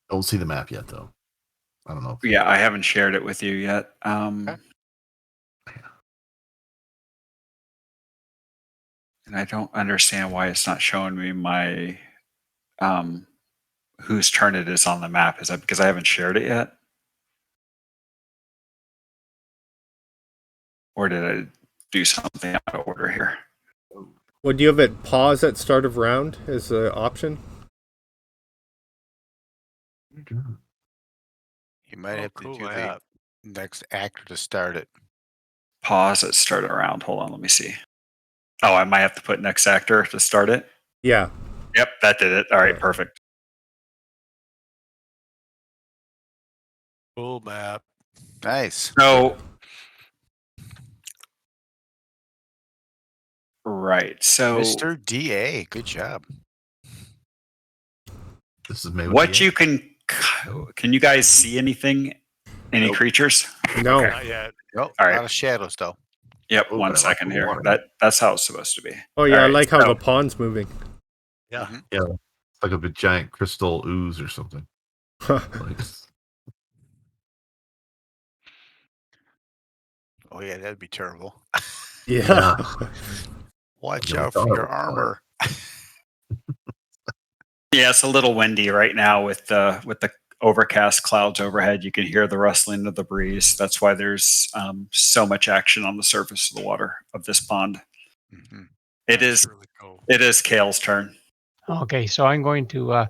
Don't see the map yet, though. I don't know. yeah, I haven't shared it with you yet. Okay. And I don't understand why it's not showing me my whose turn it is on the map. Is that because I haven't shared it yet? Or did I do something out of order here? Well, do you have it pause at start of round as an option? You might have to cool, do yeah. the next actor to start it. Pause it, start it around. Hold on, let me see. Oh, I might have to put next actor to start it. Yeah. Yep, that did it. All right, perfect. Full map. Nice. So, right. So, Mr. DA, good job. This is maybe what you can you guys see anything Any Nope. creatures? No. Okay. Not yet. Nope. All right. Lot of shadows though. Yep. Oh, One but I like second the here. water. That's how it's supposed to be. Oh yeah, All I right, like how so- the pond's moving. Yeah. Mhm. Yeah, it's like a big giant crystal ooze or something. Like, Oh yeah, that'd be terrible. yeah. Watch No out for your doubt. armor. Yeah, it's a little windy right now with the overcast clouds overhead. You can hear the rustling of the breeze. That's why there's so much action on the surface of the water of this pond. Mhm. It That's is really cool. it is Kale's turn. Okay, so I'm going to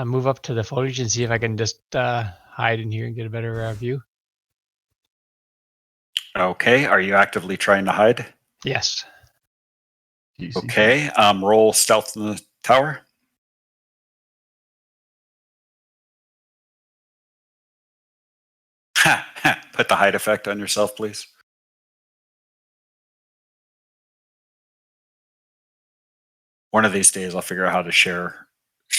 move up to the foliage and see if I can just hide in here and get a better view. Okay, are you actively trying to hide? Yes. easy. Okay, roll stealth in the tower. Put the hide effect on yourself, please. One of these days, I'll figure out how to share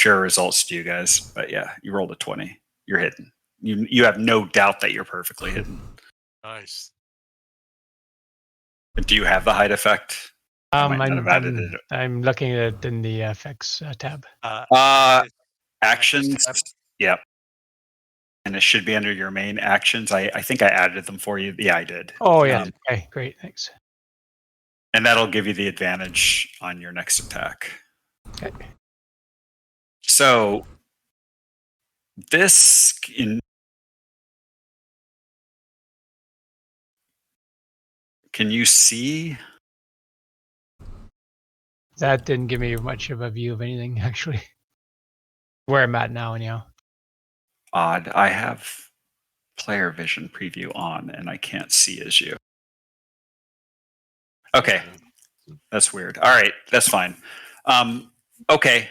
results to you guys. But yeah, you rolled a 20. You're hidden. You have no doubt that you're perfectly hidden. Nice. Do you have the hide effect? I might not have added it. I'm looking at it in the effects tab. Actions. tab. Yep. And it should be under your main actions. I think I added them for you. Yeah, I did. Oh yeah. Okay, great, thanks. And that'll give you the advantage on your next attack. Okay. So this can you see? That didn't give me much of a view of anything actually. Where I'm at now, anyhow. Odd. I have player vision preview on and I can't see as you. Okay. That's weird. All right, that's fine. Okay.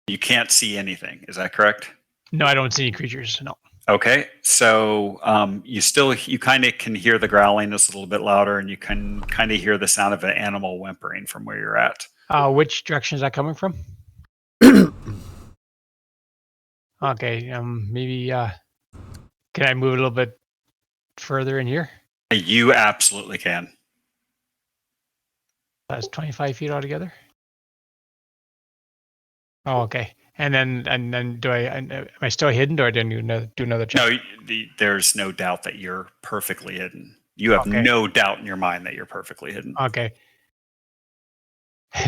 You can't see anything. Is that correct? No, I don't see any creatures. No. Okay. So you kind of can hear the growling is a little bit louder, and you can kind of hear the sound of an animal whimpering from where you're at. Which direction is that coming from? Okay. Maybe. Can I move a little bit further in here? You absolutely can. That's 25 feet altogether. Oh, okay. And then am I still hidden, or do I do another check? No, there's no doubt that you're perfectly hidden. You have Okay. no doubt in your mind that you're perfectly hidden. Okay.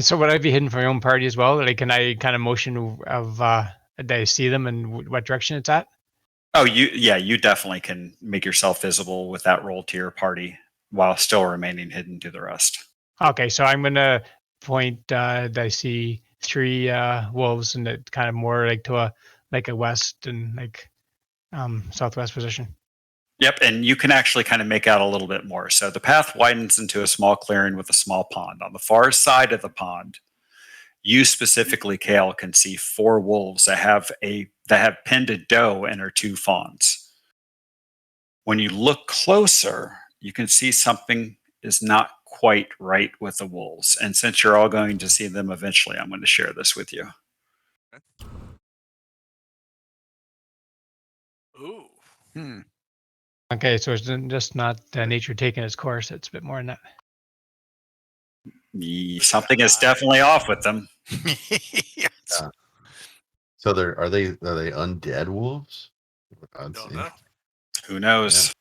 So would I be hidden from my own party as well? Like, can I kind of motion of that I see them and what direction it's at? Oh, you definitely can make yourself visible with that roll to your party while still remaining hidden to the rest. Okay, so I'm gonna point that I see 3 wolves and it kind of more like to a west and like southwest position. Yep, and you can actually kind of make out a little bit more. So the path widens into a small clearing with a small pond. On the far side of the pond, you specifically, Kale, can see 4 wolves that have pinned a doe and her 2 fawns. When you look closer, you can see something is not quite right with the wolves. And since you're all going to see them eventually, I'm going to share this with you. Ooh. Hmm. Okay, so it's just not nature taking its course. It's a bit more than that. Something is definitely off with them. Yes. So are they undead wolves? Don't know. Who knows?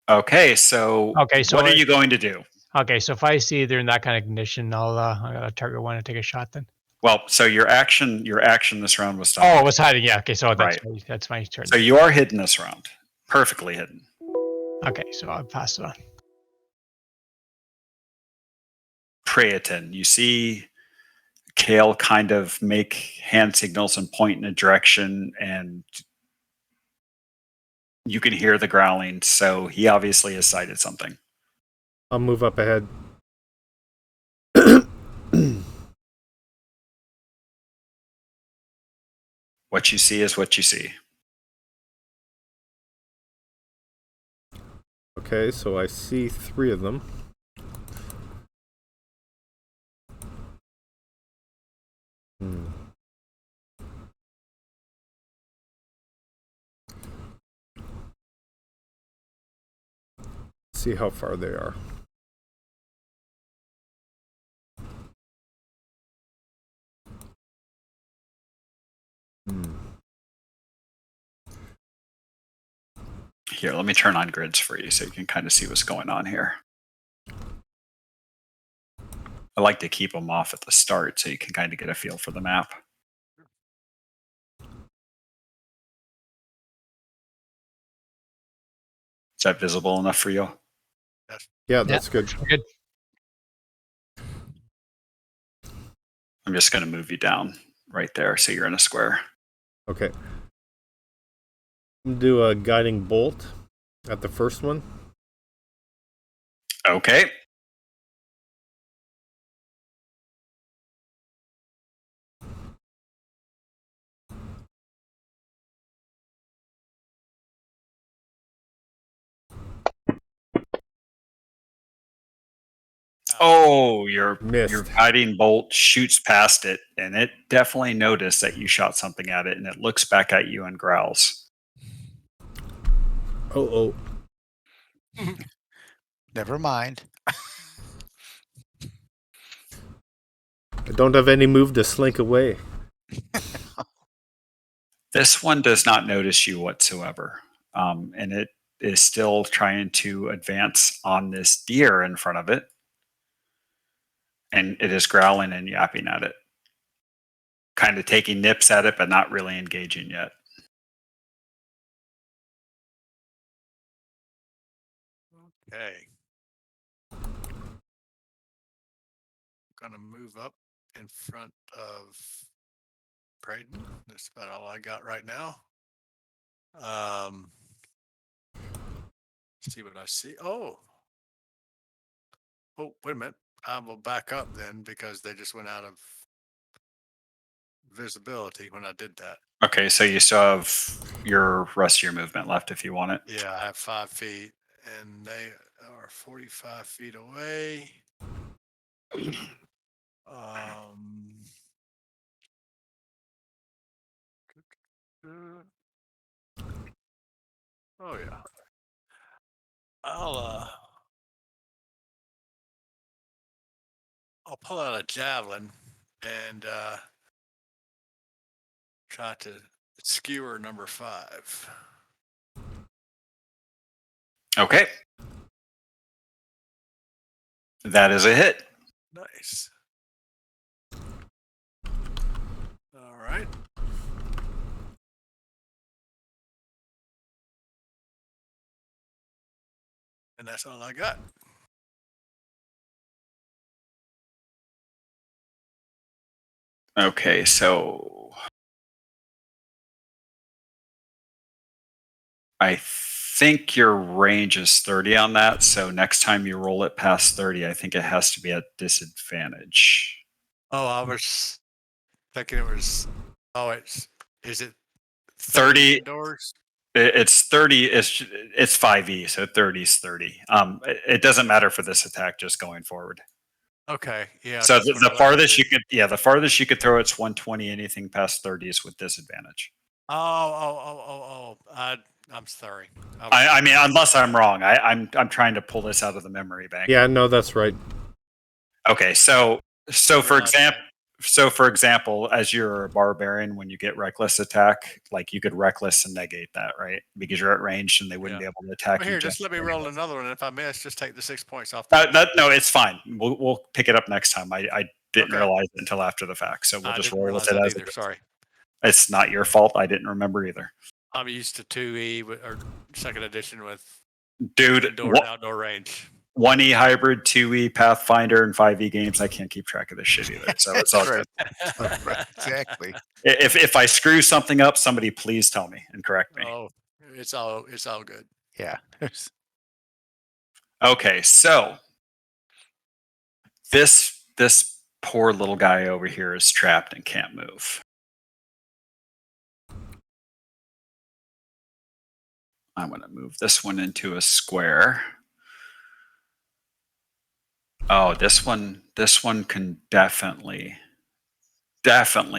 Okay, so what are you going to do? Okay, so if I see they're in that kind of condition, I gotta target one and take a shot then. Well, so your action this round was done. Oh, it was hiding. Yeah. Okay, so Right. that's my turn. So you are hidden this round, perfectly hidden. Okay, so I'll pass it on. Praeton, you see Kale kind of make hand signals and point in a direction, and you can hear the growling. So he obviously has sighted something. I'll move up ahead. What you see is what you see. Okay, so I see 3 of them. see how far they are. Here, let me turn on grids for you so you can kind of see what's going on here. I like to keep them off at the start so you can kind of get a feel for the map. Is that visible enough for you? Yeah, that's good. Good. I'm just going to move you down right there so you're in a square. Okay. Do a guiding bolt at the first one. Okay. Oh, your Missed. guiding bolt shoots past it, and it definitely noticed that you shot something at it, and it looks back at you and growls. Oh. Never mind. I don't have any move to slink away. This one does not notice you whatsoever, and it is still trying to advance on this deer in front of it, and it is growling and yapping at it, kind of taking nips at it, but not really engaging yet. Okay. Gonna move up in front of Braden. That's about all I got right now. See what I see. Oh, wait a minute. I will back up then because they just went out of visibility when I did that. Okay, so you still have your rest of your movement left if you want it. Yeah, I have 5 feet and they are 45 feet away. Oh yeah. I'll pull out a javelin and try to skewer number 5. Okay. That is a hit. Nice. All right. And that's all I got. Okay, so I think your range is 30 on that. So next time you roll it past 30, I think it has to be at disadvantage. Oh, I was thinking it was. Oh, is it 30 indoors? It's 30. It's 5e, so 30 is 30. It doesn't matter for this attack, just going forward. Okay, yeah. So the farthest you could, the farthest you could throw it's 120. Anything past 30 is with disadvantage. I'm sorry. I mean, unless I'm wrong, I'm trying to pull this out of the memory bank. Yeah, no, that's right. Okay, so for example, as you're a barbarian, when you get reckless attack, like you could reckless and negate that, right? Because you're at range and they wouldn't be able to attack Well, you. here, just let me roll another one. And if I miss, just take the 6 points off. No, it's fine. We'll pick it up next time. I didn't realize it until after the fact, so we'll just roll with it as either. Sorry, it's not your fault. I didn't remember either. I'm used to 2e or second edition with dude indoor and outdoor range. 1e hybrid, 2e Pathfinder, and 5e games. I can't keep track of this shit either. So it's all good. Right, exactly. If I screw something up, somebody please tell me and correct me. Oh, it's all good. Yeah. Okay, so this poor little guy over here is trapped and can't move. I'm going to move this one into a square. Oh, this one can definitely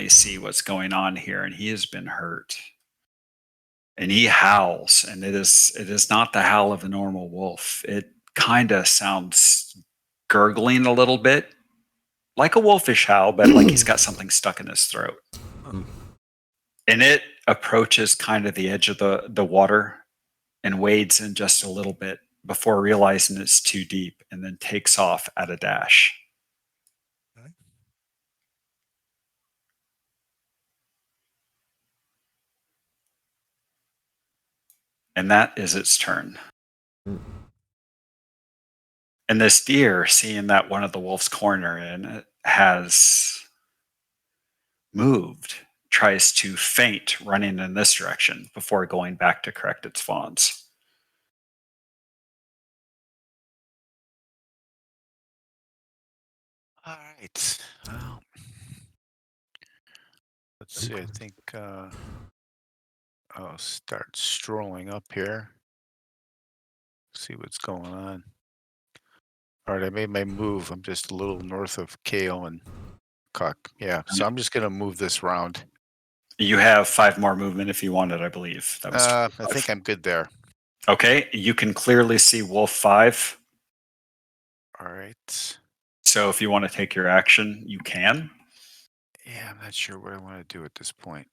see what's going on here, and he has been hurt. And he howls, and it is not the howl of a normal wolf. It kind of sounds gurgling a little bit, like a wolfish howl, but like he's got something stuck in his throat. And it approaches kind of the edge of the water and wades in just a little bit before realizing it's too deep, and then takes off at a dash. Okay. And that is its turn. And this deer, seeing that one of the wolf's corner in has moved, tries to feint running in this direction before going back to correct its fawns. All right. Well, let's see. I think I'll start strolling up here. See what's going on. All right, I made my move. I'm just a little north of Kale and Cuck. Yeah, so I'm just gonna move this round. You have 5 more movement if you wanted, I believe. That was I 25. think I'm good there. Okay, you can clearly see Wolf 5. All right. So if you want to take your action, you can. Yeah, I'm not sure what I want to do at this point.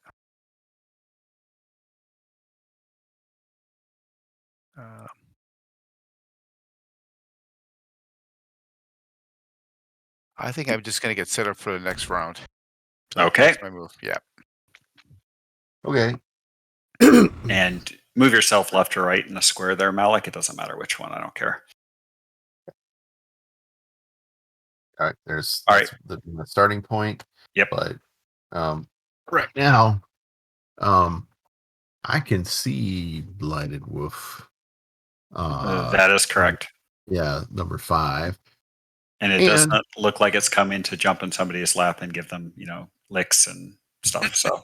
I think I'm just gonna get set up for the next round. So Okay. that's my move. Yeah. Okay. And move yourself left or right in the square there, Malik. It doesn't matter which one. I don't care. All right. There's All right. the starting point. Yep. But right now, I can see Blighted Wolf. That is correct. Yeah, number 5. And it does not look like it's coming to jump in somebody's lap and give them, licks and stuff. So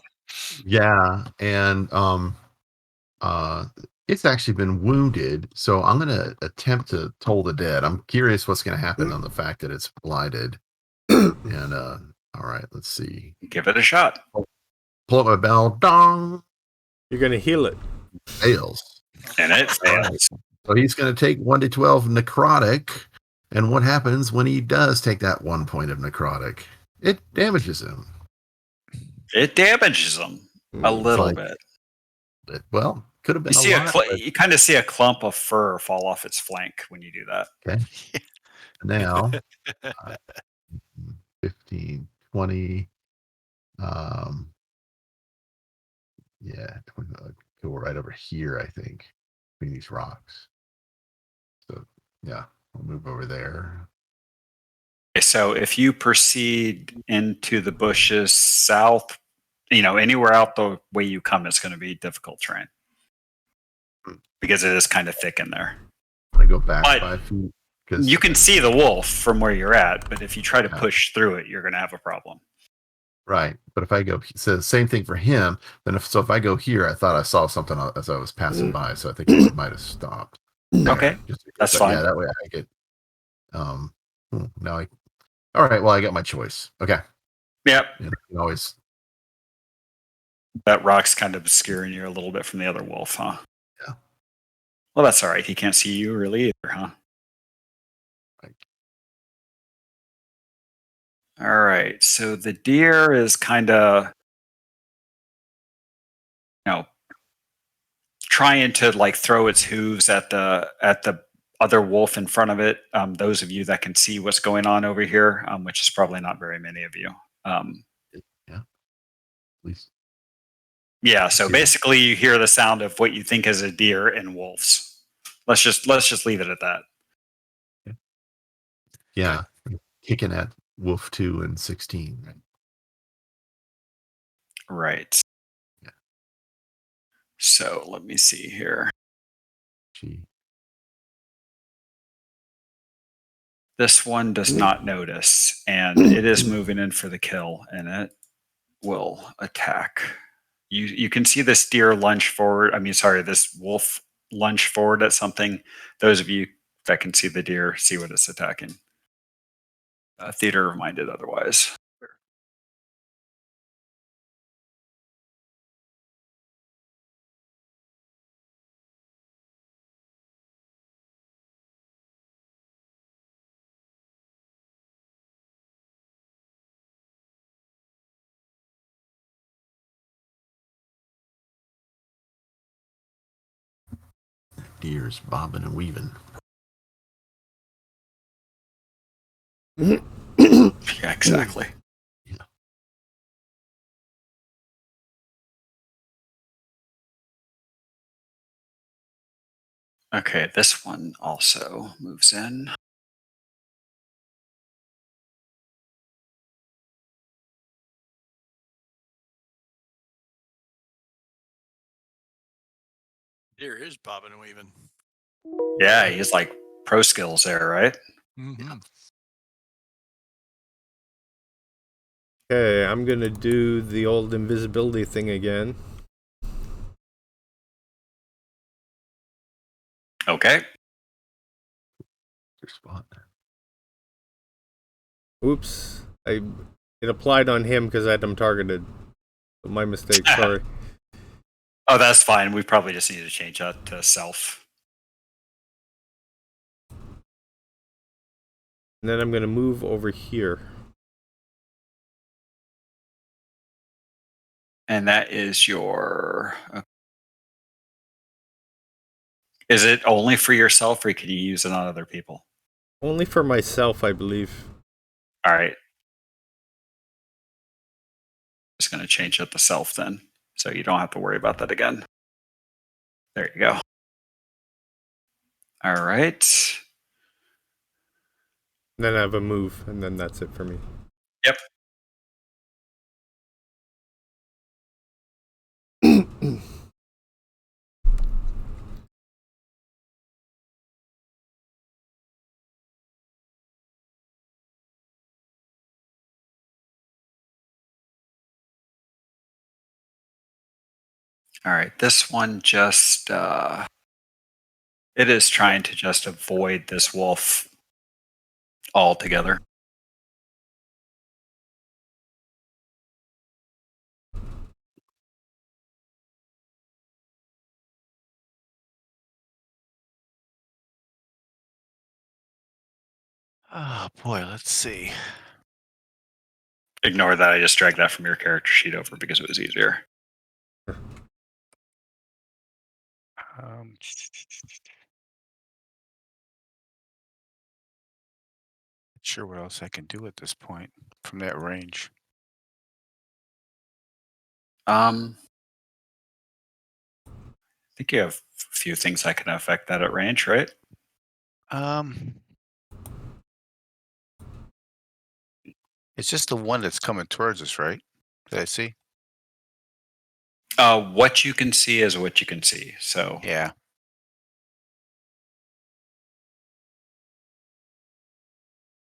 yeah, and it's actually been wounded, so I'm gonna attempt to toll the dead. I'm curious what's gonna happen on the fact that it's blighted. And all right, let's see. give it a shot. Pull up my bell. Dong. You're going to heal it. Fails. And it fails. Right. So he's gonna take 1d12 necrotic. And what happens when he does take that 1 point of necrotic? It damages him. It damages them a little bit. Well, could have been You a lot. you kind of see a clump of fur fall off its flank when you do that. Okay. Now, 15, 20. Yeah, 20, go right over here, I think, between these rocks. So, yeah, we'll move over there. Okay, so if you proceed into the bushes south, anywhere out the way you come, it's going to be difficult terrain because it is kind of thick in there. I'm going to go back But 5 feet. You can see the wolf from where you're at, but if you try to push through it, you're going to have a problem. Right. But if I go, so same thing for him. Then if I go here, I thought I saw something as I was passing by, so I think it might have stopped. Okay, that's fine. Yeah, that way I get. Now all right. Well, I got my choice. Okay. Yep. You can always. That rock's kind of obscuring you a little bit from the other wolf, huh? Yeah. Well, that's all right. He can't see you really either, huh? Right. All right. So the deer is kind of, trying to throw its hooves at the other wolf in front of it. Those of you that can see what's going on over here, which is probably not very many of you. Yeah. Please. Yeah. So basically, you hear the sound of what you think is a deer and wolves. Let's just leave it at that. Yeah. Kicking at Wolf 2 and 16. Right. Right. Yeah. So let me see here. This one does not notice, and it is moving in for the kill, and it will attack. You can see this deer lunge forward. This wolf lunge forward at something. Those of you that can see the deer see what it's attacking. Theater reminded otherwise. ears bobbing and weaving. Yeah, exactly. Yeah. Okay, this one also moves in. Deer is bobbing and weaving. Yeah, he's like pro skills there, right? Mm-hmm. Okay, I'm gonna do the old invisibility thing again. Okay. Your spot. Oops, it applied on him because I had him targeted. My mistake. Sorry. Oh, that's fine. We probably just need to change that to self. And then I'm gonna move over here. And that is your. Is it only for yourself, or can you use it on other people? Only for myself, I believe. All right. Just going to change it to self then, so you don't have to worry about that again. There you go. All right. Then I have a move, and then that's it for me. Yep. All right. This one just. It is trying to just avoid this wolf altogether. Oh boy, let's see. Ignore that. I just dragged that from your character sheet over because it was easier. Um, Not sure what else I can do at this point from that range. I think you have a few things that can affect that at range, right? Um, it's just the one that's coming towards us, right? Did I see? What you can see is what you can see. So Yeah.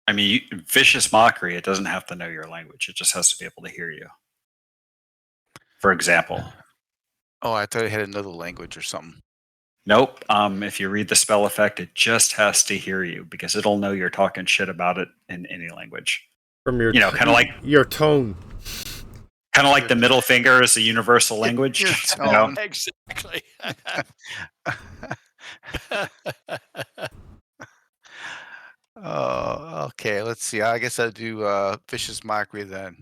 I mean, vicious mockery, it doesn't have to know your language. It just has to be able to hear you. For example, Oh, I thought it had another language or something. nope. If you read the spell effect, it just has to hear you because it'll know you're talking shit about it in any language. From your, Kind of like your tone. the middle finger is a universal language. Your You know? tone. Exactly. Oh, okay. Let's see. I guess I'll do vicious mockery then.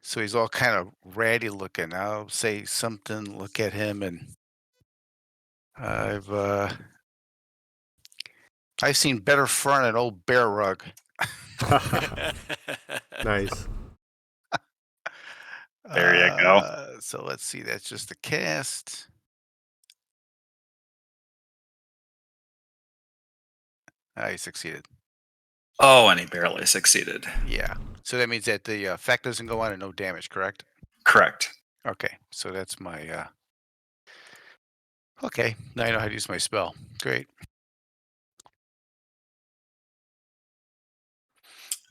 So he's all kind of ratty looking. I'll say something. Look at him, and I've seen better fur on an old bear rug. Nice. There you go. So let's see. That's just a cast. I succeeded. Oh, and he barely succeeded. Yeah. So that means that the effect doesn't go on and no damage, correct? Correct. Okay. So that's my. Okay. Now I know how to use my spell. Great.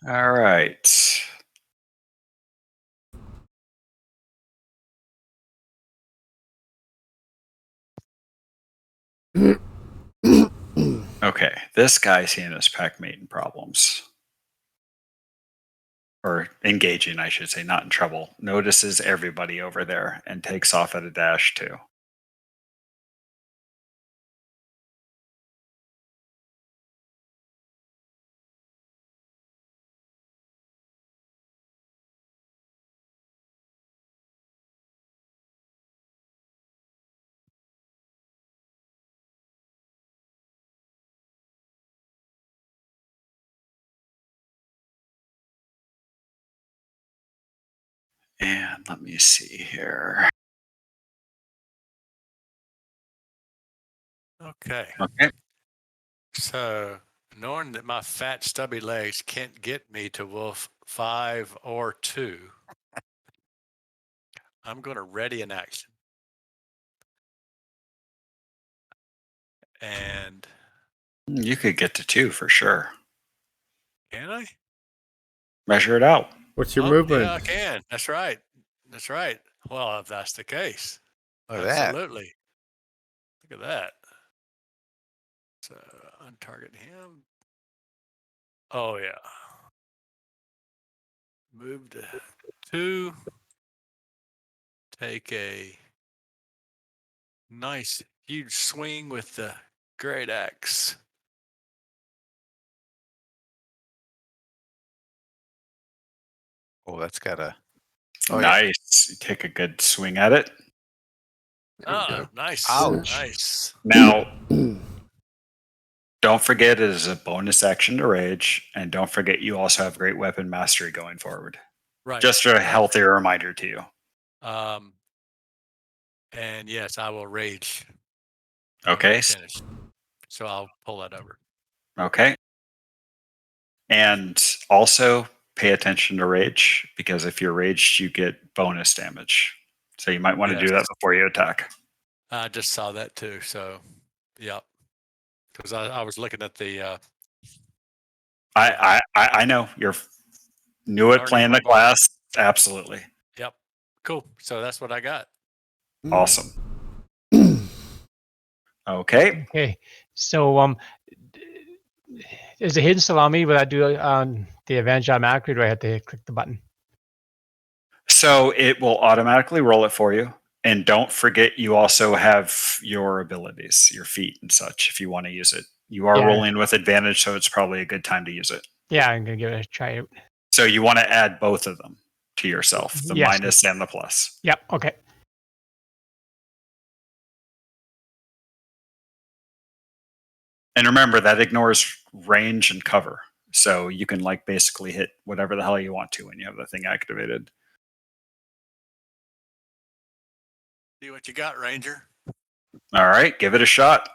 All right. Okay, this guy's seeing his pack mating problems. Or engaging, I should say, not in trouble. Notices everybody over there and takes off at a dash too. And let me see here. Okay. Okay. So, knowing that my fat, stubby legs can't get me to wolf 5 or 2, I'm going to ready an action. And You could get to 2 for sure. can I? Measure it out. What's your Oh, movement? yeah, I can. That's right. That's right. Well, if that's the case, Look at that. absolutely. Look at that. So, untarget him. Oh, yeah. Move to 2. Take a nice, huge swing with the great axe. Oh, that's got a. Oh, yeah. Nice. You take a good swing at it. There we Ah, go. nice. Ouch. Nice. Now, don't forget it is a bonus action to rage, and don't forget you also have great weapon mastery going forward. Right. Just a right. healthier reminder to you. And yes, I will rage. Okay. Finish. So I'll pull that over. Okay. And also pay attention to rage, because if you're raged, you get bonus damage. So you might want to do that Yes. before you attack. I just saw that too. So, yep. Because I was looking at the. I know you're new at Learning playing my the bar. class. Absolutely. Yep. Cool. So that's what I got. Awesome. Okay. Okay. So is the hidden salami? Will I do the advantage automatically, or do I have to click the button? So it will automatically roll it for you. And don't forget, you also have your abilities, your feet and such, if you want to use it. You are Yeah. rolling with advantage, so it's probably a good time to use it. Yeah, I'm gonna give it a try. So you want to add both of them to yourself, the Yes. minus and the plus. Yep. Okay. And remember, that ignores range and cover. So you can like basically hit whatever the hell you want to when you have the thing activated. See what you got, Ranger. All right, give it a shot.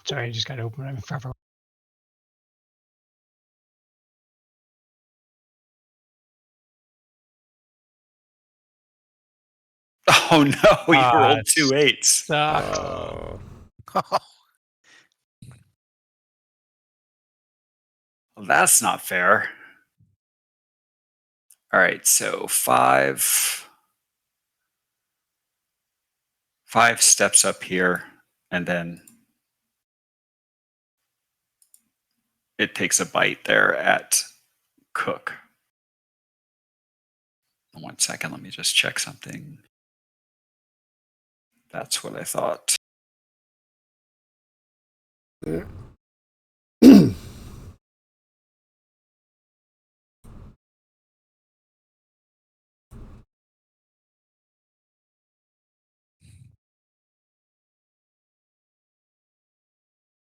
Sorry, I just got to open it. Oh no, you rolled 2 8s. Sucks. Well, that's not fair. All right, so 5 steps up here, and then it takes a bite there at Cook. 1 second, let me just check something. That's what I thought.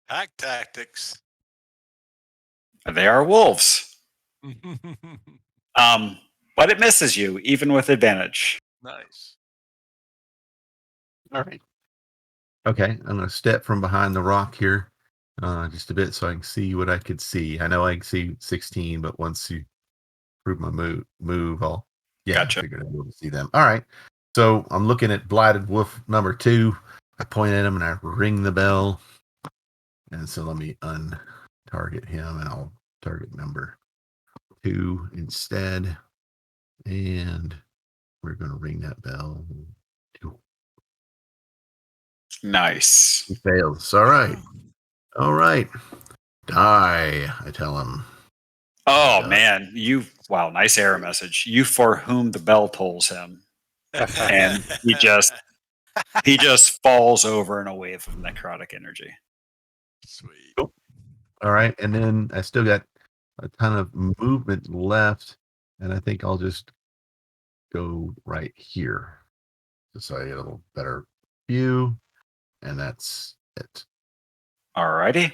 Pack tactics. They are wolves. But it misses you, even with advantage. Nice. All right. Okay, I'm going to step from behind the rock here just a bit so I can see what I could see. I know I can see 16, but once you prove my move, I'll Gotcha. I figured I'd be able to see them. All right. So I'm looking at Blighted Wolf number 2. I point at him and I ring the bell. And so let me untarget him and I'll target number 2 instead. And we're going to ring that bell. 2. Nice. He fails. All right. All right. Die, I tell him. Oh man, wow, nice error message. You for whom the bell tolls him. And he just falls over in a wave of necrotic energy. Sweet. Cool. All right. And then I still got a ton of movement left. And I think I'll just go right here. Just so I get a little better view. And that's it. Alrighty.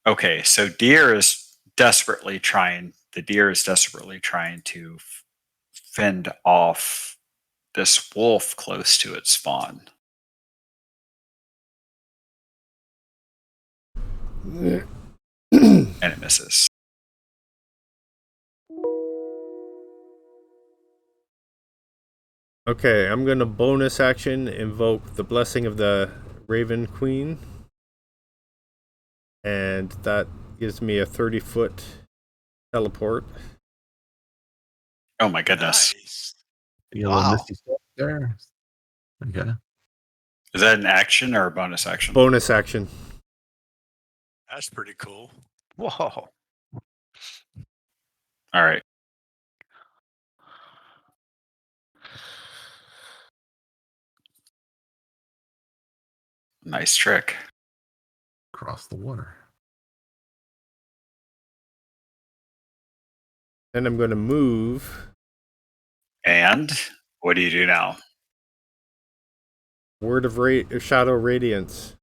Okay, so the deer is desperately trying to fend off this wolf close to its spawn. And it misses. Okay, I'm gonna bonus action invoke the blessing of the Raven Queen. And that gives me a 30-foot teleport. Oh my goodness. Nice. You got a little Wow. misty step there. Okay. Is that an action or a bonus action? Bonus action. That's pretty cool. Whoa. All right. Nice trick. Across the water. Then I'm going to move And what do you do now? Word of Shadow Radiance.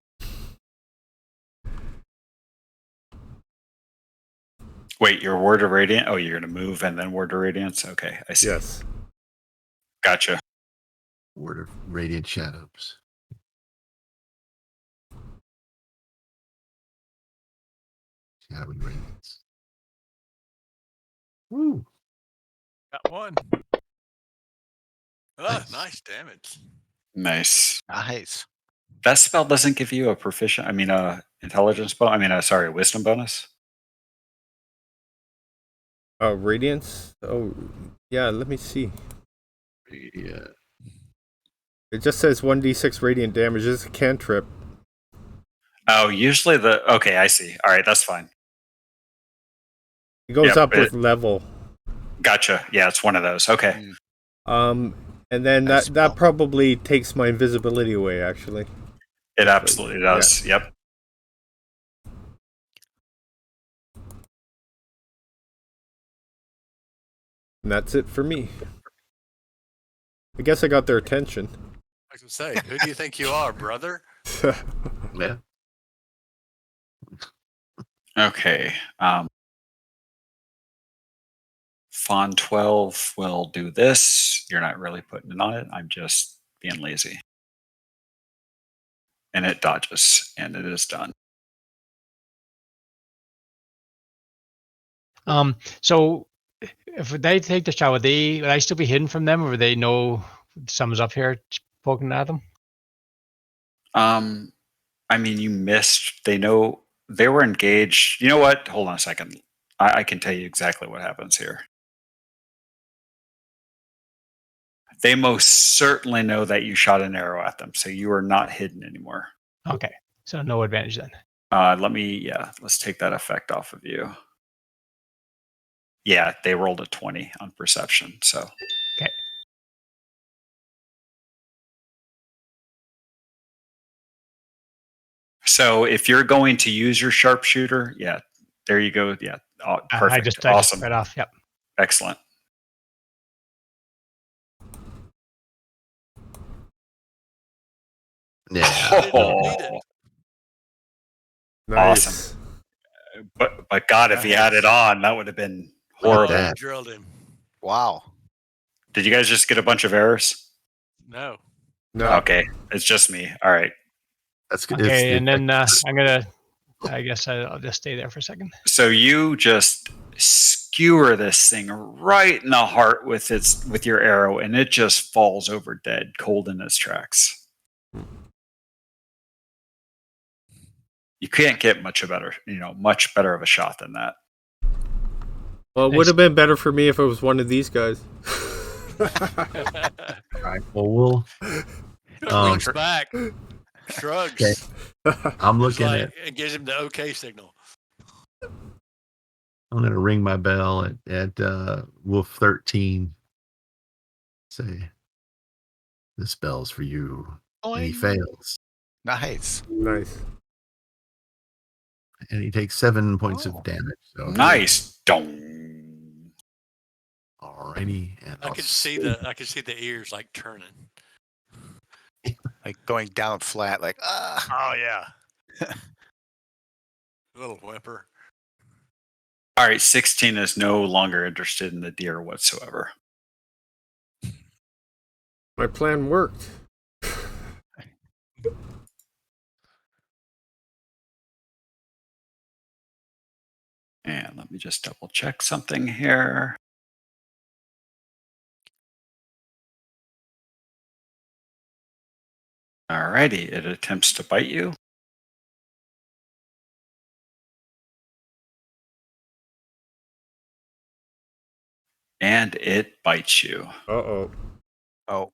Wait, your word of radiance? Oh, you're going to move and then word of radiance? Okay, I see. Yes. Gotcha. Word of radiant shadows. Shadowy radiance. Woo. Got one. Ah, Nice. nice damage. Nice. Nice. That spell doesn't give you a intelligence bonus. A wisdom bonus. Radiance? Oh, yeah, let me see. Yeah. It just says 1d6 radiant damage. It's a cantrip. Oh, usually okay, I see. All right, that's fine. It goes Yep, up with level. Gotcha. Yeah, it's one of those. Okay. And then Nice that spell. probably takes my invisibility away, actually. It absolutely does. Yep. And that's it for me. I guess I got their attention. I can say, who do you think you are, brother? Yeah. Okay. Fawn 12 will do this. You're not really putting it on it. I'm just being lazy. And it dodges, and it is done. So if they take the shot, would I still be hidden from them, or would they know someone's up here poking at them? You missed. They know they were engaged. You know what? Hold on a second. I can tell you exactly what happens here. They most certainly know that you shot an arrow at them, so you are not hidden anymore. Okay, so no advantage then. Let's take that effect off of you. Yeah, they rolled a 20 on perception, so. Okay. So if you're going to use your sharpshooter, yeah, there you go. Yeah, perfect. I just Awesome. right off. Yep. Excellent. Yeah. Oh, Nice. awesome. But God, if he had it on, that would have been horrible. that. Drilled him. Wow. Did you guys just get a bunch of errors? No. No. Okay, it's just me. All right. That's good. Okay, and then I guess I'll just stay there for a second. So you just skewer this thing right in the heart with your arrow, and it just falls over dead, cold in its tracks. You can't get much better of a shot than that. Well, it would have been better for me if it was one of these guys. All right. Well, Looks back. Shrugs. Okay. I'm looking at. It gives him the okay signal. I'm going to ring my bell at Wolf 13. Say, this bell's for you. And he fails. Nice. Nice. And he takes 7 points of damage. So Nice. Dong. Alrighty. And I can see the ears like turning. Like going down flat, like, ah. Oh yeah. Little whimper. All right, 16 is no longer interested in the deer whatsoever. My plan worked. And let me just double check something here. All righty, it attempts to bite you. And it bites you. Uh-oh. Oh,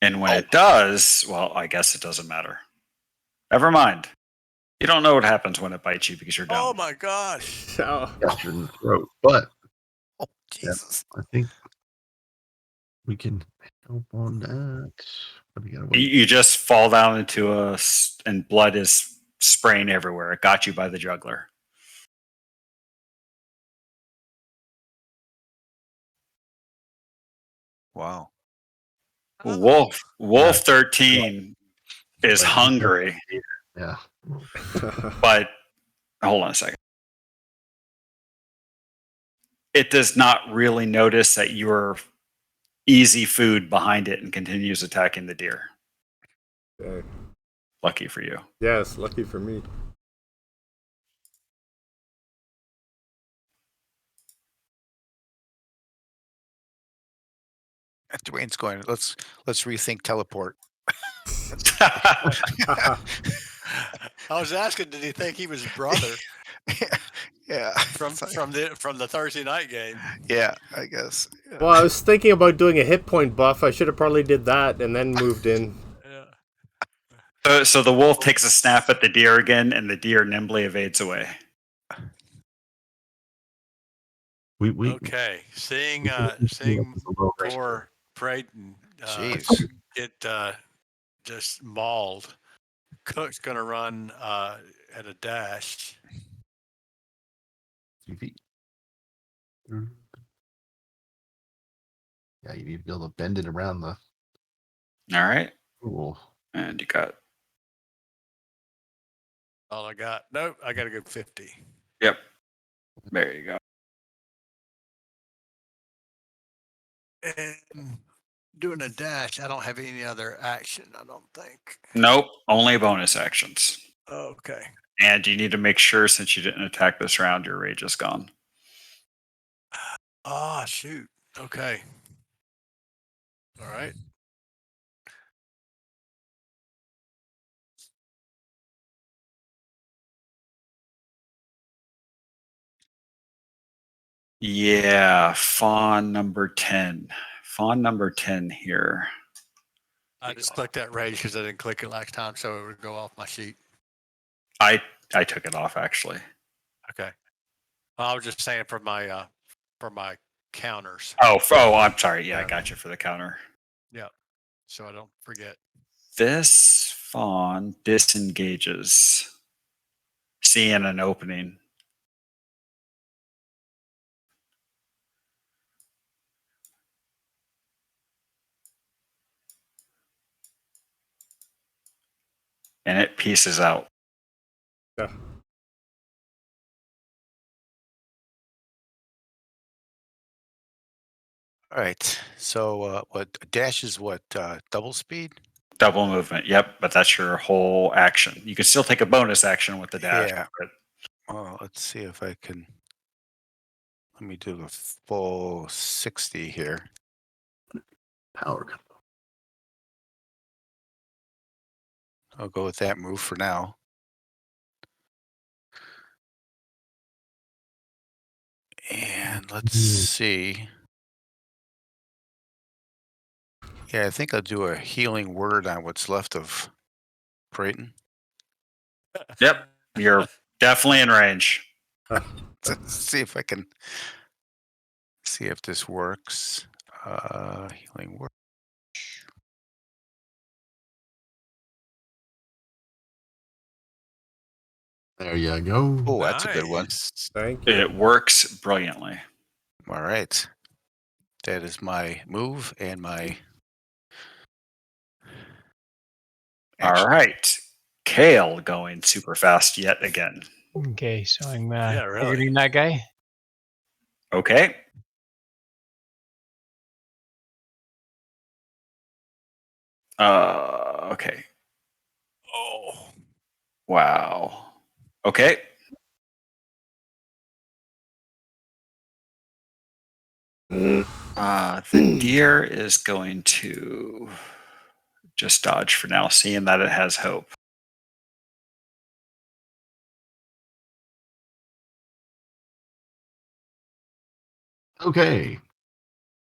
And when it does, well, I guess it doesn't matter. Never mind. You don't know what happens when it bites you because you're dumb. Oh my gosh. Oh. Got you in the throat. But oh, Jesus. I think we can help on that. But we gotta You, wait. you just fall down into and blood is spraying everywhere. It got you by the juggler. Wow. Wolf Yeah. 13 is But- hungry, Yeah. but hold on a second. It does not really notice that you're easy food behind it and continues attacking the deer. Okay. Lucky for you. Yes, lucky for me. Dwayne's going, let's rethink teleport. I was asking, did he think he was brother Yeah. from the Thursday night game? Yeah, I guess. Yeah. Well, I was thinking about doing a hit point buff. I should have probably did that and then moved in. Yeah. So the wolf takes a snap at the deer again, and the deer nimbly evades away. We Okay. Seeing seeing poor Brayden Jeez. get just mauled. Cook's gonna run at a dash. Yeah, you need to be able to bend it around the All right. pool. And you got, All I got. Nope, I got a good 50. yep. There you go. And doing a dash, I don't have any other action, I don't think. Nope. Only bonus actions. Okay. And you need to make sure, since you didn't attack this round, your rage is gone. Ah, shoot. Okay. All right. Yeah. Fawn number 10. Fawn number 10 here. I just clicked that rage because I didn't click it last time, so it would go off my sheet. I took it off, actually. Okay. I was just saying for my counters. Oh, I'm sorry. Yeah, I got you for the counter. Yeah. So I don't forget. This fawn disengages, seeing an opening. And it pieces out. Yeah. All right. So what dash is what? Double speed? Double movement. Yep, but that's your whole action. You can still take a bonus action with the dash. Yeah. But Well, let's see if I can. Let me do the full 60 here. Power combo. I'll go with that move for now. And let's see. Yeah, I think I'll do a healing word on what's left of Brayton. Yep, you're definitely in range. Let's see if I can see if this works. Healing word. There you go. Oh, that's a good one. Nice. Thank you. It works brilliantly. All right. That is my move and my All right. Kale going super fast yet again. Okay, so I'm Yeah, really. targeting that guy. Okay. Okay. Oh. Wow. Okay. The deer is going to just dodge for now, seeing that it has hope. Okay.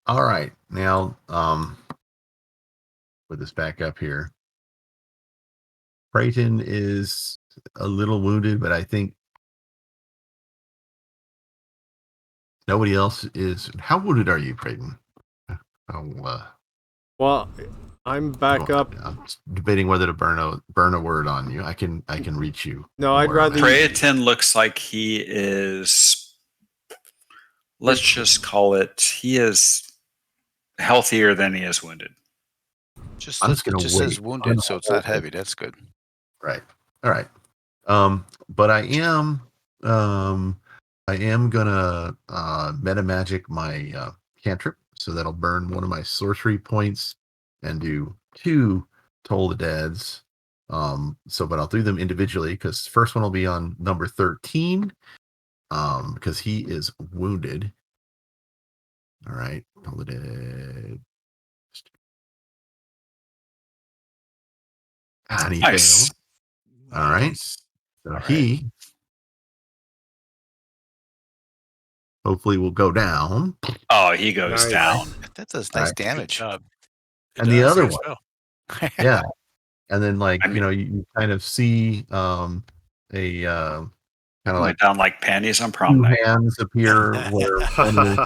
All right. Now, put this back up here. Brayton is a little wounded, but I think nobody else is. How wounded are you, Brayton? Well, I'm back up. I'm debating whether to burn a word on you. I can reach you. No, I'd where I'm rather at. Praeton looks like he is, let's just call it, he is healthier than he is wounded. I'm just gonna it just wait. says I'm wounded, gonna so it's hold not heavy. That's good. Right. All right. But I am gonna meta magic my cantrip, so that'll burn one of my sorcery points and do 2 Toll the Deads. But I'll do them individually because first one will be on number 13. Because he is wounded. All right, Toll the Dead. And he Nice. failed. All right. Nice. So All right. he hopefully will go down. Oh, he goes Nice. down. That does All nice right. Good damage. job. It And the does, other yes, one, Will. yeah. And then, like, I mean- you kind of see a kind of like Went down like panties on prom 2 night. hands appear where one is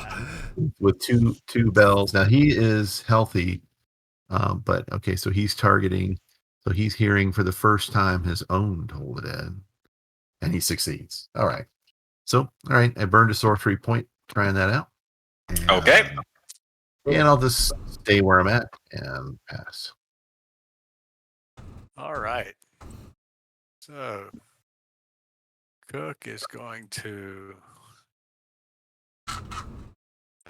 with two bells. Now he is healthy, but okay, so he's targeting. So he's hearing for the first time his own Toll the Dead, and he succeeds. All right. So, all right, I burned a sorcery point trying that out. And, Okay. And I'll just stay where I'm at and pass. All right. So Cook is going to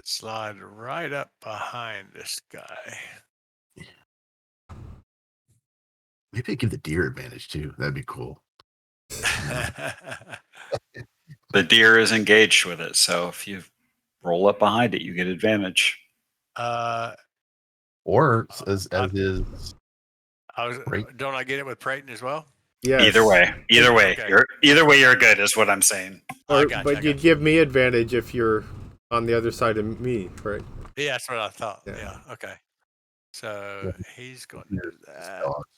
slide right up behind this guy. Maybe I give the deer advantage too. That'd be cool. The deer is engaged with it, so if you roll up behind it, you get advantage. Or as I- is Right. Don't I get it with Prayton as well? Yes. Either way, Okay. you're good, is what I'm saying. Or, I got you, but you'd give me advantage if you're on the other side of me, right? Yeah, that's what I thought. Yeah. Yeah. Okay. So he's going to do that. dogs.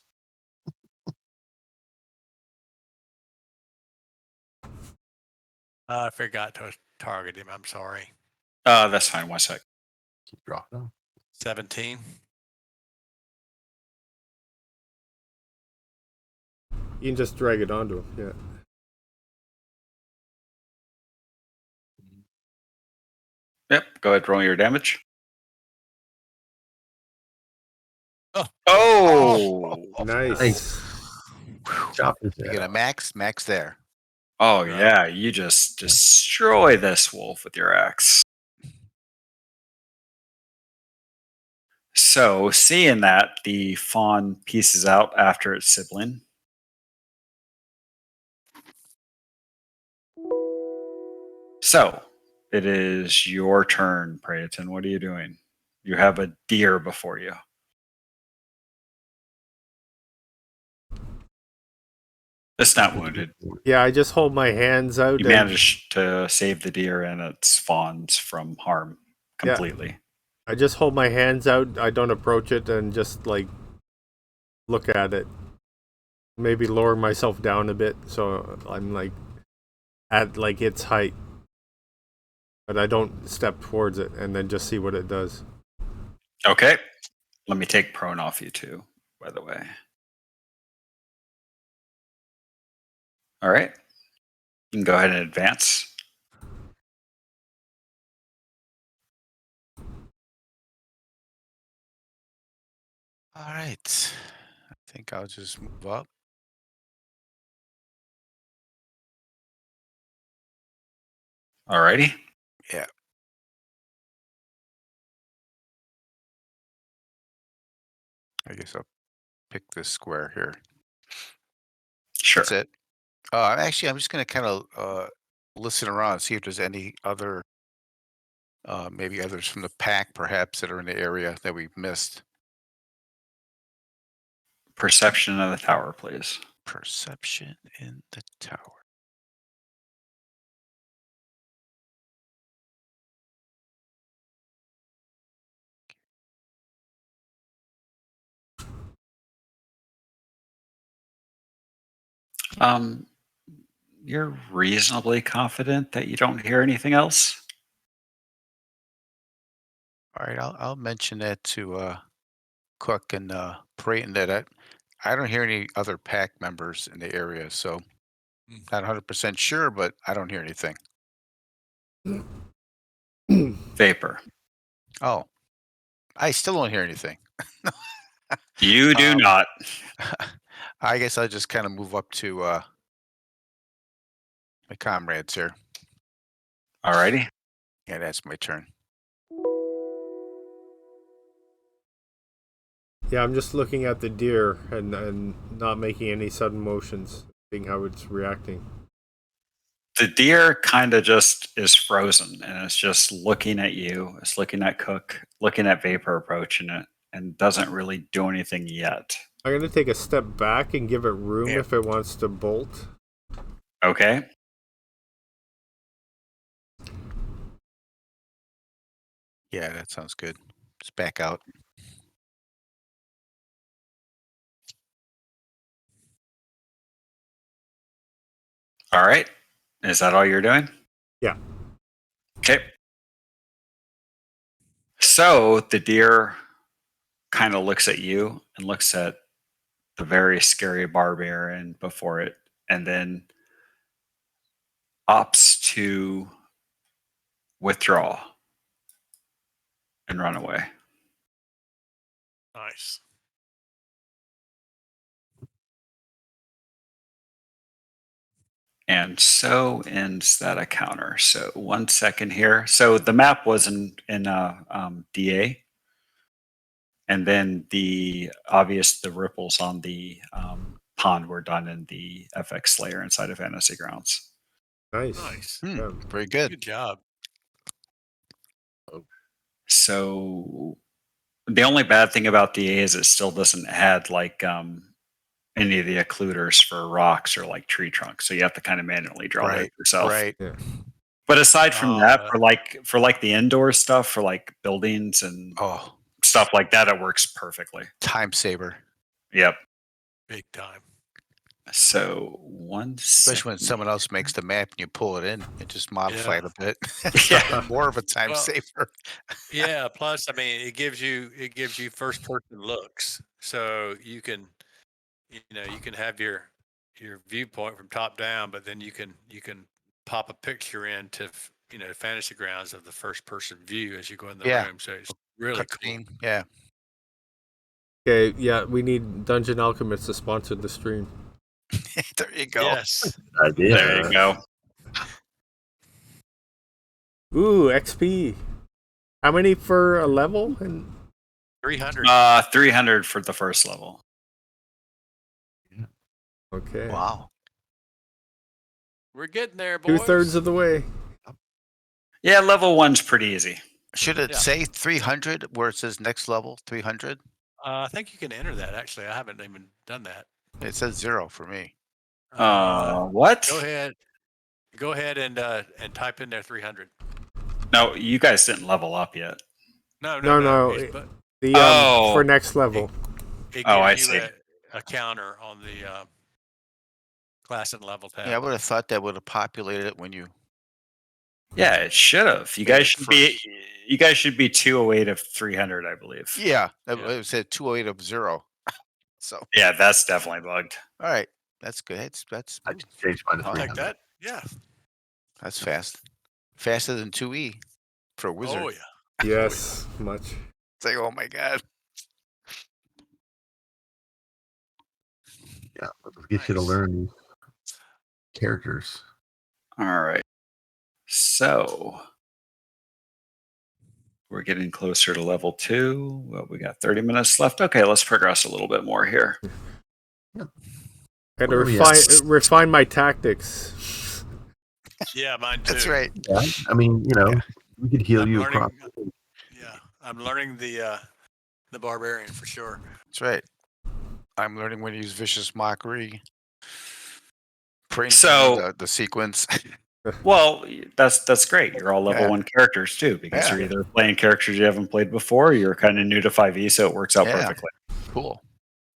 I forgot to target him. I'm sorry. That's fine. 1 sec. Keep dropping them. 17. You can just drag it onto him. Yeah. Yep. Go ahead. Roll your damage. Oh. Oh. Nice. Chop his You head get a off. max there. Oh Yeah. yeah. You just destroy this wolf with your axe. So, seeing that, the fawn pieces out after its sibling. So, it is your turn, Praeton. What are you doing? You have a deer before you. It's not wounded. Yeah, I just hold my hands out. You and- managed to save the deer and its fawns from harm completely. I just hold my hands out. I don't approach it and just like look at it. Maybe lower myself down a bit so I'm like at like its height. But I don't step towards it and then just see what it does. Okay. Let me take prone off you too, by the way. All right. You can go ahead and advance. All right. I think I'll just move up. Alrighty. Yeah. I guess I'll pick this square here. Sure. That's it. Actually, I'm just going to kind of listen around, see if there's any other, maybe others from the pack, perhaps, that are in the area that we've missed. Perception of the tower, please. Perception in the tower. You're reasonably confident that you don't hear anything else? All right, I'll mention that to Cook and Prayton that I don't hear any other pack members in the area, so not 100% sure, but I don't hear anything. Vapor. Oh, I still don't hear anything. You do not. I guess I'll just kind of move up to my comrades here. Alrighty. Yeah, that's my turn. Yeah, I'm just looking at the deer and not making any sudden motions, seeing how it's reacting. The deer kind of just is frozen and it's just looking at you. It's looking at Cook, looking at Vapor approaching it, and doesn't really do anything yet. I'm going to take a step back and give it room Yeah. if it wants to bolt. Okay. Yeah, that sounds good. Just back out. All right. Is that all you're doing? Yeah. Okay. So the deer kind of looks at you and looks at the very scary barbarian before it, and then opts to withdraw and run away. Nice. And so ends that encounter. So 1 second here. So the map was in DA, and then the ripples on the pond were done in the FX Slayer inside of Fantasy Grounds. Nice. Nice. Yeah. Very good. Good job. So the only bad thing about DA is it still doesn't add like any of the occluders for rocks or like tree trunks. So you have to kind of manually draw that yourself. Right. Yeah. But aside from that, for like the indoor stuff, for like buildings and Oh, stuff like that, it works perfectly. time saver. Yep. Big time. So one Especially when second. someone else makes the map and you pull it in and just modify it a bit. Yeah. More of a time Well, saver. Yeah. Plus, I mean, it gives you first person looks, so you can have your viewpoint from top down, but then you can pop a picture into fantasy grounds of the first person view as you go in the Yeah. room. So it's really cool. Cutscene. Yeah. Okay, yeah, we need Dungeon Alchemist to sponsor the stream. There you go. Yes. Idea. There you go. Ooh, XP. How many for a level? And 300. 300 for the first level. okay, Wow. We're getting there, boys. 2/3 of the way. Yeah, level 1's pretty easy. Should it Yeah. say 300 where it says next level 300? I think you can enter that. Actually, I haven't even done that. It says 0 for me. What? Go ahead and type in there 300. No, you guys didn't level up yet. No, But The Oh. for next level. it gives Oh, I you see. a counter on the class and level tab. Yeah, I would have thought that would have populated it when you. Yeah, it should have. You Made guys it should be 208 of 300, I believe. Yeah, Yeah. it said 208 of 0. So, Yeah, that's definitely bugged. all right. That's good. That's I just changed mine to I like 300. Like that? Yeah. That's fast. Faster than 2E for a wizard. Oh yeah. Yes, much. It's like, oh my God. Yeah, let's get you to Nice. learn these characters. All right. So we're getting closer to level 2. Well, we got 30 minutes left. Okay, let's progress a little bit more here. Got to Where are we at? refine my tactics. Yeah, mine too. That's right. Yeah, I mean, we could heal I'm you learning. across. Yeah, I'm learning the barbarian for sure. That's right. I'm learning when to use vicious mockery. Praying So- the sequence. Well, that's great. You're all level Yeah. 1 characters too, because Yeah. you're either playing characters you haven't played before, or you're kind of new to 5e, so it works out Yeah. perfectly. Cool.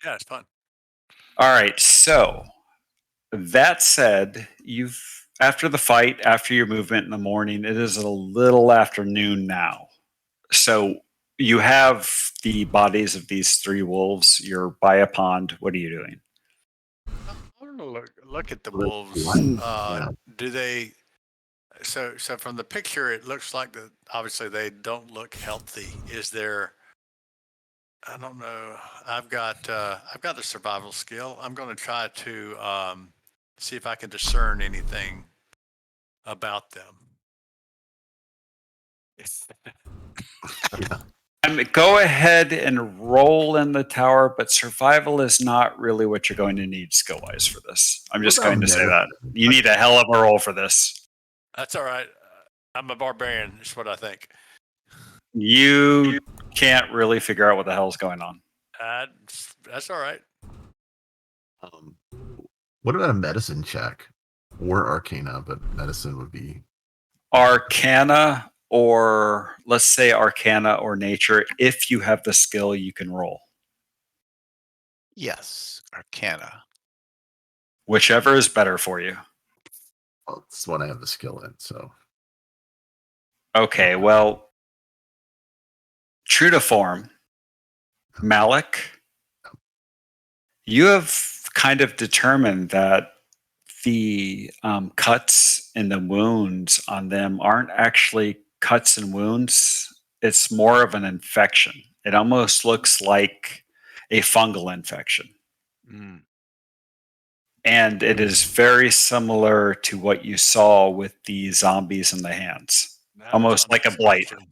Yeah, it's fun. All right. So that said, after the fight, after your movement in the morning, it is a little afternoon now. So you have the bodies of these 3 wolves. You're by a pond. What are you doing? I want to look at the Well, wolves. yeah. Do they? So from the picture, it looks like that. Obviously, they don't look healthy. Is there? I don't know. I've got the survival skill. I'm going to try to see if I can discern anything about them. Go ahead and roll in the tower, but survival is not really what you're going to need skill wise for this. I'm just What about going to say medicine? that. You need a hell of a roll for this. That's all right. I'm a barbarian. Is what I think. You can't really figure out what the hell's going on. That's all right. What about a medicine check or Arcana? But medicine would be Arcana, or let's say Arcana or Nature. If you have the skill, you can roll. Yes. Arcana. Whichever is better for you. well, it's what I have the skill in. So Okay, well, true to form, Malik, you have kind of determined that the cuts and the wounds on them aren't actually cuts and wounds. It's more of an infection. It almost looks like a fungal infection. Mm. And it is very similar to what you saw with the zombies in the hands. That was Almost my like a next blight. question.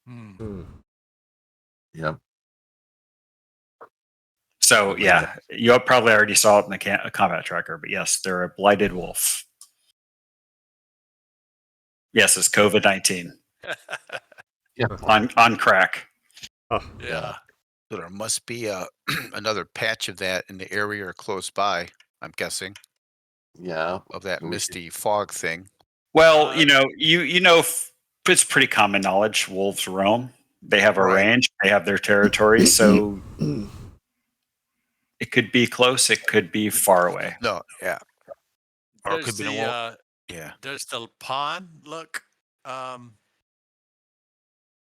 Hmm. Hmm. yep. So yeah, you probably already saw it in the combat tracker, but yes, they're a blighted wolf. Yes, it's COVID-19 Yeah. on crack. Oh, Yeah. So there must be another patch of that in the area or close by, I'm guessing, Yeah. of that We should- misty fog thing. Well, it's pretty common knowledge. Wolves roam. They have a Right. range. They have their territory. So it could be close. It could be far away. No, yeah. Or it Does could be the the wolf. Yeah. does the pond look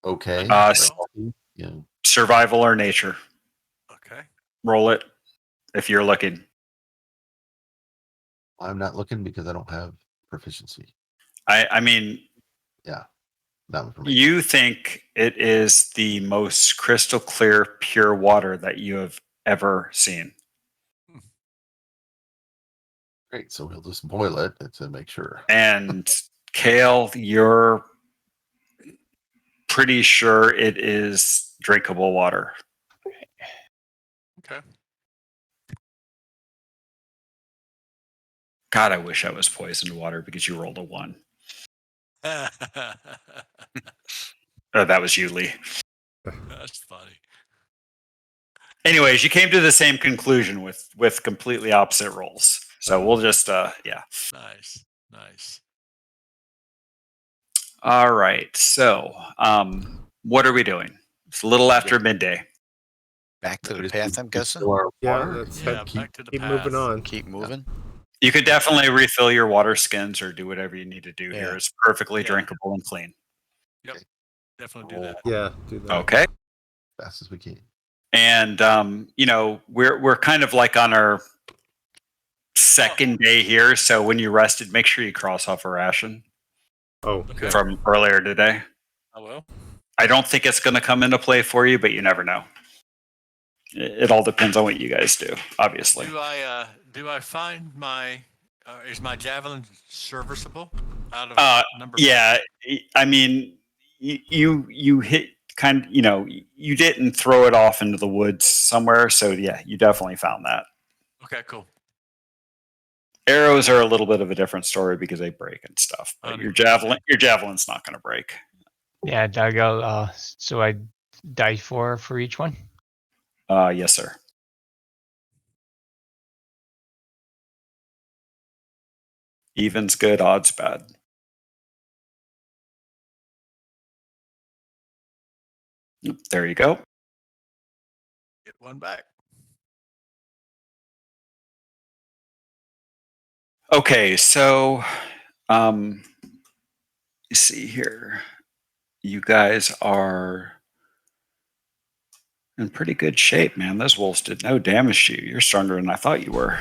Okay. Uh, yeah. Survival or nature. okay? Roll it if you're looking. I'm not looking because I don't have proficiency. I mean, That one for me. you think it is the most crystal clear, pure water that you have ever seen. Great. So we'll just boil it to make sure. And Kale, you're pretty sure it is drinkable water. Okay. God, I wish I was poisoned water because you rolled a 1. Oh, that was you, Lee. That's funny. Anyways, you came to the same conclusion with completely opposite rolls. So we'll just yeah. Nice. All right. So what are we doing? It's a little after midday. Back to the Just path, I'm keep guessing. still our yeah. water. That's Yeah, keep, back to the keep path. moving on. Keep moving. You could definitely refill your water skins or do whatever you need to do here. Yeah. It's perfectly Yeah. drinkable and clean. Definitely do that. Yeah, do that. Okay. Fast as we can. And we're kind of like on our second day here. So when you rested, make sure you cross off a ration Oh, Okay. from earlier today. I will. I don't think it's going to come into play for you, but you never know. It all depends on what you guys do, obviously. Do I do I find my is my javelin serviceable out of number? Yeah, I mean, you hit kind of, you didn't throw it off into the woods somewhere, so yeah, you definitely found that. Okay, cool. Arrows are a little bit of a different story because they break and stuff, but your javelin's not going to break. Yeah, Doug. So I die for each one. Yes, sir. Even's good, odds bad. There you go. Get one back. Okay, so you see here, you guys are in pretty good shape, man. Those wolves did no damage to you. You're stronger than I thought you were.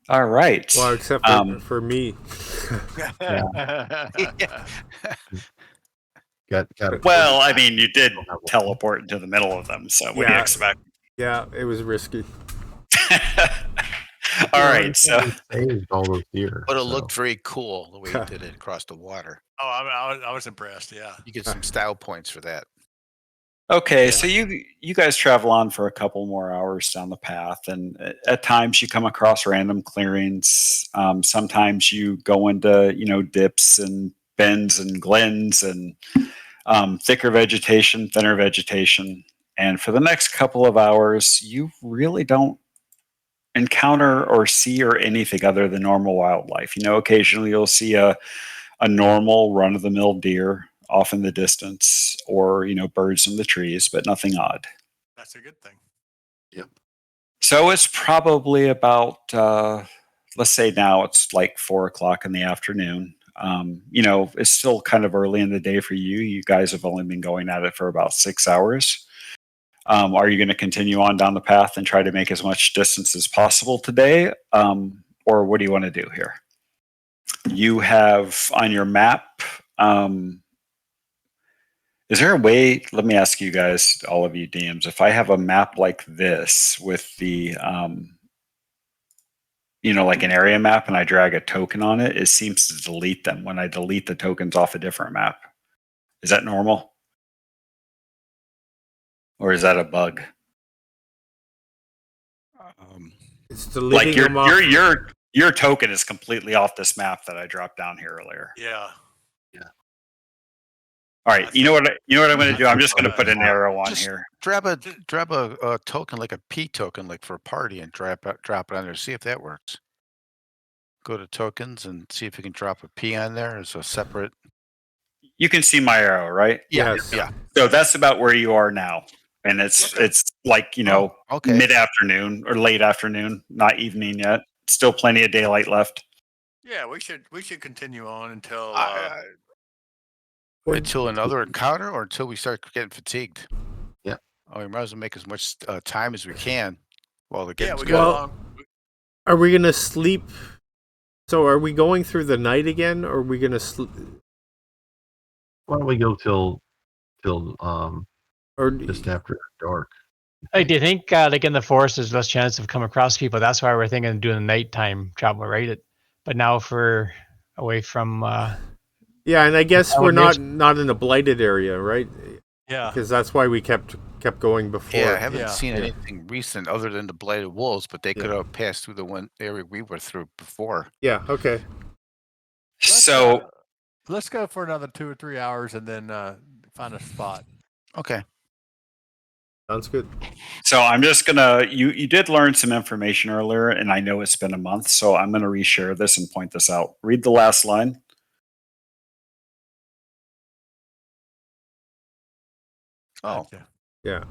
All right. Well, except for me. Got it. Well, I mean, you did teleport into the middle of them, so what do you Yeah. expect? Yeah, it was risky. All right, so saved all those deer. But it so. looked very cool the way you did it across the water. Oh, I was impressed. Yeah. You get some style points for that. okay, so you guys travel on for a couple more hours down the path, and at times you come across random clearings. Sometimes you go into dips and bends and glens and thicker vegetation, thinner vegetation. And for the next couple of hours, you really don't encounter or see or anything other than normal wildlife. Occasionally you'll see a normal run-of-the-mill deer off in the distance, or birds in the trees, but nothing odd. That's a good thing. Yep. So it's probably about let's say now it's like 4:00 in the afternoon. It's still kind of early in the day for you. You guys have only been going at it for about 6 hours. Are you going to continue on down the path and try to make as much distance as possible today? Or what do you want to do here? You have on your map, is there a way, let me ask you guys, all of you DMs, if I have a map like this with the, like an area map, and I drag a token on it, it seems to delete them when I delete the tokens off a different map. Is that normal? Or is that a bug? It's deleting Like them off. your token is completely off this map that I dropped down here earlier. Yeah. All right, you know what I'm going to do? I'm just going to put an arrow on Just here. Drop a token, like a P token, like for a party, and drop it on there. See if that works. Go to tokens and see if you can drop a P on there as a separate. You can see my arrow, right? Yes. Yeah. So that's about where you are now, and it's like okay. mid-afternoon or late afternoon, not evening yet. Still plenty of daylight left. Yeah, we should continue on until Until another encounter, or until we start getting fatigued. Yeah. We might as well make as much time as we can while the yeah, game's we going. got Well- along. Are we going to sleep? So are we going through the night again, or are we going to sleep? Why don't we go till Or just after dark? Like, do you think like in the forest there's less chance of coming across people? That's why we're thinking of doing the nighttime travel, right? But now if we're away from yeah, and I guess we're Alligators? not in a blighted area, right? Yeah. Because that's why we kept going before. Yeah, I haven't Yeah. seen Yeah. anything recent other than the blighted wolves, but they Yeah. could have passed through the one area we were through before. Yeah. Okay. Let's go for another 2 or 3 hours and then find a spot. Okay. Sounds good. So I'm just gonna. You did learn some information earlier, and I know it's been a month, so I'm gonna reshare this and point this out. Read the last line. Oh, Gotcha. Yeah.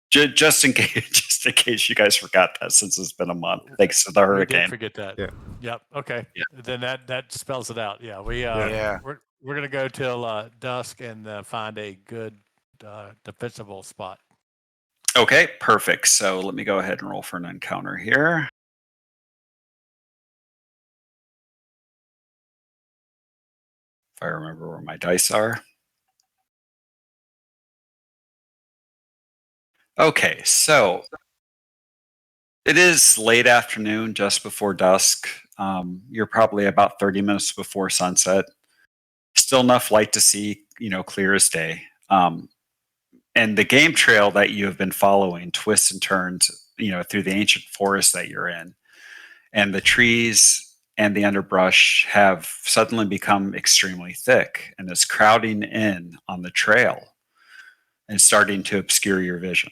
Just in case you guys forgot that, since it's been a month thanks to the We hurricane. did forget that. Yeah. Yep. Okay. Yeah. Then that spells it out. Yeah. We Yeah. we're gonna go till dusk and find a good defensible spot. Okay, perfect. So let me go ahead and roll for an encounter here. If I remember where my dice are. Okay, so It is late afternoon, just before dusk. You're probably about 30 minutes before sunset. Still enough light to see, clear as day. And the game trail that you have been following twists and turns, through the ancient forest that you're in. And the trees and the underbrush have suddenly become extremely thick, and it's crowding in on the trail and starting to obscure your vision.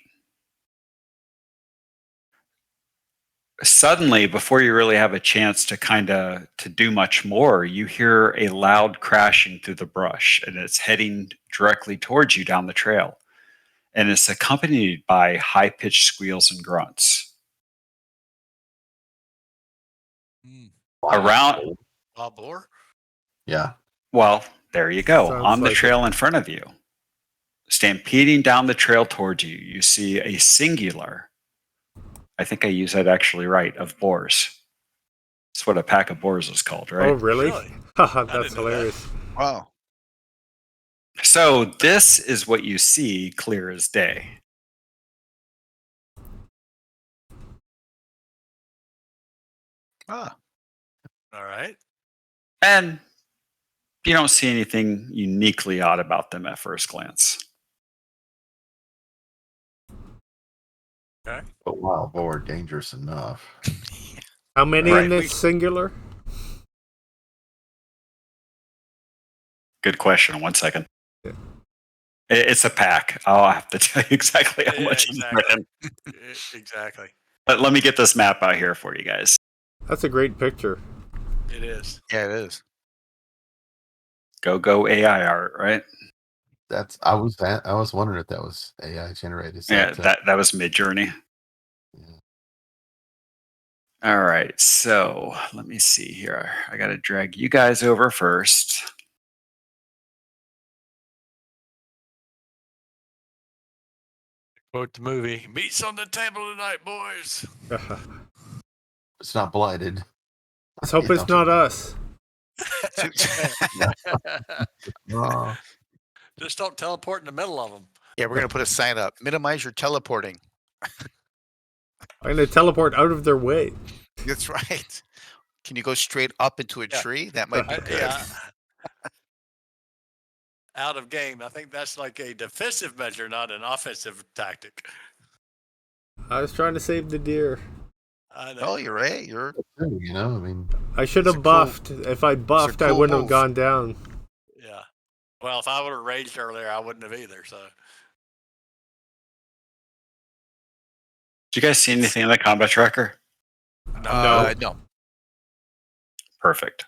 Suddenly, before you really have a chance to do much more, you hear a loud crashing through the brush, and it's heading directly towards you down the trail. And it's accompanied by high-pitched squeals and grunts. Around, Wild boar? Yeah. well, there you go. Sounds On the like trail in front of you, stampeding down the trail towards you, you see a singular, I think I use that actually right, of boars. That's what a pack of boars is called, right? Oh, really? Really? Haha, didn't that's know that. hilarious. Wow. So this is what you see clear as day. Ah. All right. And you don't see anything uniquely odd about them at first glance. Okay. But wild boar, dangerous enough. How many Right. in this singular? Good question. 1 second. Yeah. It's a pack. I'll have to tell you exactly how Yeah, much. exactly. Exactly. But let me get this map out here for you guys. That's a great picture. It is. Yeah, it is. Go AI art, right? I was wondering if that was AI generated. Is Yeah, that was Mid-Journey. yeah. All right, so let me see here. I got to drag you guys over first. Quote the movie, "Meat's on the table tonight, boys." It's not blighted. Let's hope You it's know. not us. Oh, Just don't teleport in the middle of them. Yeah, we're gonna put a sign up. Minimize your teleporting. I'm going to teleport out of their way. That's right. Can you go straight up into a Yeah. tree? That might be good. Yeah. Out of game. I think that's like a defensive measure, not an offensive tactic. I was trying to save the deer. I know. Oh, you're right. You're I mean, I should It's have a cool- buffed. If I buffed, I cool wouldn't have move. gone down. Yeah. Well, if I would have raged earlier, I wouldn't have either. So Did you guys see anything in the combat tracker? no. Perfect.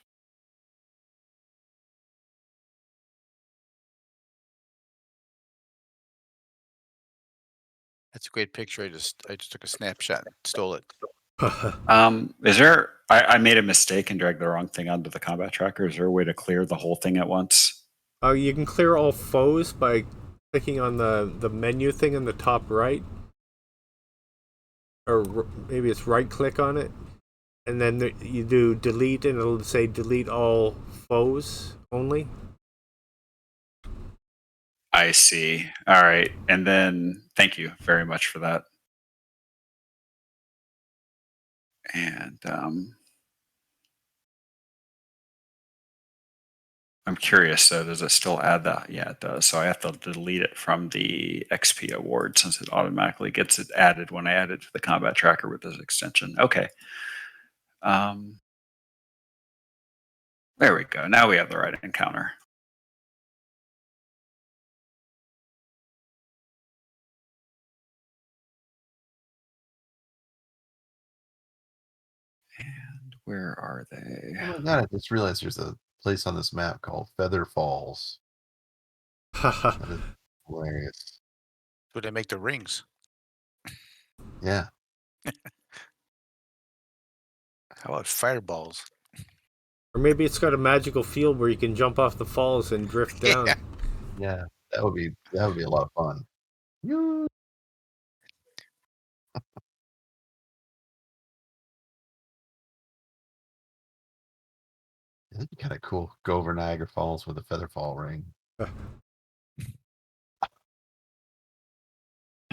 That's a great picture. I just took a snapshot and stole it. Is there? I made a mistake and dragged the wrong thing onto the combat tracker. Is there a way to clear the whole thing at once? You can clear all foes by clicking on the menu thing in the top right. Or maybe it's right click on it. And then you do delete and it'll say delete all foes only. I see. All right. And then thank you very much for that. And I'm curious, so does it still add that? Yeah, it does. So I have to delete it from the XP award since it automatically gets it added when I add it to the combat tracker with this extension. Okay. There we go. Now we have the right encounter. And where are they? oh my god! I just realized there's a place on this map called Feather Falls. That is hilarious. Would they make the rings? Yeah. How about fireballs? Or maybe it's got a magical field where you can jump off the falls and drift down. Yeah. Yeah. That would be a lot of fun. Yoo. It'd be kind of cool. Go over Niagara Falls with a feather fall ring.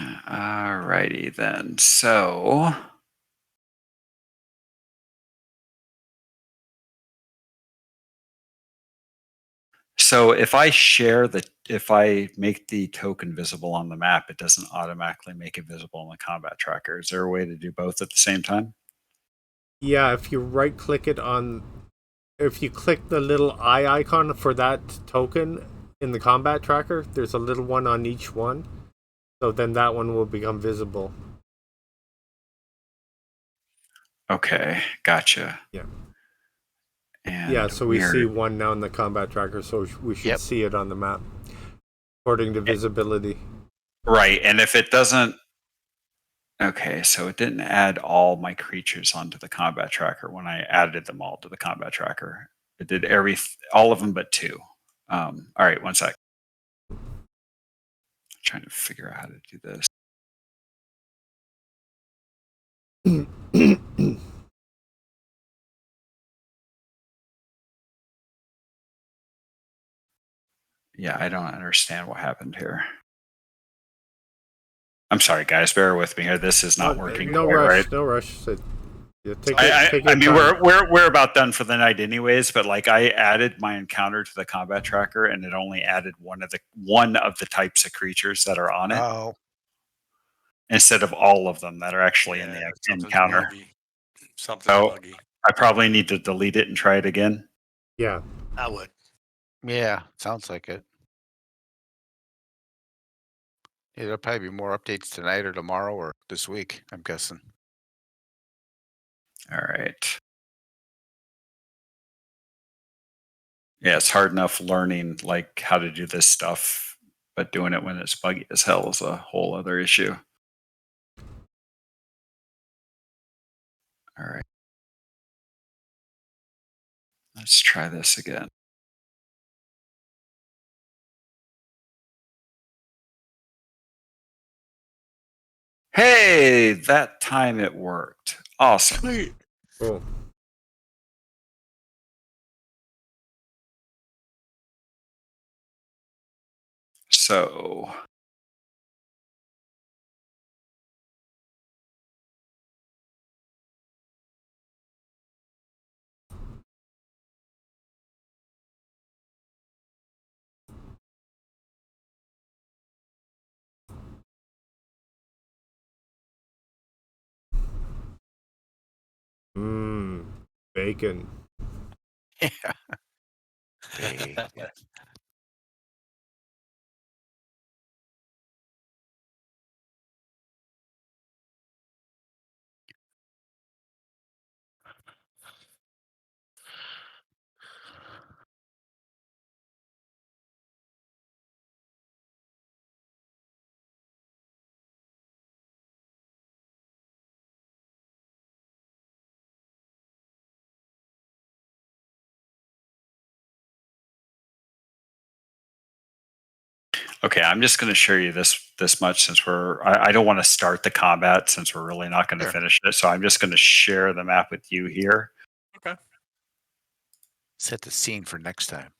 Alrighty then. So So if I if I make the token visible on the map, it doesn't automatically make it visible on the combat tracker. Is there a way to do both at the same time? Yeah, if you right click it on, if you click the little eye icon for that token in the combat tracker, there's a little one on each one. So then that one will become visible. Okay, gotcha. Yeah. And Yeah, so we see weird. one now in the combat tracker, so we should Yep. see it on the map according to visibility. Right, and if it doesn't, okay, so it didn't add all my creatures onto the combat tracker when I added them all to the combat tracker. It did all of them but 2. All right, one sec. I'm trying to figure out how to do this. Yeah, I don't understand what happened here. I'm sorry, guys. Bear with me here. This is not working. No quite rush, right. no rush. So, yeah, take I your mean, time. we're about done for the night, anyways. But like, I added my encounter to the combat tracker, and it only added one of the types of creatures that are on it, Oh, instead of all of them that are actually in the something's encounter. buggy. Something's So buggy. I probably need to delete it and try it again. Yeah. I would. yeah, sounds like it. Yeah, there'll probably be more updates tonight or tomorrow or this week, I'm guessing. All right. Yeah, it's hard enough learning like how to do this stuff, but doing it when it's buggy as hell is a whole other issue. All right. Let's try this again. Hey, that time it worked. Awesome. Sweet. Cool. So Bacon. Yeah. Bacon. okay, I'm just going to share you this much since I don't want to start the combat since we're really not going to Sure. finish it. So I'm just going to share the map with you here. Okay. Set the scene for next time.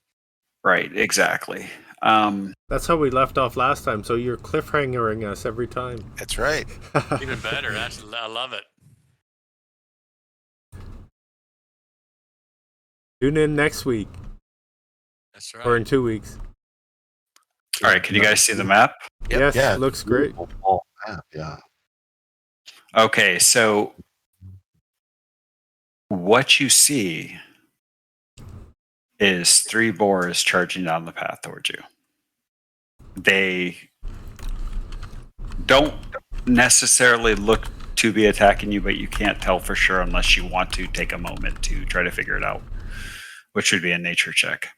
Right, exactly. That's how we left off last time, so you're cliffhangering us every time. That's right. Even better. I love it. Tune in next week That's right. or in 2 weeks. All right, can you guys see the map? Yep. Yes, Yeah, looks great. beautiful map, yeah. Okay, so what you see is 3 boars charging down the path towards you. They don't necessarily look to be attacking you, but you can't tell for sure unless you want to take a moment to try to figure it out, which would be a nature check.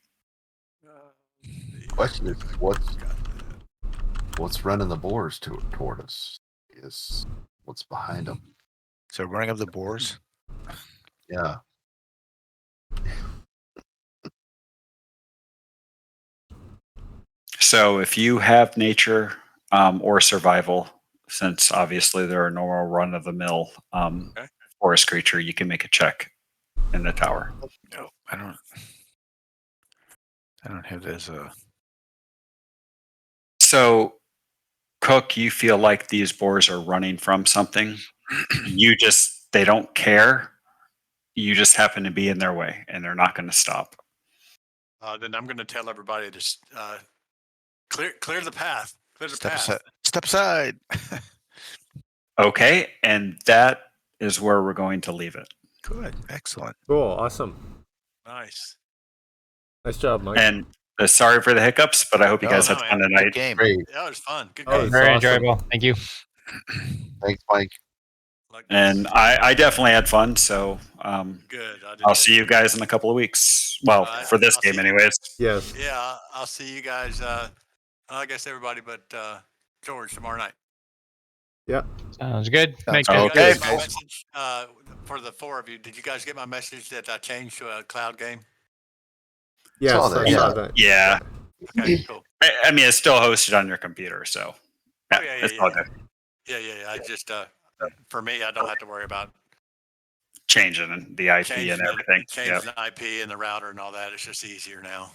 Question is, what's running the boars toward us? Is what's behind them? So running of the boars. Yeah. So if you have nature or survival, since obviously they're a normal run-of-the-mill forest creature, you can make a check in the tower. No, I don't have it as a. So, Cook, you feel like these boars are running from something. They don't care. You just happen to be in their way, and they're not going to stop. then I'm going to tell everybody to clear the path. Clear the Step path. aside. Step aside. Okay, and that is where we're going to leave it. Good. Excellent. Cool. Awesome. Nice. Nice job, Mike. And sorry for the hiccups, but I hope you guys no, had man. fun Good tonight. game. Great. Yeah, it was fun. Good Oh, game. it's Very awesome. enjoyable. Thank you. Thanks, Mike. Like And this. I definitely had fun. So Good. I did I'll too. see you guys in a couple of weeks. Well, for this I'll game, see- anyways. Yes. Yeah, I'll see you guys. I guess everybody but George tomorrow night. Yeah. Sounds good. Sounds Thanks, good. guys. Okay. Did you guys get my message for the 4 of you? Did you guys get my message that I changed to a cloud game? Yes, Saw that, I saw yeah. that. Yeah. Okay, cool. I mean, it's still hosted on your computer, so Oh, yeah, it's all good. Yeah. I just for me, I don't have to worry about Changing the IP changing and everything. changing the IP and the router and all that. It's just easier now.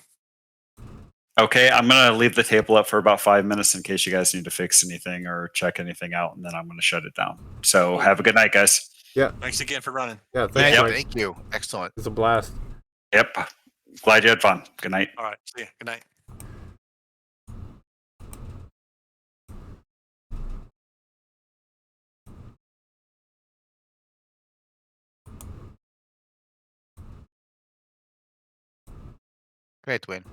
Okay, I'm gonna leave the table up for about 5 minutes in case you guys need to fix anything or check anything out, and then I'm gonna shut it down. So have a good night, guys. Yeah. Thanks again for running. Yeah. Thanks, Yeah, Mike. thank you. Excellent. It's a blast. Yep. Glad you had fun. Good night. All right. See you. Good night. Great, Dwayne.